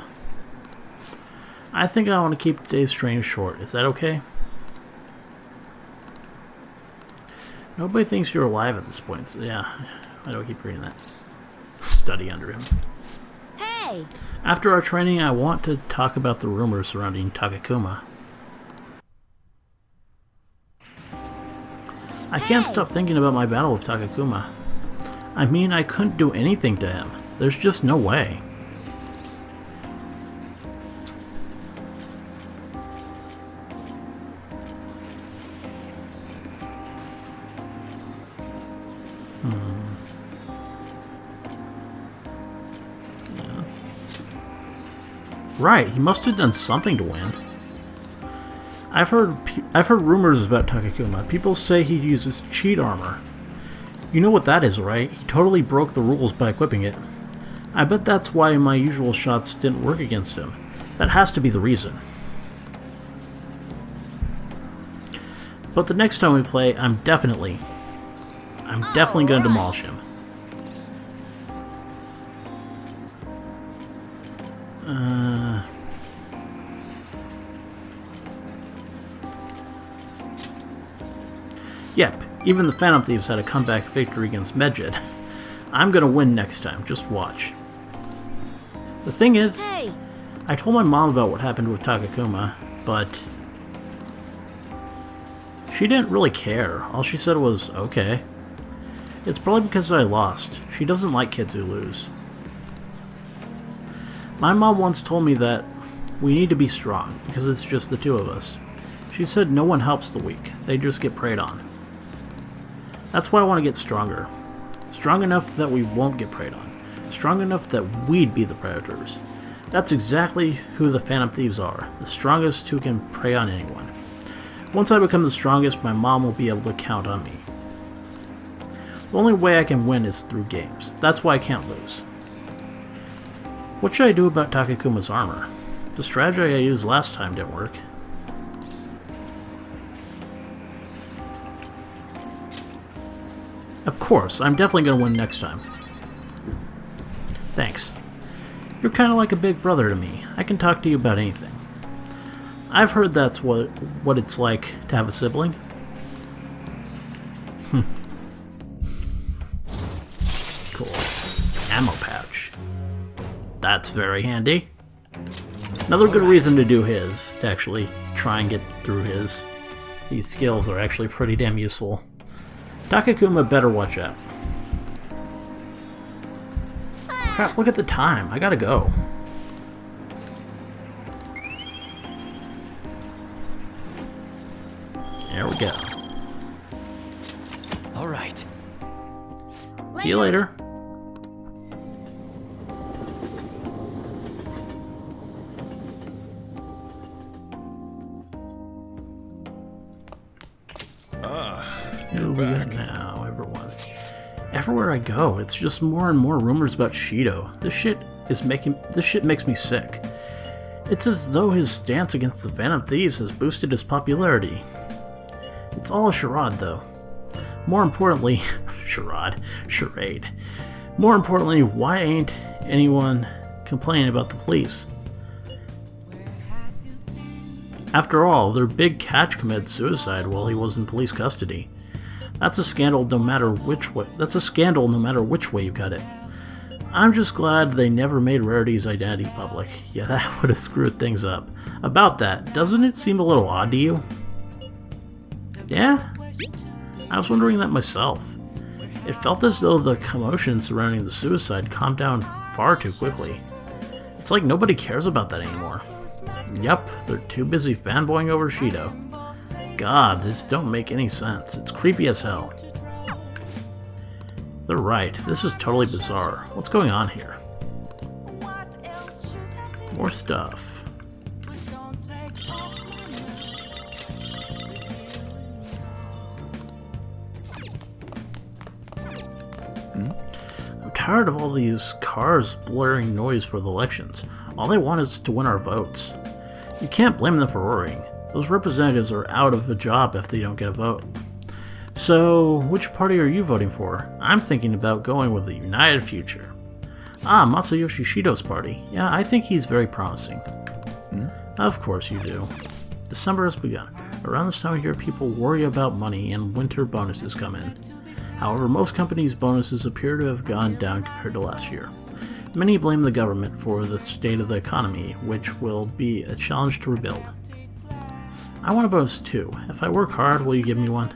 I think I want to keep today's stream short. Is that okay? Nobody thinks you're alive at this point. So yeah, why do I keep reading that? Study under him. Hey! After our training, I want to talk about the rumors surrounding Takakuma. I can't stop thinking about my battle with Takakuma. I mean, I couldn't do anything to him. There's just no way. Yes. Right, he must have done something to win. I've heard rumors about Takakuma. People say he uses cheat armor. You know what that is, right? He totally broke the rules by equipping it. I bet that's why my usual shots didn't work against him. That has to be the reason. But the next time we play, I'm definitely going to demolish him. Yep, even the Phantom Thieves had a comeback victory against Medjed. I'm gonna win next time, just watch. The thing is, I told my mom about what happened with Takakuma, but she didn't really care. All she said was, okay. It's probably because I lost. She doesn't like kids who lose. My mom once told me that we need to be strong, because it's just the two of us. She said no one helps the weak, they just get preyed on. That's why I want to get stronger. Strong enough that we won't get preyed on. Strong enough that we'd be the predators. That's exactly who the Phantom Thieves are, the strongest who can prey on anyone. Once I become the strongest, my mom will be able to count on me. The only way I can win is through games. That's why I can't lose. What should I do about Takakuma's armor? The strategy I used last time didn't work. Of course, I'm definitely going to win next time. Thanks. You're kind of like a big brother to me. I can talk to you about anything. I've heard that's what it's like to have a sibling. Cool. Ammo pouch. That's very handy. Another good reason to do his, to actually try and get through his. These skills are actually pretty damn useful. Takakuma better watch out. Crap, look at the time. I gotta go. There we go. All right. See you later. Who do we got now, everyone? Everywhere I go, it's just more and more rumors about Shido. This shit makes me sick. It's as though his stance against the Phantom Thieves has boosted his popularity. It's all a charade, though. More importantly, charade. More importantly, why ain't anyone complaining about the police? After all, their big catch committed suicide while he was in police custody. That's a scandal no matter which way. That's a scandal no matter which way you cut it. I'm just glad they never made Rarity's identity public. Yeah, that would have screwed things up. About that, doesn't it seem a little odd to you? Yeah? I was wondering that myself. It felt as though the commotion surrounding the suicide calmed down far too quickly. It's like nobody cares about that anymore. Yep, they're too busy fanboying over Shido. God, this don't make any sense. It's creepy as hell. They're right, this is totally bizarre. What's going on here? More stuff. I'm tired of all these cars blaring noise for the elections. All they want is to win our votes. You can't blame them for worrying. Those representatives are out of a job if they don't get a vote. So, which party are you voting for? I'm thinking about going with the United Future. Ah, Masayoshi Shido's party. Yeah, I think he's very promising. Of course you do. December has begun. Around this time of year, people worry about money and winter bonuses come in. However, most companies' bonuses appear to have gone down compared to last year. Many blame the government for the state of the economy, which will be a challenge to rebuild. I want a bonus too. If I work hard, will you give me one?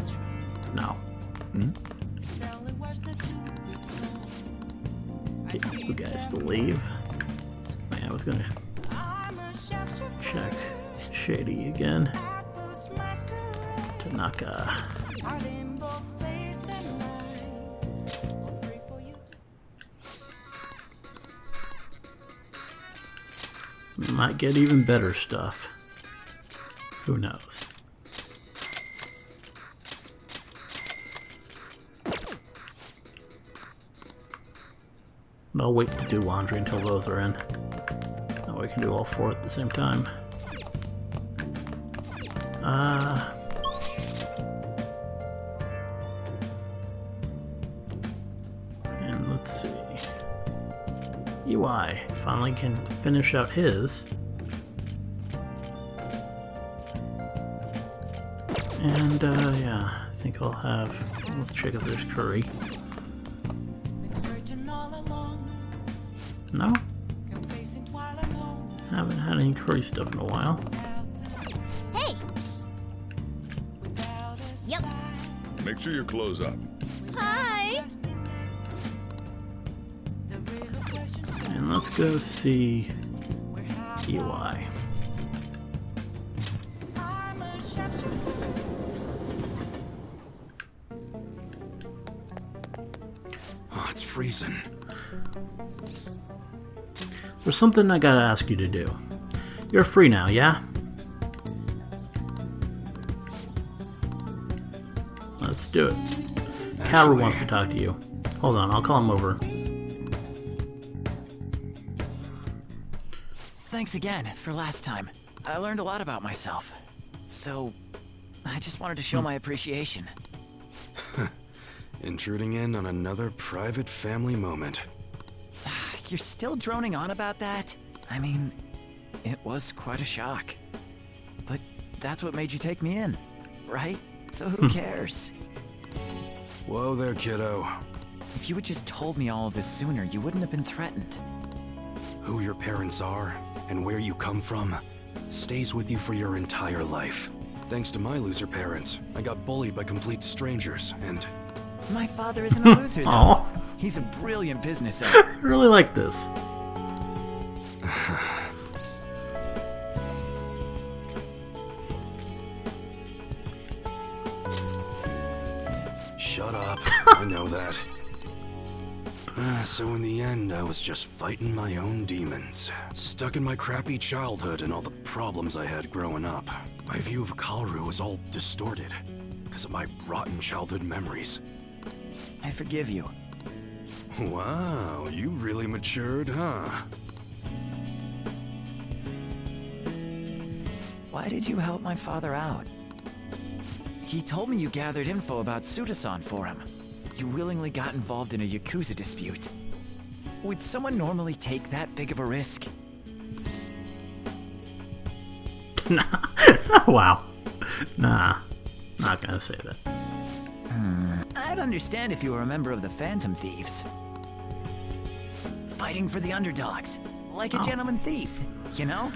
No. Get you guys to leave. Man, I was gonna check Shady again. Tanaka. Might get even better stuff. Who knows? I'll wait to do laundry until those are in. That way I can do all four at the same time. And let's see. Iwai finally can finish out his. And, yeah, I think I'll have... Let's check if there's curry. No? Haven't had any curry stuff in a while. Hey! Yep. Make sure you close up. Hi! And let's go see Iwai. Oh, it's freezing. There's something I gotta ask you to do. You're free now, yeah? Let's do it. Haru wants to talk to you. Hold on, I'll call him over. Thanks again for last time. I learned a lot about myself. So, I just wanted to show my appreciation. Intruding in on another private family moment. You're still droning on about that? I mean, it was quite a shock. But that's what made you take me in, right? So who cares? Whoa there, kiddo. If you had just told me all of this sooner, you wouldn't have been threatened. Who your parents are and where you come from stays with you for your entire life. Thanks to my loser parents, I got bullied by complete strangers, and... My father isn't a loser, though. Aw. He's a brilliant business owner. I really like this. Shut up. I know that. So in the end, I was just fighting my own demons. Stuck in my crappy childhood and all the problems I had growing up. My view of Haru was all distorted because of my rotten childhood memories. I forgive you. Wow, you really matured, huh? Why did you help my father out? He told me you gathered info about Suda-san for him. You willingly got involved in a Yakuza dispute. Would someone normally take that big of a risk? Wow. Nah, not gonna say that. I'd understand if you were a member of the Phantom Thieves. Fighting for the underdogs, like a gentleman thief, you know?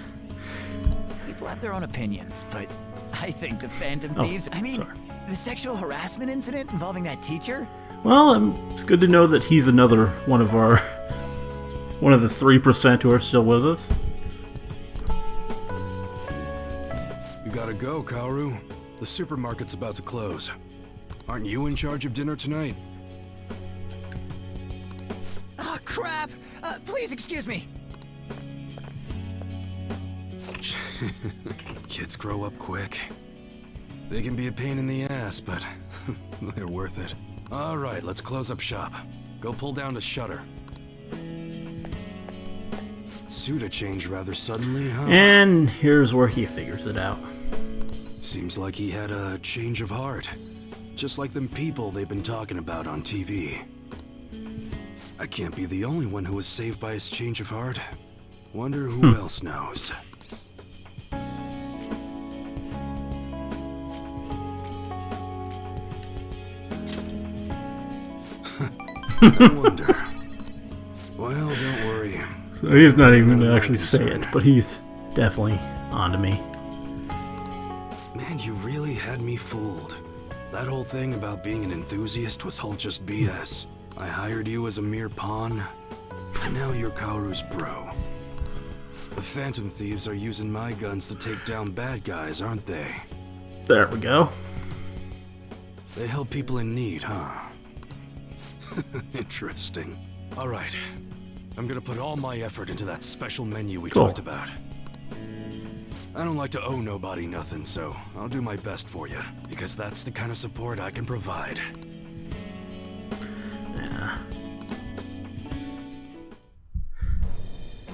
People have their own opinions, but I think the Phantom Thieves... I mean, sorry. the sexual harassment incident involving that teacher? Well, it's good to know that he's another one of our... one of the 3% who are still with us. You gotta go, Kaoru. The supermarket's about to close. Aren't you in charge of dinner tonight? Oh, crap! Please excuse me! Kids grow up quick. They can be a pain in the ass, but they're worth it. Alright, let's close up shop. Go pull down the shutter. Suda changed rather suddenly, huh? And here's where he figures it out. Seems like he had a change of heart. Just like them people they've been talking about on TV. I can't be the only one who was saved by his change of heart. Wonder who else knows. I wonder. Well, don't worry. So he's not even going to actually say it, but he's definitely onto me. Man, you really had me fooled. That whole thing about being an enthusiast was all just BS. I hired you as a mere pawn, and now you're Kaoru's bro. The Phantom Thieves are using my guns to take down bad guys, aren't they? There we go. They help people in need, huh? Interesting. Alright. I'm gonna put all my effort into that special menu we talked about. I don't like to owe nobody nothing, so I'll do my best for you, because that's the kind of support I can provide. Yeah.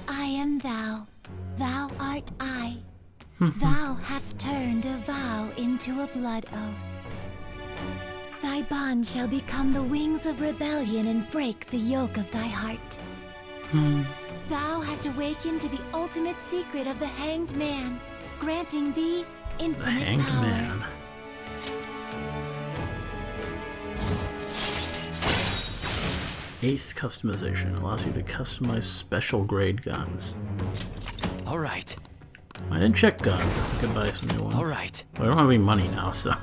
I am thou, thou art I. Thou hast turned a vow into a blood oath. Thy bond shall become the wings of rebellion and break the yoke of thy heart. Thou hast awakened to the ultimate secret of the Hanged Man, granting thee infinite The Hanged power. Man. Ace customization allows you to customize special grade guns. Alright. I didn't check guns. I could buy some new ones. Alright. But I don't have any money now, so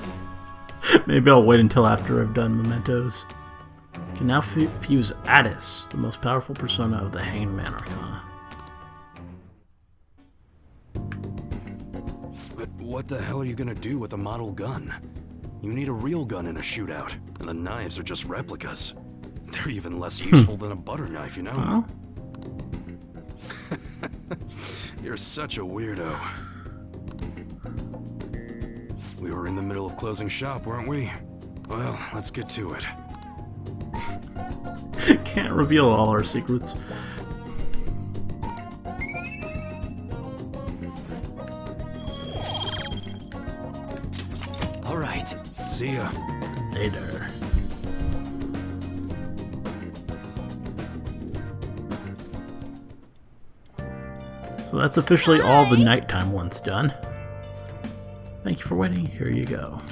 maybe I'll wait until after I've done Mementos. I can now fuse Addis, the most powerful persona of the Hanged Man Arcana. But what the hell are you gonna do with a model gun? You need a real gun in a shootout, and the knives are just replicas. They're even less useful than a butter knife, you know? Well, You're such a weirdo. We were in the middle of closing shop, weren't we? Well, let's get to it. can't reveal all our secrets. Alright. See ya. Later. So that's officially all the nighttime ones done. Thank you for waiting. Here you go.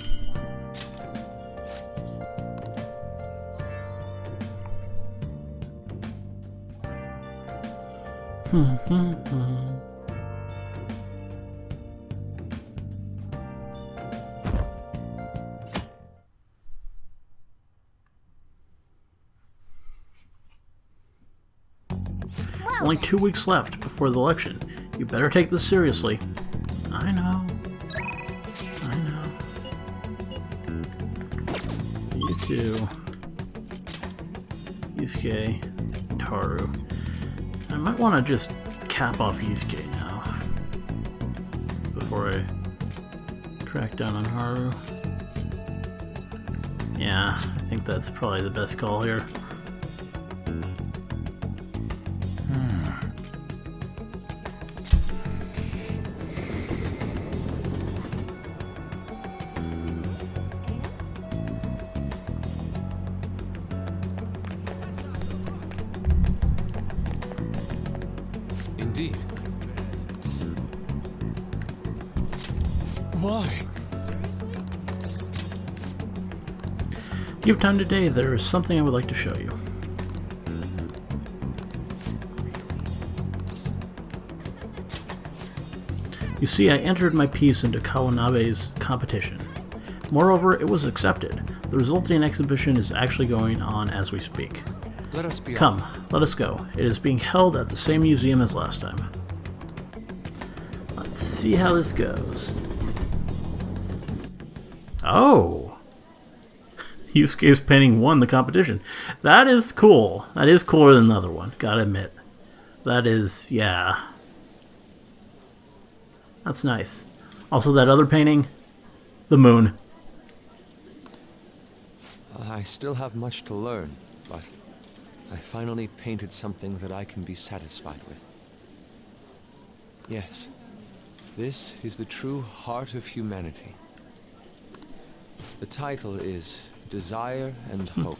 only 2 weeks left before the election. You better take this seriously. I know. I know. You too. Yusuke. Haru. I might want to just cap off Yusuke now. Before I crack down on Haru. Yeah, I think that's probably the best call here. Indeed. Why? You have time today. There is something I would like to show you. You see, I entered my piece into Kawanabe's competition. Moreover, it was accepted. The resulting exhibition is actually going on as we speak. Let us be Come, let us go. It is being held at the same museum as last time. Let's see how this goes. Oh! Yusuke's painting won the competition. That is cool. That is cooler than the other one, gotta admit. That is, yeah. That's nice. Also, that other painting, the moon. I still have much to learn, but I finally painted something that I can be satisfied with. Yes, this is the true heart of humanity. The title is Desire and Hope.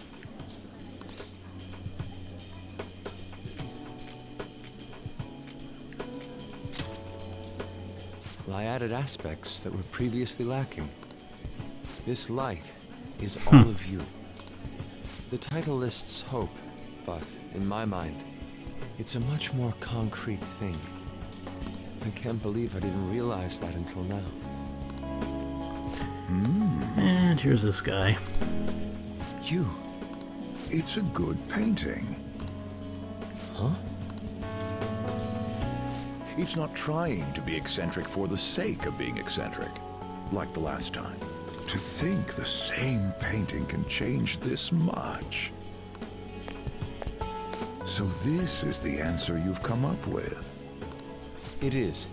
Well, I added aspects that were previously lacking. This light is all of you. The title lists hope, but in my mind, it's a much more concrete thing. I can't believe I didn't realize that until now. And here's this guy. You. It's a good painting. Huh? It's not trying to be eccentric for the sake of being eccentric, like the last time. To think the same painting can change this much. So this is the answer you've come up with. It is.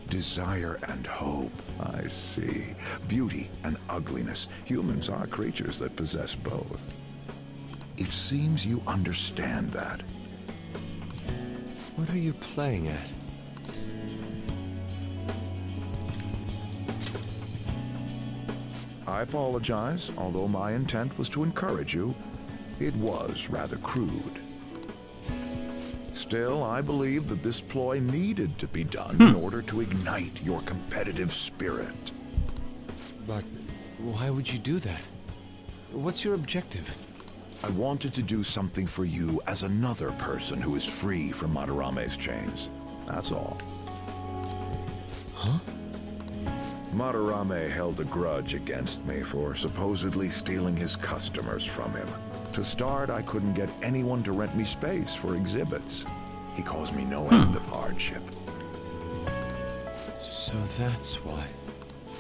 Desire and hope. I see. Beauty and ugliness. Humans are creatures that possess both. It seems you understand that. What are you playing at? I apologize, although my intent was to encourage you. It was rather crude. Still, I believe that this ploy needed to be done in order to ignite your competitive spirit. But why would you do that? What's your objective? I wanted to do something for you as another person who is free from Madarame's chains. That's all. Huh? Madarame held a grudge against me for supposedly stealing his customers from him. To start, I couldn't get anyone to rent me space for exhibits. He caused me no end of hardship. So that's why.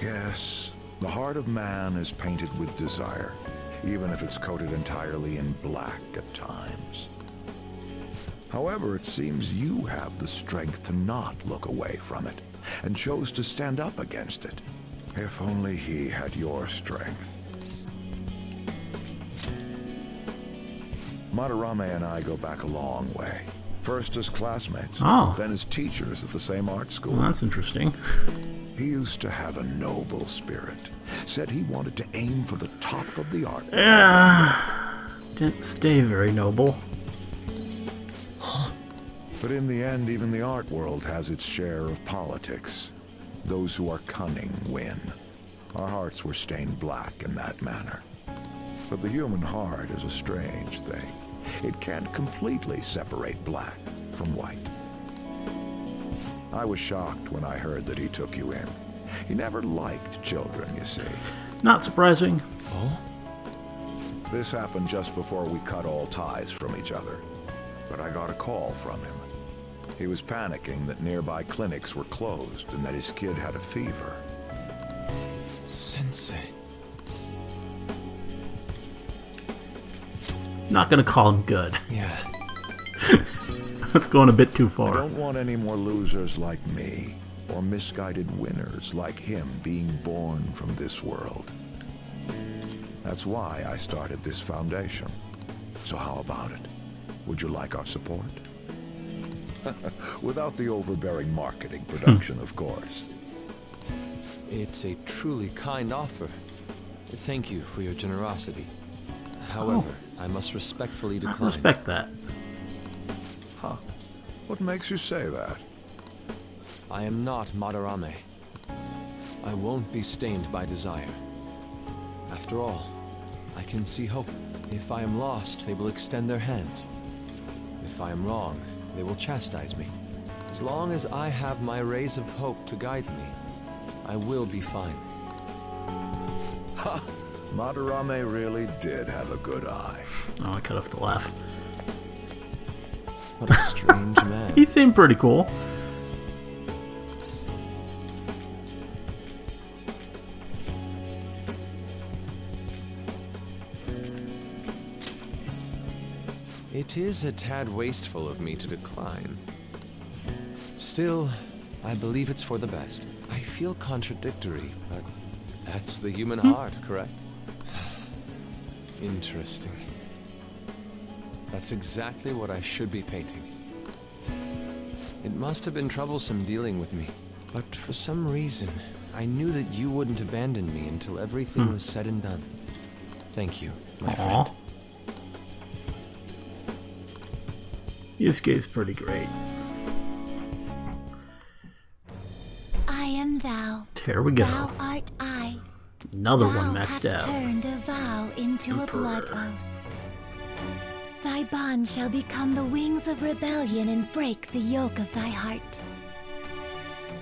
Yes, the heart of man is painted with desire, even if it's coated entirely in black at times. However, it seems you have the strength to not look away from it, and chose to stand up against it. If only he had your strength. Madarame and I go back a long way. First as classmates, then as teachers at the same art school. Well, that's interesting. He used to have a noble spirit. Said he wanted to aim for the top of the art. Didn't stay very noble. But in the end, even the art world has its share of politics. Those who are cunning win. Our hearts were stained black in that manner. But the human heart is a strange thing. It can't completely separate black from white. I was shocked when I heard that he took you in. He never liked children, you see. Not surprising. Oh? This happened just before we cut all ties from each other. but I got a call from him. He was panicking that nearby clinics were closed and that his kid had a fever. Sensei. Not gonna call him good. Yeah. That's going a bit too I far. don't want any more losers like me, or misguided winners like him being born from this world. That's why I started this foundation. So how about it? Would you like our support? Without the overbearing marketing production, of course. It's a truly kind offer. Thank you for your generosity. However, I must respectfully decline. I respect that. Huh. What makes you say that? I am not Madarame. I won't be stained by desire. After all, I can see hope. If I am lost, they will extend their hands. If I am wrong, they will chastise me. As long as I have my rays of hope to guide me, I will be fine. Ha! Madarame really did have a good eye. Oh, I cut off the laugh. What a strange man. He seemed pretty cool. It is a tad wasteful of me to decline. Still, I believe it's for the best. I feel contradictory, but that's the human heart, correct? Interesting. That's exactly what I should be painting. It must have been troublesome dealing with me, but for some reason, I knew that you wouldn't abandon me until everything was said and done. Thank you, my friend. Yusuke's pretty great. I am thou. Here we go. Thou art I. Another Thou one maxed hast out. turned a vow into a blood oath. Thy bond shall become the wings of rebellion and break the yoke of thy heart.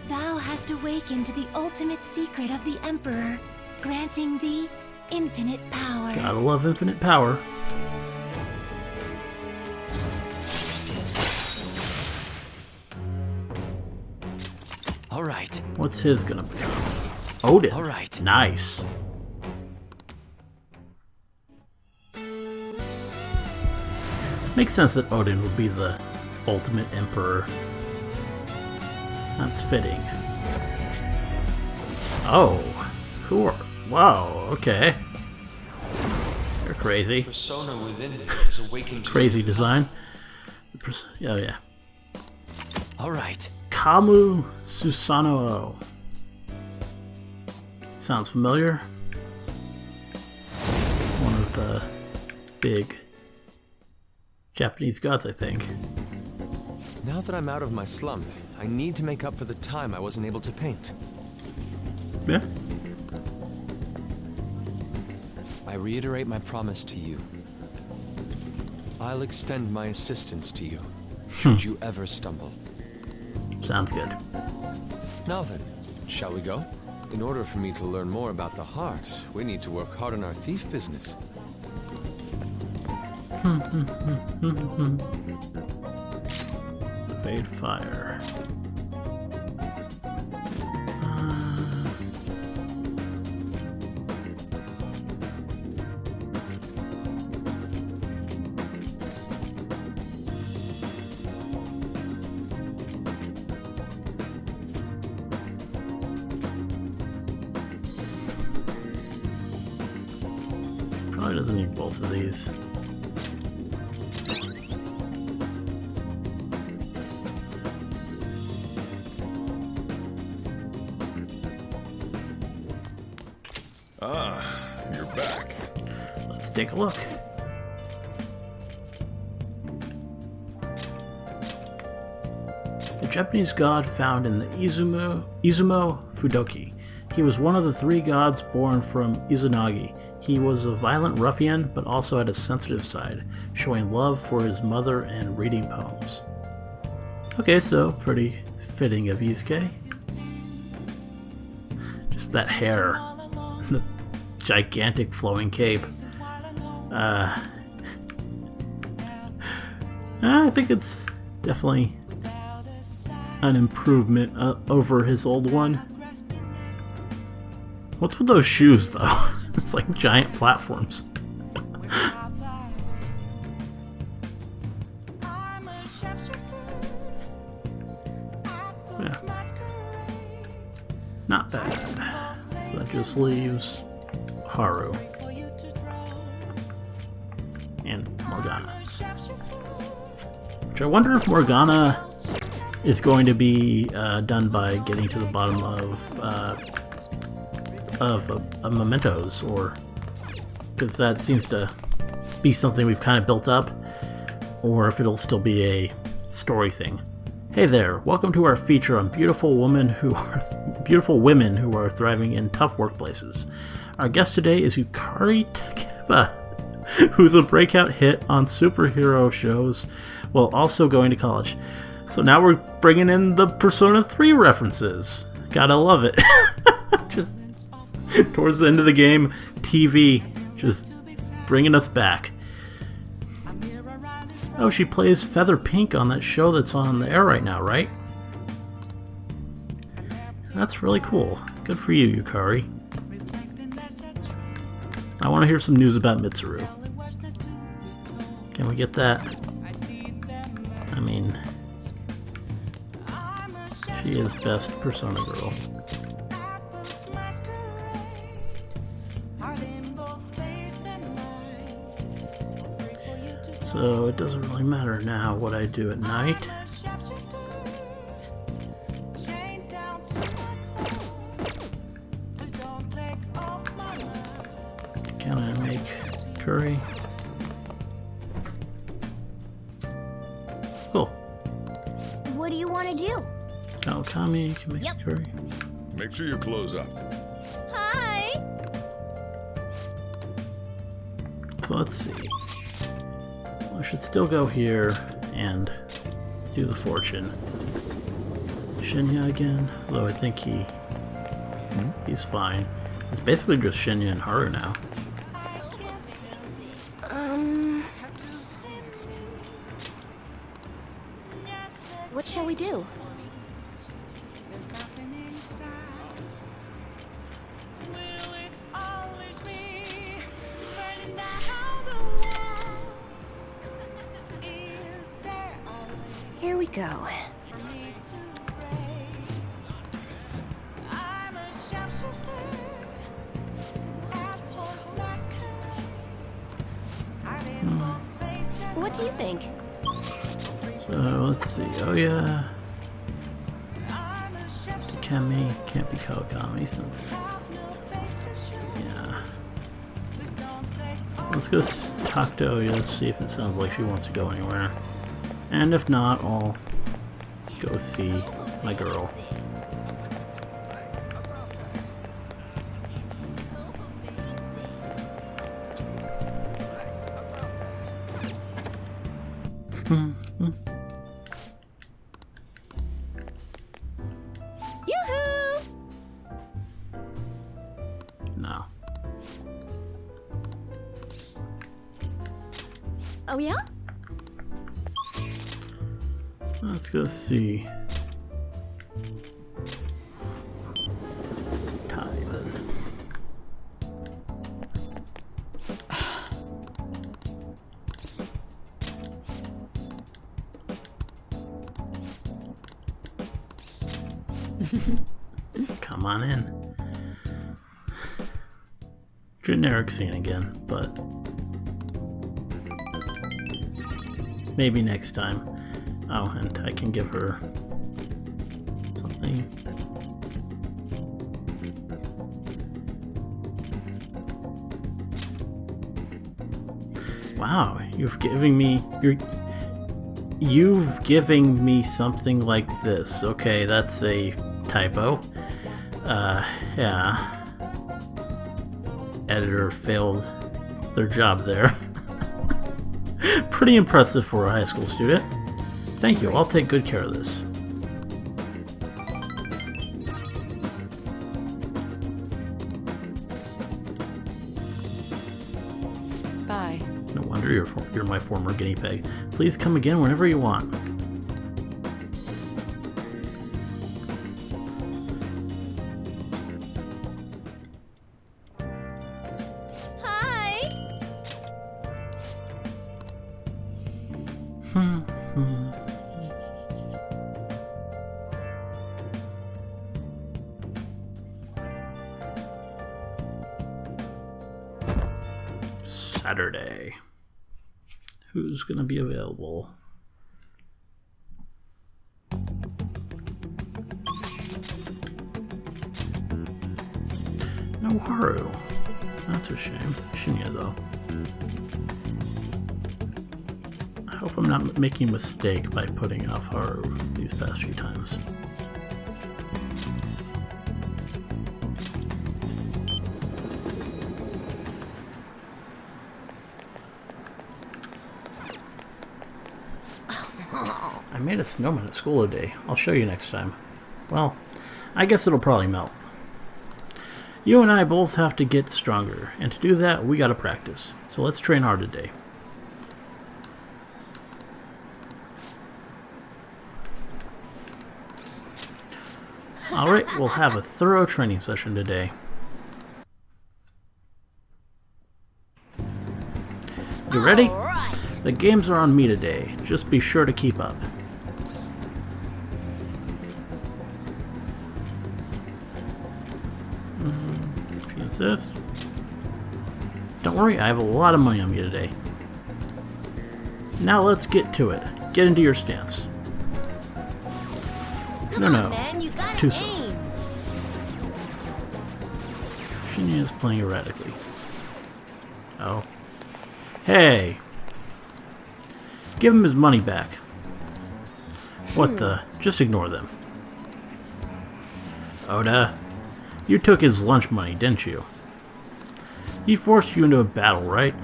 Thou hast awakened to the ultimate secret of the Emperor, granting thee infinite power. Gotta love infinite power. All right. What's his gonna become? Odin. All right. Nice. Makes sense that Odin would be the ultimate emperor. That's fitting. Oh, who are? Wow. Okay. You're crazy. Persona within me is awakened to Crazy design. Oh yeah. All right. Kamu Susanoo. Sounds familiar. One of the big Japanese gods, I think. Now that I'm out of my slump, I need to make up for the time I wasn't able to paint. Yeah. I reiterate my promise to you. I'll extend my assistance to you, should you ever stumble. Sounds good. Now then, shall we go? In order for me to learn more about the heart, we need to work hard on our thief business. Fade fire. Probably doesn't need both of these. You're back. Let's take a look. The Japanese god found in the Izumo Fudoki. He was one of the 3 gods born from Izanagi. He was a violent ruffian, but also had a sensitive side, showing love for his mother and reading poems. Okay, so pretty fitting of Yusuke. Just that hair, the gigantic flowing cape. I think it's definitely an improvement over his old one. What's with those shoes, though? It's like giant platforms. Yeah. Not bad. So that just leaves Haru and Morgana. Which I wonder if Morgana is going to be done by getting to the bottom of a Mementos, or because that seems to be something we've kind of built up, or if it'll still be a story thing. Hey there, welcome to our feature on beautiful women who are thriving in tough workplaces. Our guest today is Yukari Takeba, who's a breakout hit on superhero shows while also going to college. So now we're bringing in the Persona 3 references. Gotta love it. Just towards the end of the game, TV just bringing us back. Oh, she plays Feather Pink on that show that's on the air right now, right? That's really cool. Good for you, Yukari. I want to hear some news about Mitsuru. Can we get that? I mean, she is best Persona girl. So it doesn't really matter now what I do at night. Can I make curry? Cool. What do you want to do? Oh, Kami can make curry. Make sure you close up. Hi! So let's see. I should still go here and do the fortune. Shinya again, although I think he's fine. It's basically just Shinya and Haru now. What shall we do? Here we go. What do you think? So let's see. Oh yeah, Kami can't be Kawakami since. Yeah. Let's go talk to Oya, see if it sounds like she wants to go anywhere. And if not, I'll go see my girl. Yoo-hoo! No. Oh yeah? Let's go see. Tai then. Come on in. Generic scene again, but maybe next time. Oh, and I can give her something. Wow, you've given me something like this. Okay, that's a typo. Yeah. Editor failed their job there. Pretty impressive for a high school student. Thank you, I'll take good care of this. Bye. No wonder sure you're my former guinea pig. Please come again whenever you want. Saturday. Who's gonna be available? No Haru. That's a shame. Shinya, though. I hope I'm not making a mistake by putting off Haru these past few times. I made a snowman at school today. I'll show you next time. Well, I guess it'll probably melt. You and I both have to get stronger, and to do that, we gotta practice. So let's train hard today. Alright, we'll have a thorough training session today. You ready? The games are on me today. Just be sure to keep up. This. Don't worry, I have a lot of money on me today. Now let's get to it. Get into your stance. No. Too soon. Shinya is playing erratically. Oh. Hey! Give him his money back. What the? Just ignore them. Oda. You took his lunch money, didn't you? He forced you into a battle, right?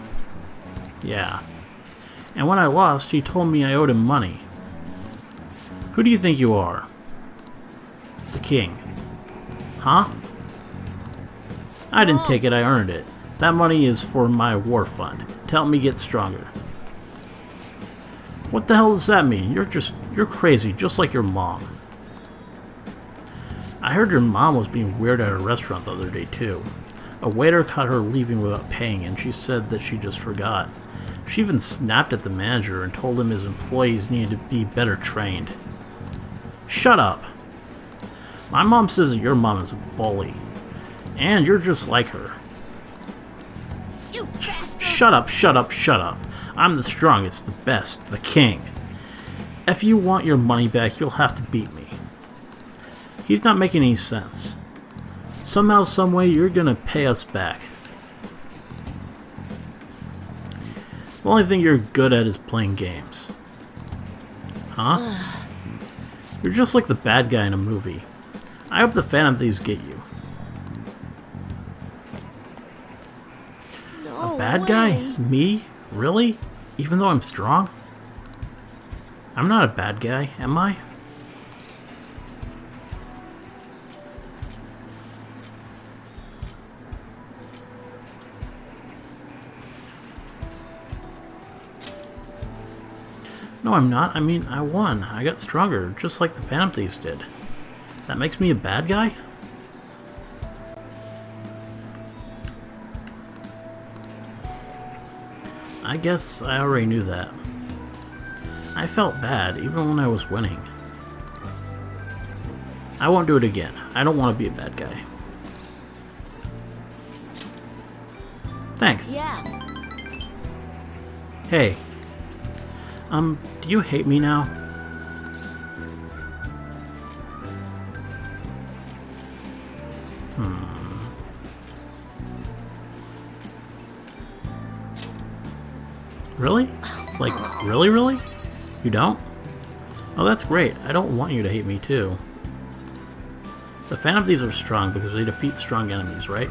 Yeah. And when I lost, he told me I owed him money. Who do you think you are? The king. Huh? I didn't take it, I earned it. That money is for my war fund, to help me get stronger. What the hell does that mean? You're crazy, just like your mom. I heard your mom was being weird at a restaurant the other day, too. A waiter caught her leaving without paying, and she said that she just forgot. She even snapped at the manager and told him his employees needed to be better trained. Shut up! My mom says that your mom is a bully. And you're just like her. You bastard! Shut up, shut up, shut up. I'm the strongest, the best, the king. If you want your money back, you'll have to beat me. He's not making any sense. Somehow, someway, you're gonna pay us back. The only thing you're good at is playing games. Huh? You're just like the bad guy in a movie. I hope the Phantom Thieves get you. No A bad way. guy? Me? Really? Even though I'm strong? I'm not a bad guy, am I? No, I'm not. I mean, I won. I got stronger, just like the Phantom Thieves did. That makes me a bad guy? I guess I already knew that. I felt bad, even when I was winning. I won't do it again. I don't want to be a bad guy. Thanks. Yeah. Hey. Do you hate me now? Really? Like, really? You don't? Oh, that's great. I don't want you to hate me, too. The Phantom Thieves are strong because they defeat strong enemies, right?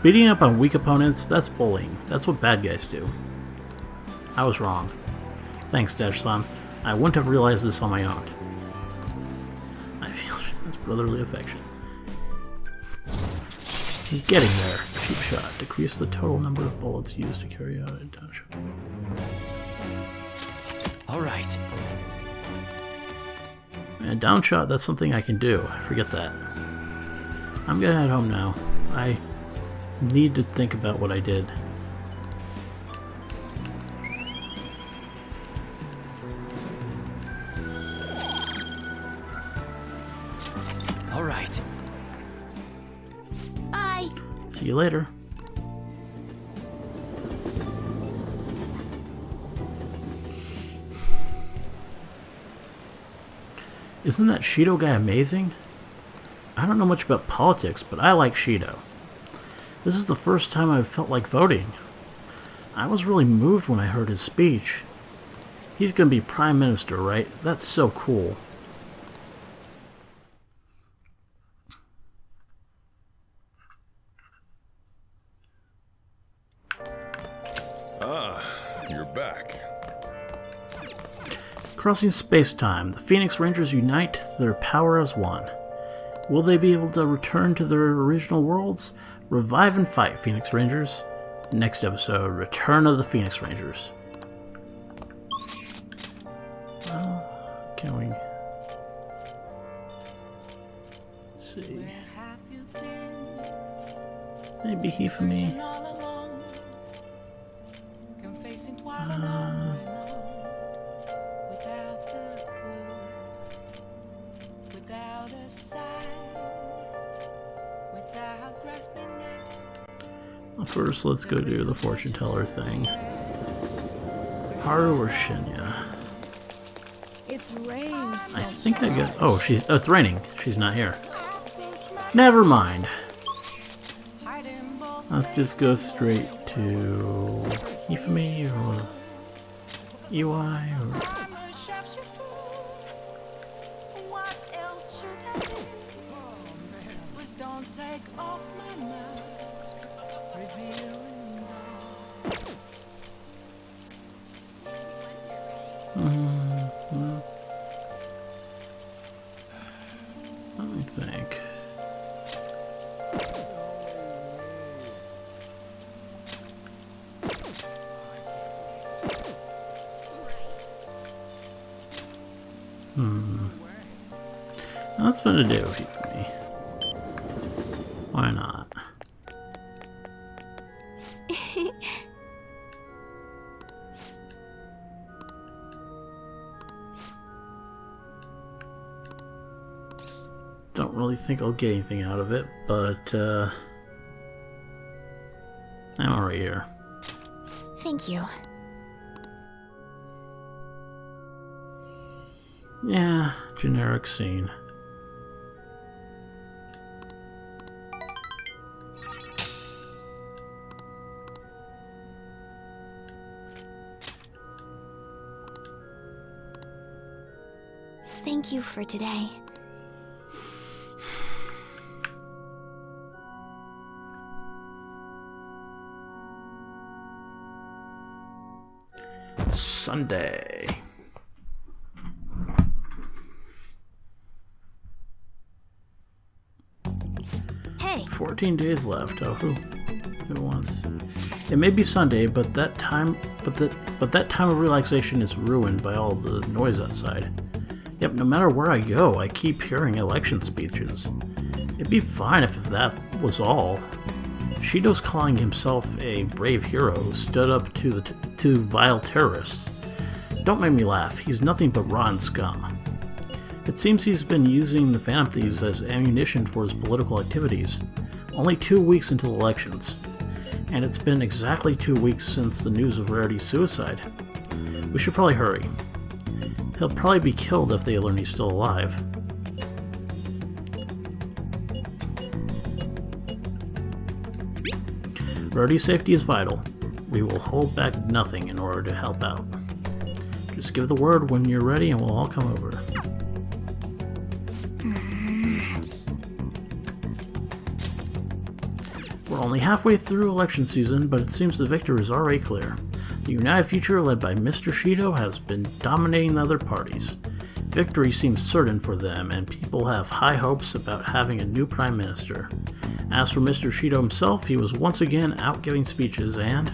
Beating up on weak opponents, that's bullying. That's what bad guys do. I was wrong. Thanks, Dash-san. I wouldn't have realized this on my own. I feel Shin's brotherly affection. He's getting there. Cheap shot. Decrease the total number of bullets used to carry out a down shot. All right. And down shot, that's something I can do. I forget that. I'm gonna head home now. I need to think about what I did. All right. Bye. See you later. Isn't that Shido guy amazing? I don't know much about politics, but I like Shido. This is the first time I've felt like voting. I was really moved when I heard his speech. He's gonna be Prime Minister, right? That's so cool. Ah, you're back. Crossing space-time, the Phoenix Rangers unite their power as one. Will they be able to return to their original worlds? Revive and fight, Phoenix Rangers. Next episode, Return of the Phoenix Rangers. Can we... see. Maybe he for me. First, let's go do the fortune teller thing. Haru or Shinya? It's rained. I think I got. Oh, it's raining. She's not here. Never mind. Let's just go straight to Ifumi or Iwai or. Let me think. That's what to do for me. Why not? Don't really think I'll get anything out of it, but I'm already here. Thank you. Yeah, generic scene. Thank you for today. Sunday. Hey. 14 days left. Oh, who wants? It may be Sunday, but that time of relaxation is ruined by all the noise outside. Yep, no matter where I go, I keep hearing election speeches. It'd be fine if that was all. Shido's calling himself a brave hero who stood up to vile terrorists. Don't make me laugh, he's nothing but rotten scum. It seems he's been using the Phantom Thieves as ammunition for his political activities. Only 2 weeks until elections. And it's been exactly 2 weeks since the news of Rarity's suicide. We should probably hurry. He'll probably be killed if they learn he's still alive. Rarity's safety is vital. We will hold back nothing in order to help out. Just give the word when you're ready and we'll all come over. We're only halfway through election season, but it seems the victor is already clear. The United Future, led by Mr. Shido, has been dominating the other parties. Victory seems certain for them, and people have high hopes about having a new Prime Minister. As for Mr. Shido himself, he was once again out giving speeches, and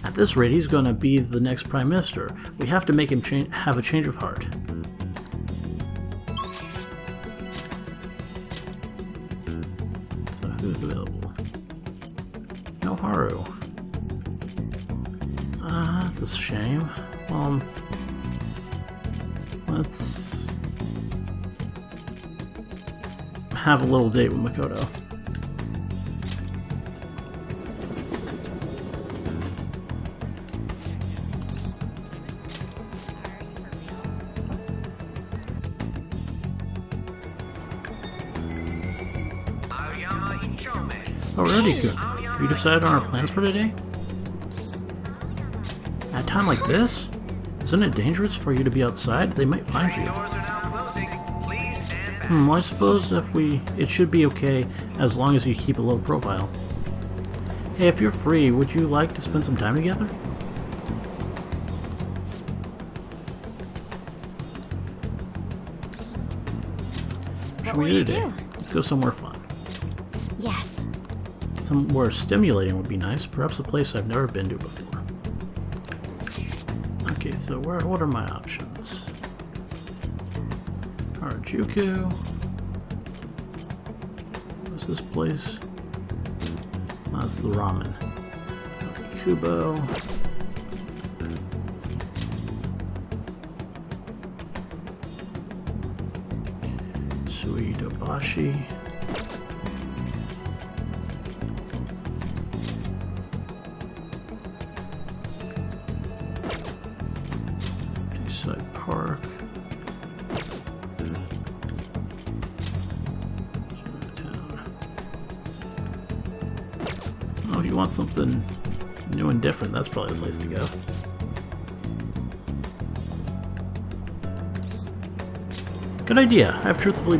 at this rate, he's going to be the next Prime Minister. We have to make him have a change of heart. So who's available? No Haru. That's a shame. Let's have a little date with Makoto. Alrighty, good. Have you decided on our plans for today? At a time like this? Isn't it dangerous for you to be outside? They might find you. Well, I suppose it should be okay as long as you keep a low profile. Hey, if you're free, would you like to spend some time together? What should we do today? Let's go somewhere fun. Yes. Somewhere stimulating would be nice. Perhaps a place I've never been to before. Okay, so what are my options? Harajuku. What's this place? Oh, that's the ramen. Kubo. Suidobashi. Seaside Park. Oh, if you want something new and different, that's probably the place to go. Good idea. I've truthfully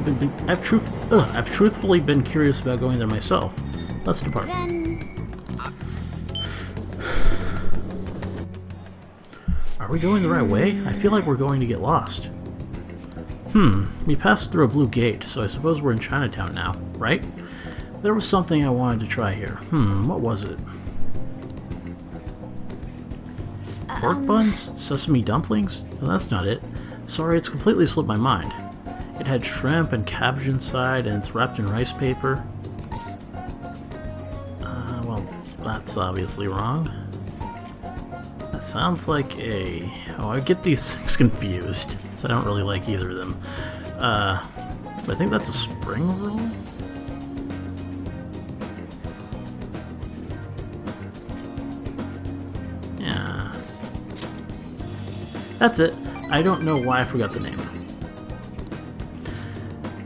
been curious about going there myself. Let's depart. Are we going the right way? I feel like we're going to get lost. We passed through a blue gate, so I suppose we're in Chinatown now, right? There was something I wanted to try here. What was it? Pork buns? Sesame dumplings? No, that's not it. Sorry, it's completely slipped my mind. It had shrimp and cabbage inside, and it's wrapped in rice paper. Well, that's obviously wrong. That sounds like a... Oh, I get these things confused, so I don't really like either of them. But I think that's a spring roll? Yeah. That's it. I don't know why I forgot the name.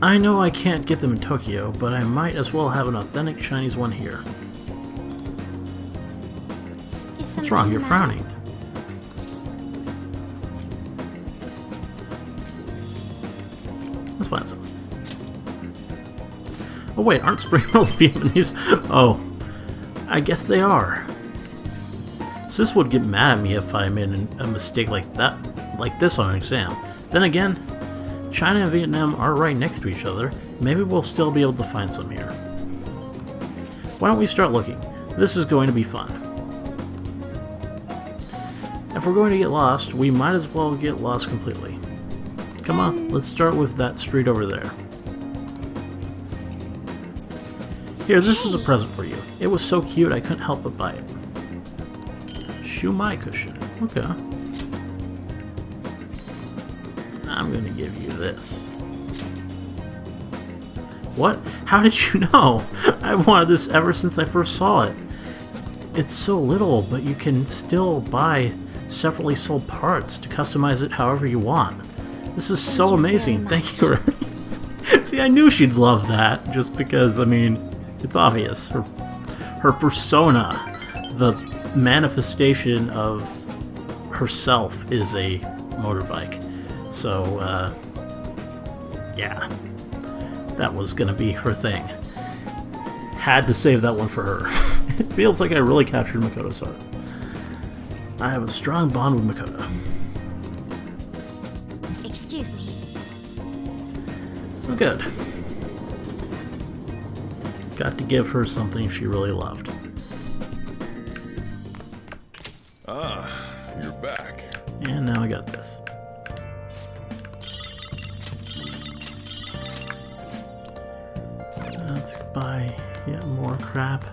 I know I can't get them in Tokyo, but I might as well have an authentic Chinese one here. What's wrong? You're frowning. Let's find some. Oh wait, aren't spring rolls Vietnamese? Oh, I guess they are. Sis would get mad at me if I made a mistake like this on an exam. Then again, China and Vietnam are right next to each other. Maybe we'll still be able to find some here. Why don't we start looking? This is going to be fun. If we're going to get lost, we might as well get lost completely. Come on, let's start with that street over there. Here, this is a present for you. It was so cute I couldn't help but buy it. Shumai cushion. Okay. I'm gonna give you this. What? How did you know? I've wanted this ever since I first saw it. It's so little, but you can still buy separately sold parts to customize it however you want. This is so amazing. Thank you. See, I knew she'd love that, just because, I mean, it's obvious. Her persona, the manifestation of herself, is a motorbike. So, yeah, that was gonna be her thing. Had to save that one for her. It feels like I really captured Makoto's heart. I have a strong bond with Makoto. Excuse me. So good. Got to give her something she really loved. Ah, you're back. And now I got this. Let's buy yet more crap.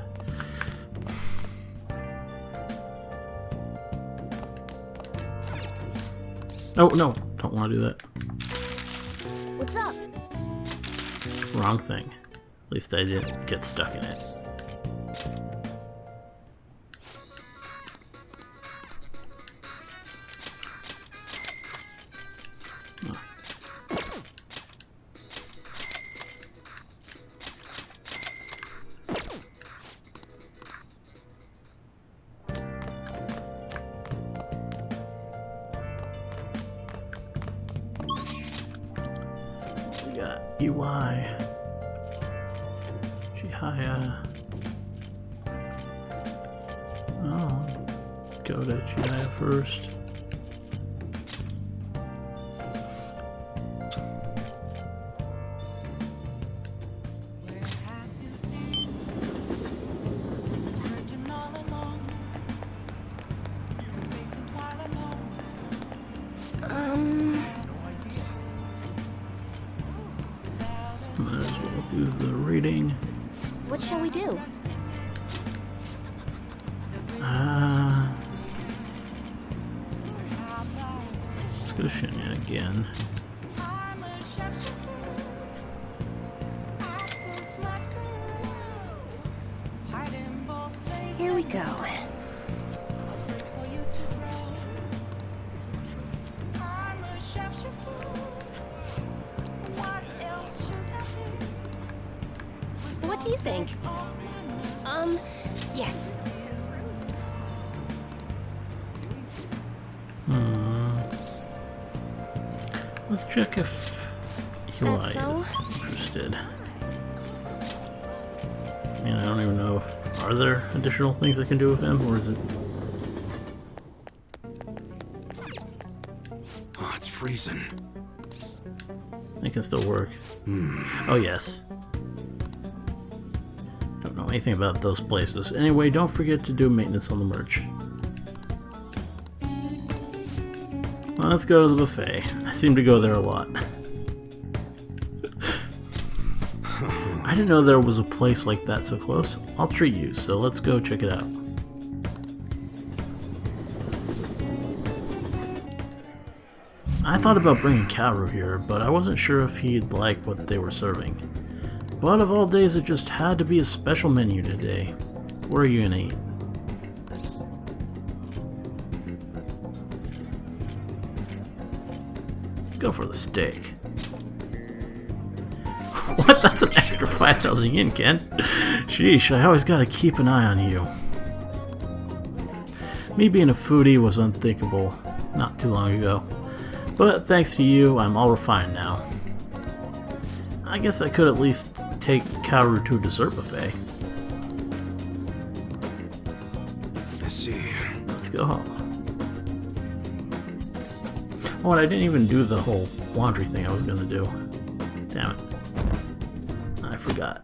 Oh no, don't want to do that. What's up? Wrong thing. At least I didn't get stuck in it. We got Iwai, Chihaya. Oh, go to Chihaya first. Might as well do the reading. What shall we do? Let's go Shinyan again. Here we go. What do you think? Yes. Let's check if Iwai is interested. I mean, I don't even know if... Are there additional things I can do with him, or is it... Oh, it's freezing. It can still work. Oh, yes. Don't know anything about those places. Anyway, don't forget to do maintenance on the merch. Well, let's go to the buffet. I seem to go there a lot. I didn't know there was a place like that so close. I'll treat you, so let's go check it out. I thought about bringing Haru here, but I wasn't sure if he'd like what they were serving. But of all days, it just had to be a special menu today. Where are you gonna eat? Go for the steak. What? That's an extra 5,000 yen, Ken. Sheesh, I always gotta keep an eye on you. Me being a foodie was unthinkable not too long ago. But thanks to you, I'm all refined now. I guess I could at least take Haru to a dessert buffet. I see. Let's go home. Oh, and I didn't even do the whole laundry thing I was gonna do. Damn it. I forgot.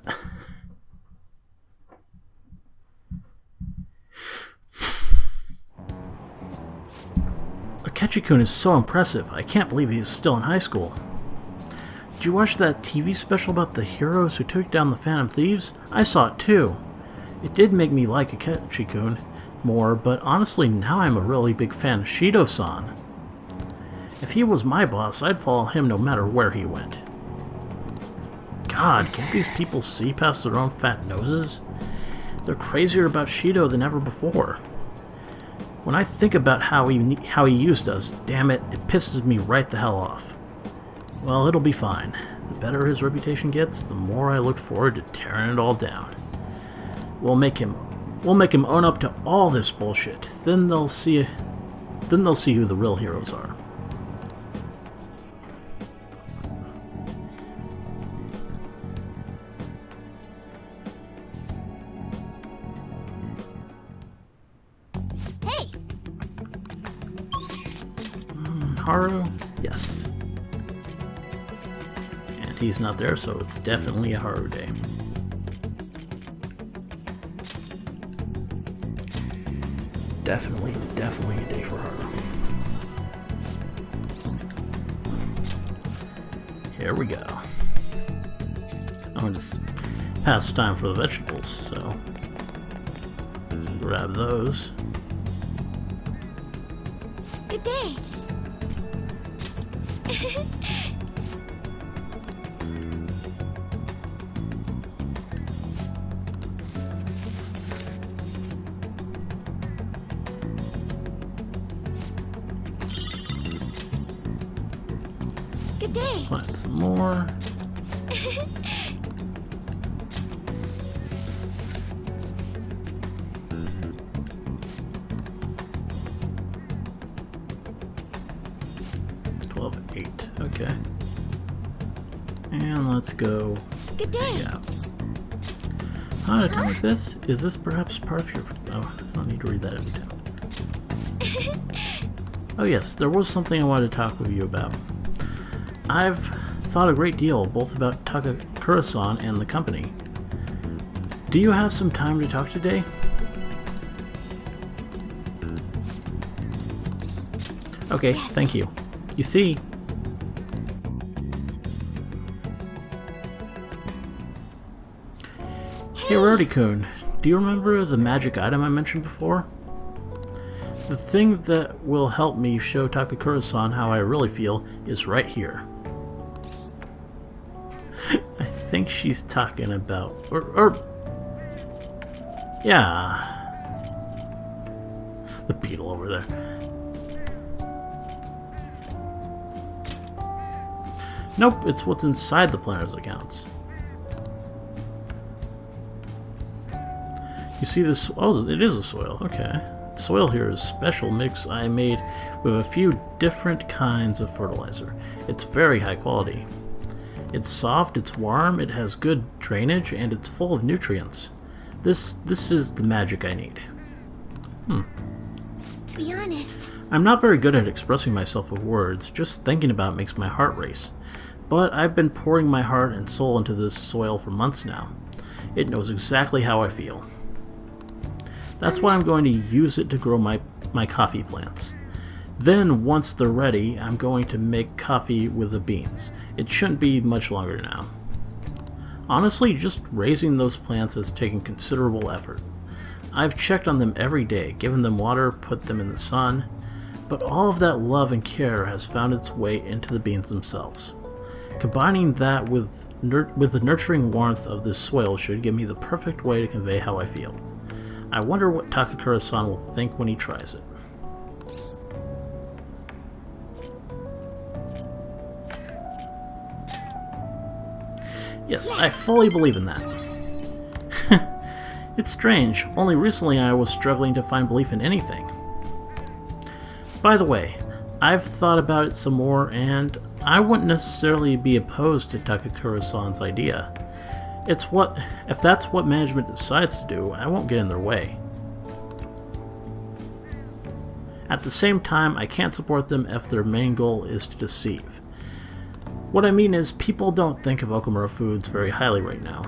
Akechi-kun is so impressive. I can't believe he's still in high school. Did you watch that TV special about the heroes who took down the Phantom Thieves? I saw it too. It did make me like Akechi-kun more, but honestly now I'm a really big fan of Shido-san. If he was my boss, I'd follow him no matter where he went. God, can't these people see past their own fat noses? They're crazier about Shido than ever before. When I think about how he used us, damn it, it pisses me right the hell off. Well, it'll be fine. The better his reputation gets, the more I look forward to tearing it all down. We'll make him own up to all this bullshit. Then they'll see who the real heroes are. Hey! Haru? Yes. And he's not there, so it's definitely a Haru day. Definitely a day for Haru. Here we go. I'm going to pass time for the vegetables, so grab those. Good day. Good day. Plant some more. Okay. And let's go. Good day. Yeah. At a time like this, is this perhaps part of your... Oh, I don't need to read that every time. Oh yes, there was something I wanted to talk with you about. I've thought a great deal, both about Takakura-san and the company. Do you have some time to talk today? Okay, Yes. Thank you. You see... Hey Rarity-kun, do you remember the magic item I mentioned before? The thing that will help me show Takakura-san how I really feel is right here. I think she's talking about... Yeah. The beetle over there. Nope, it's what's inside the planner's accounts. You see this? Oh, it is a soil. Okay. The soil here is a special mix I made with a few different kinds of fertilizer. It's very high quality. It's soft, it's warm, it has good drainage, and it's full of nutrients. This is the magic I need. To be honest, I'm not very good at expressing myself with words. Just thinking about it makes my heart race. But I've been pouring my heart and soul into this soil for months now. It knows exactly how I feel. That's why I'm going to use it to grow my coffee plants. Then, once they're ready, I'm going to make coffee with the beans. It shouldn't be much longer now. Honestly, just raising those plants has taken considerable effort. I've checked on them every day, given them water, put them in the sun, but all of that love and care has found its way into the beans themselves. Combining that with the nurturing warmth of this soil should give me the perfect way to convey how I feel. I wonder what Takakura-san will think when he tries it. Yes, I fully believe in that. It's strange, only recently I was struggling to find belief in anything. By the way, I've thought about it some more, and I wouldn't necessarily be opposed to Takakura-san's idea. If that's what management decides to do, I won't get in their way. At the same time, I can't support them if their main goal is to deceive. What I mean is, people don't think of Okamura Foods very highly right now.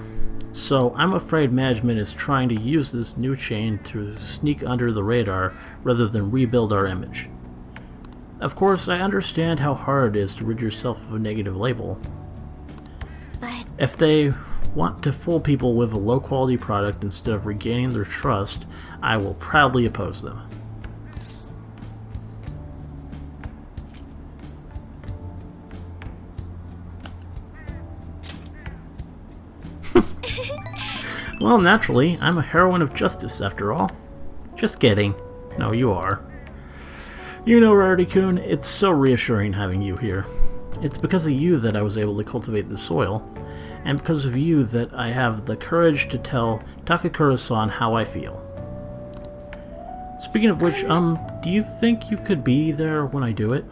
So I'm afraid management is trying to use this new chain to sneak under the radar rather than rebuild our image. Of course, I understand how hard it is to rid yourself of a negative label. but If they want to fool people with a low-quality product instead of regaining their trust, I will proudly oppose them. Well, naturally, I'm a heroine of justice after all. Just kidding. No, you are. You know, Rarity-kun, it's so reassuring having you here. It's because of you that I was able to cultivate the soil, and because of you that I have the courage to tell Takakura-san how I feel. Speaking of which, do you think you could be there when I do it?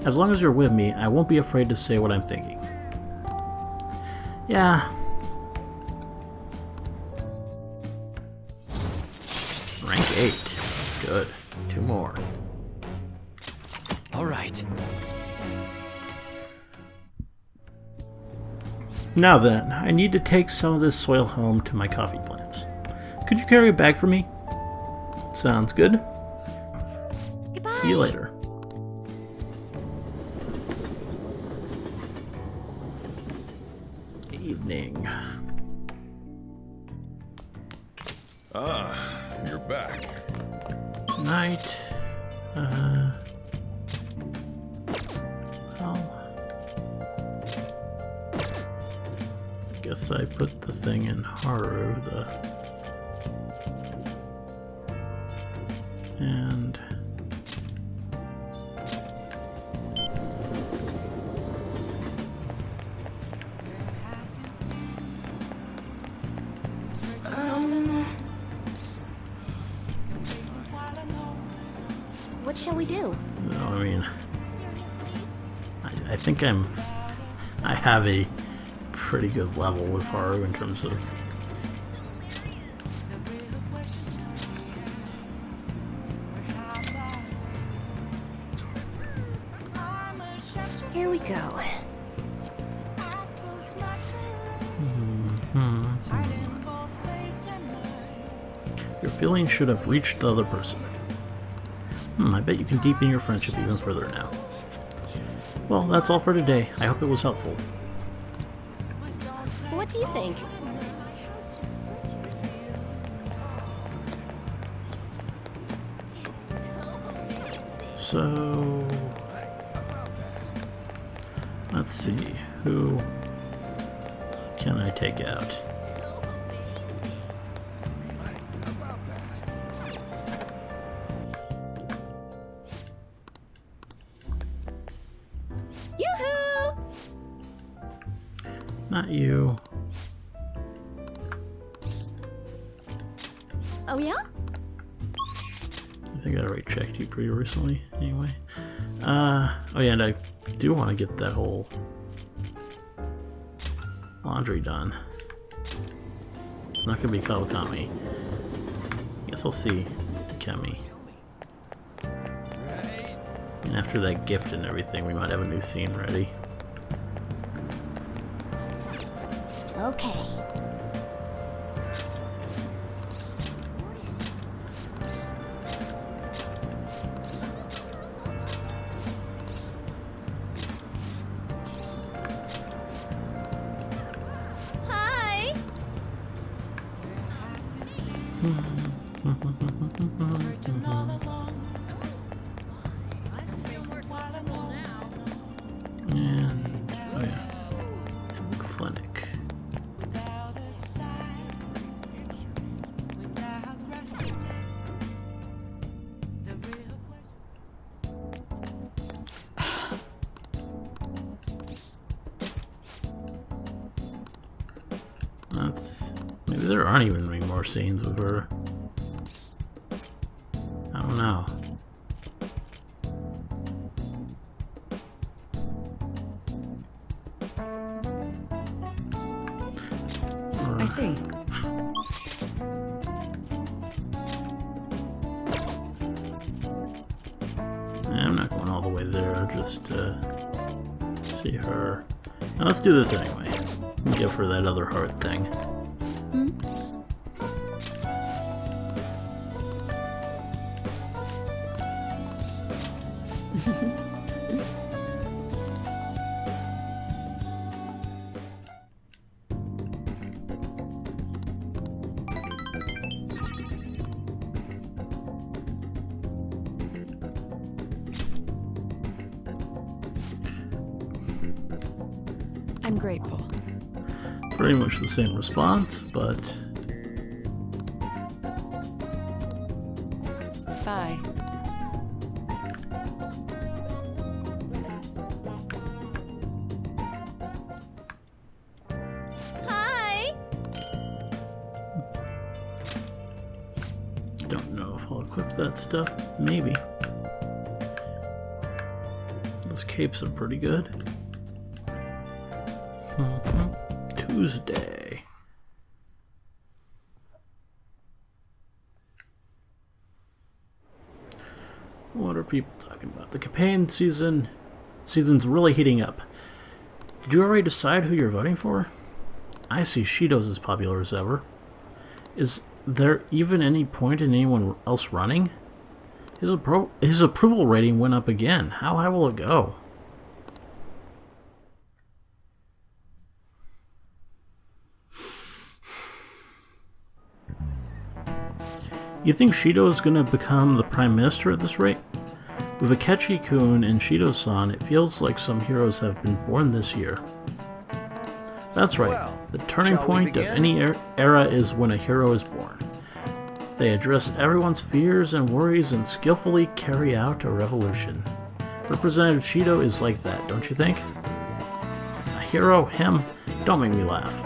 As long as you're with me, I won't be afraid to say what I'm thinking. Yeah. Rank 8. Good. 2 more. All right. Now then, I need to take some of this soil home to my coffee plants. Could you carry a bag for me? Sounds good. See you later. Evening. Ah, you're back. Tonight. Well. I guess I put the thing in Haru, and what shall we do? no, I mean, I think I have a pretty good level with Haru in terms of Here we go. your feelings should have reached the other person. I bet you can deepen your friendship even further now. Well, that's all for today. I hope it was helpful. What do you think? So, let's see, who can I take out? Yoo-hoo! Not you. Oh yeah? I think I already checked you pretty recently, anyway. Oh yeah, and I do want to get that whole laundry done. It's not gonna be Kawakami. I guess I'll see Takemi. And after that gift and everything, we might have a new scene ready. Okay. Hi. And oh yeah, to the clinic. Maybe there aren't even any more scenes with her. I don't know. I see. I'm not going all the way there just to see her. Now let's do this anyway. Give her that other heart thing. I'm grateful. Pretty much the same response, but Bye. Hi. don't know if I'll equip that stuff. Maybe. Those capes are pretty good. Tuesday. What are people talking about? The campaign season's really heating up. Did you already decide who you're voting for? I see Shido's as popular as ever. Is there even any point in anyone else running? His approval rating went up again. How high will it go? You think Shido is going to become the Prime Minister at this rate? With Akechi-kun and Shido-san, it feels like some heroes have been born this year. That's right. Well, The turning shall we point of begin? any era is when a hero is born. They address everyone's fears and worries and skillfully carry out a revolution. Representative Shido is like that, don't you think? A hero? Him? Don't make me laugh.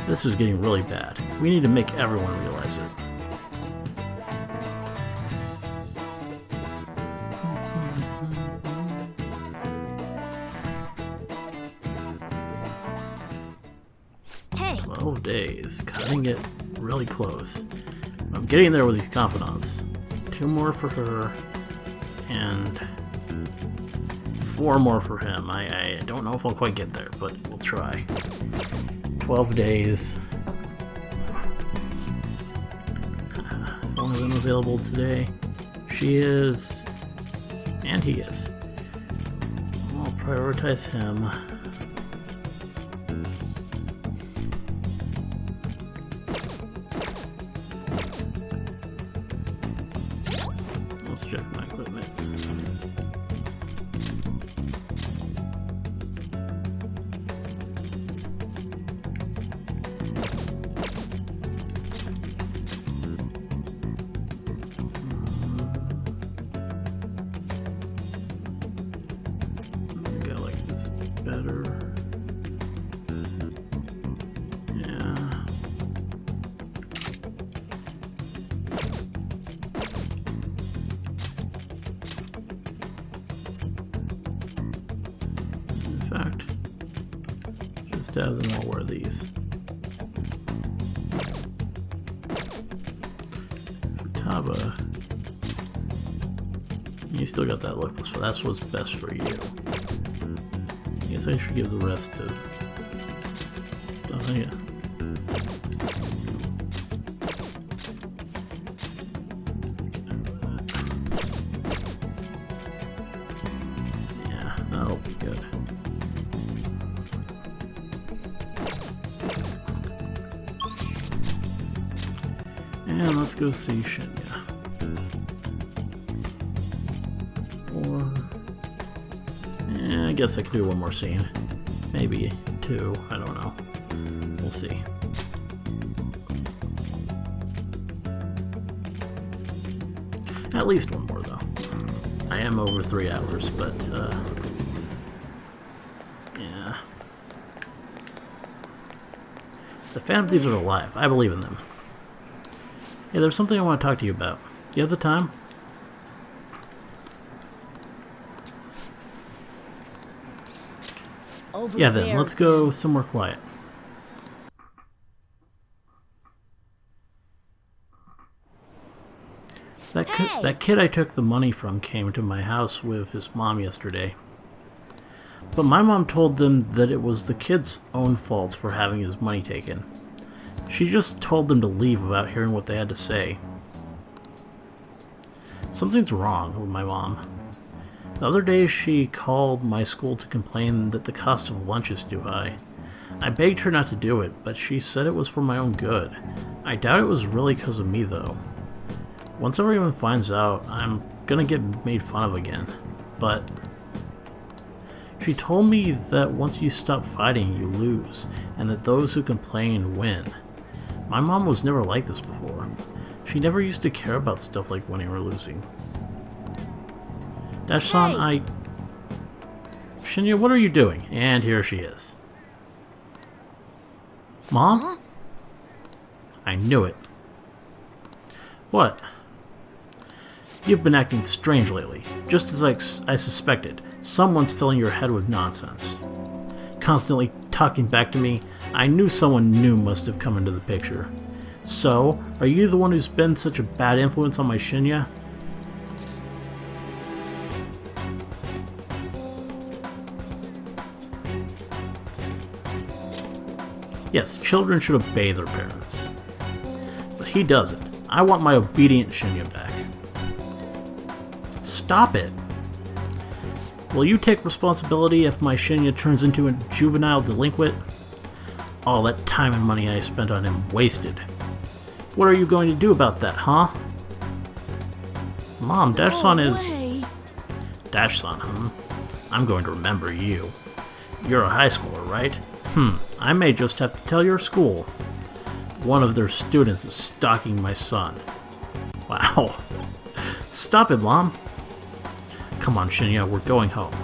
This is getting really bad. We need to make everyone realize it. Hey, 12 days. Cutting it really close. I'm getting there with these confidants. 2 more for her, and 4 more for him. I don't know if I'll quite get there, but we'll try. 12 days. Is one of them available today? She is, and he is. I'll prioritize him. Let's check my equipment. I think I like this better. Yeah. In fact, just have them all wear these. Futaba, you still got that look, so that's what's best for you. I guess I should give the rest to... Oh, yeah. Yeah, that'll be good. And let's go see Shinya. Or... yeah, I guess I could do one more scene. Maybe 2, I don't know. We'll see. At least one more, though. I am over 3 hours, but, yeah. The Phantom Thieves are alive. I believe in them. Hey, there's something I want to talk to you about. Do you have the time? Over Yeah, then, there, let's go somewhere quiet. Hey! That kid I took the money from came to my house with his mom yesterday. But my mom told them that it was the kid's own fault for having his money taken. She just told them to leave without hearing what they had to say. Something's wrong with my mom. The other day she called my school to complain that the cost of lunch is too high. I begged her not to do it, but she said it was for my own good. I doubt it was really because of me, though. Once everyone finds out, I'm gonna get made fun of again. But she told me that once you stop fighting, you lose, and that those who complain win. My mom was never like this before. She never used to care about stuff like winning or losing. Dash-san, Hey! Shinya, what are you doing? And here she is. Mom? Huh? I knew it. What? You've been acting strange lately. Just as I suspected. Someone's filling your head with nonsense. Constantly talking back to me. I knew someone new must have come into the picture. So, are you the one who's been such a bad influence on my Shinya? Yes, children should obey their parents. But he doesn't. I want my obedient Shinya back. stop it. Will you take responsibility if my Shinya turns into a juvenile delinquent? All that time and money I spent on him wasted. What are you going to do about that, huh? Mom, Dash-san is... Dash-san, I'm going to remember you. You're a high schooler, right? I may just have to tell your school. One of their students is stalking my son. Wow. Stop it, Mom. Come on, Shinya, we're going home.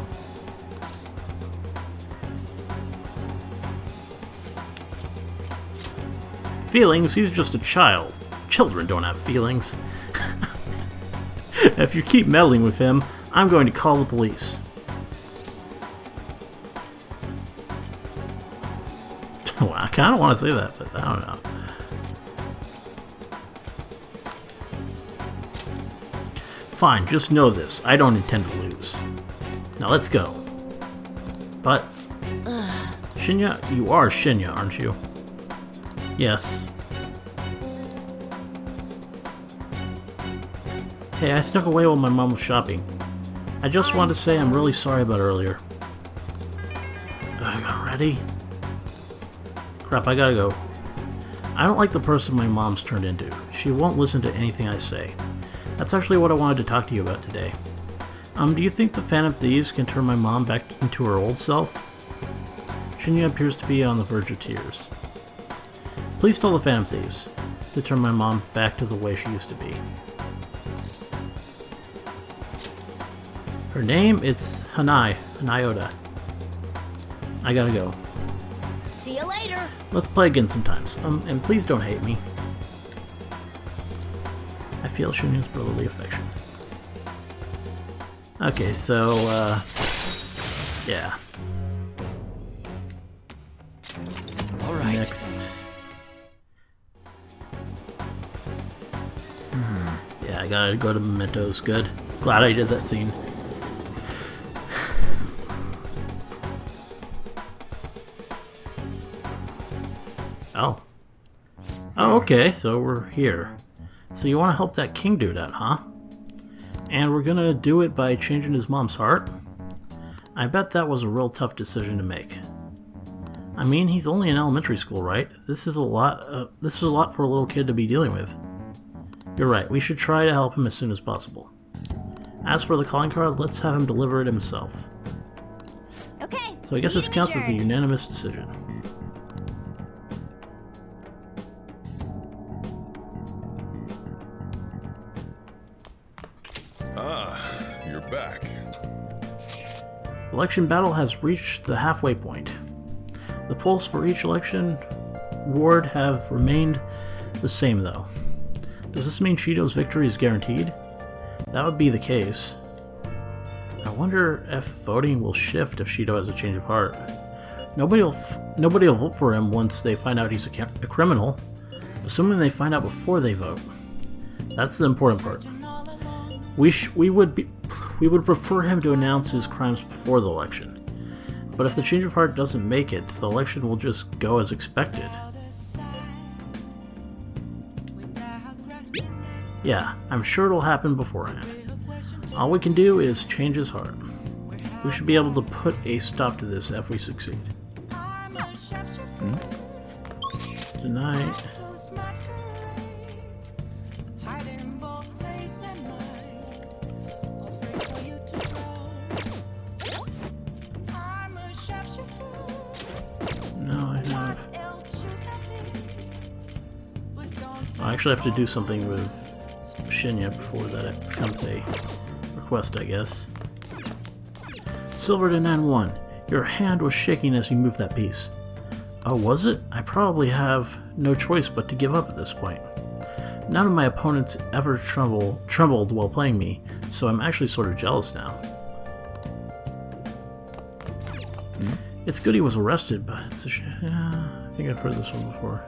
Feelings? He's just a child. Children don't have feelings. If you keep meddling with him, I'm going to call the police. Well, I kind of want to say that, but I don't know. Fine, just know this. I don't intend to lose. Now let's go. But... Shinya, you are Shinya, aren't you? Yes. Hey, I snuck away while my mom was shopping. I just wanted to say I'm really sorry about earlier. Ready? Crap, I gotta go. I don't like the person my mom's turned into. She won't listen to anything I say. That's actually what I wanted to talk to you about today. Do you think the Phantom Thieves can turn my mom back into her old self? Shinya appears to be on the verge of tears. Please tell the Phantom Thieves to turn my mom back to the way she used to be. Her name? It's Hanayota. I gotta go. See you later. Let's play again sometimes. And please don't hate me. I feel Shinya's brotherly affection. Okay, so, yeah. Alright. Next. Yeah, I gotta go to Mementos. Good. Glad I did that scene. Oh. Oh, okay, so we're here. So you want to help that king dude out, huh? And we're gonna do it by changing his mom's heart? I bet that was a real tough decision to make. I mean, he's only in elementary school, right? This is a lot for a little kid to be dealing with. You're right, we should try to help him as soon as possible. As for the calling card, let's have him deliver it himself. Okay. So I guess this counts as a unanimous decision. You're back. The election battle has reached the halfway point. The polls for each election ward have remained the same, though. Does this mean Shido's victory is guaranteed? That would be the case. I wonder if voting will shift if Shido has a change of heart. Nobody will vote for him once they find out he's a criminal, assuming they find out before they vote. That's the important part. We would prefer him to announce his crimes before the election. But if the change of heart doesn't make it, the election will just go as expected. Yeah, I'm sure it'll happen beforehand. All we can do is change his heart. We should be able to put a stop to this if we succeed. Tonight... I actually have to do something with Shinya before that becomes a request, I guess. Silver to 9-1. Your hand was shaking as you moved that piece. Oh, was it? I probably have no choice but to give up at this point. None of my opponents ever trembled while playing me, so I'm actually sort of jealous now. It's good he was arrested, but it's a shame. Yeah, I think I've heard this one before.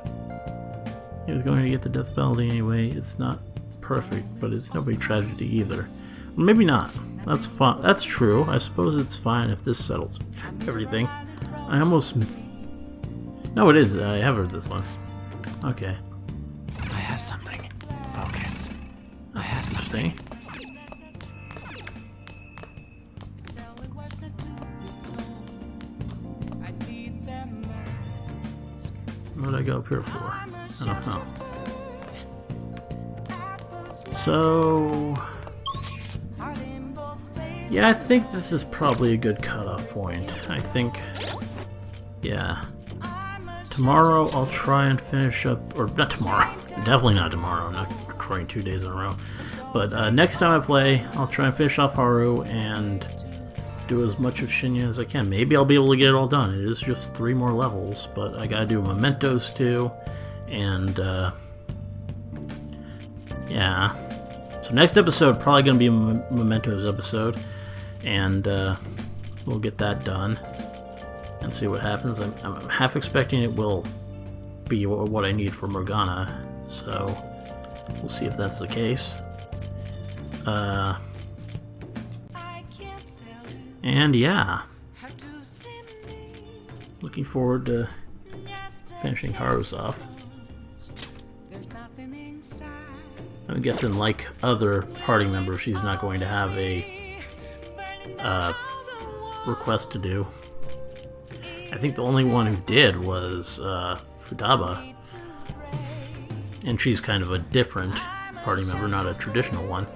He was going to get the death penalty anyway. It's not perfect, but it's no big tragedy either. Well, maybe not. That's fine. That's true. I suppose it's fine if this settles everything. I almost... No, it is. I have heard this one. Okay. I have something. Focus. I have something. What did I go up here for? I don't know. So... yeah, I think this is probably a good cutoff point. I think... yeah. Tomorrow I'll try and finish up... or not tomorrow. Definitely not tomorrow. I'm not recording 2 days in a row. But next time I play, I'll try and finish off Haru and do as much of Shinya as I can. Maybe I'll be able to get it all done. It is just 3 more levels, but I gotta do Mementos too. And, yeah. So next episode, probably gonna be a Mementos episode. And, we'll get that done. And see what happens. I'm half expecting it will be what I need for Morgana, so we'll see if that's the case. And yeah, looking forward to finishing Haru's off. I'm guessing, like other party members, she's not going to have a request to do. I think the only one who did was Futaba, and she's kind of a different party member, not a traditional one.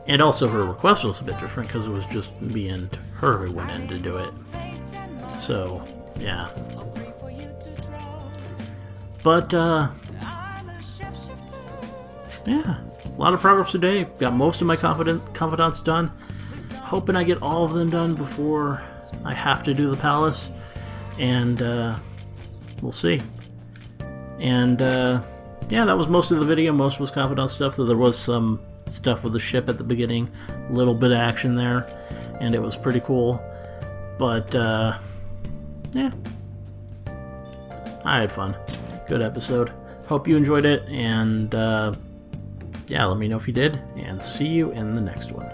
And also her request was a bit different because it was just me and her who went in to do it. So, yeah. But, yeah, a lot of progress today. Got most of my confidants done. Hoping I get all of them done before I have to do the palace. And we'll see. And yeah, that was most of the video. Most was confidant stuff, though there was some stuff with the ship at the beginning, a little bit of action there, and it was pretty cool. But yeah, I had fun. Good episode. Hope you enjoyed it, and yeah, let me know if you did, and see you in the next one.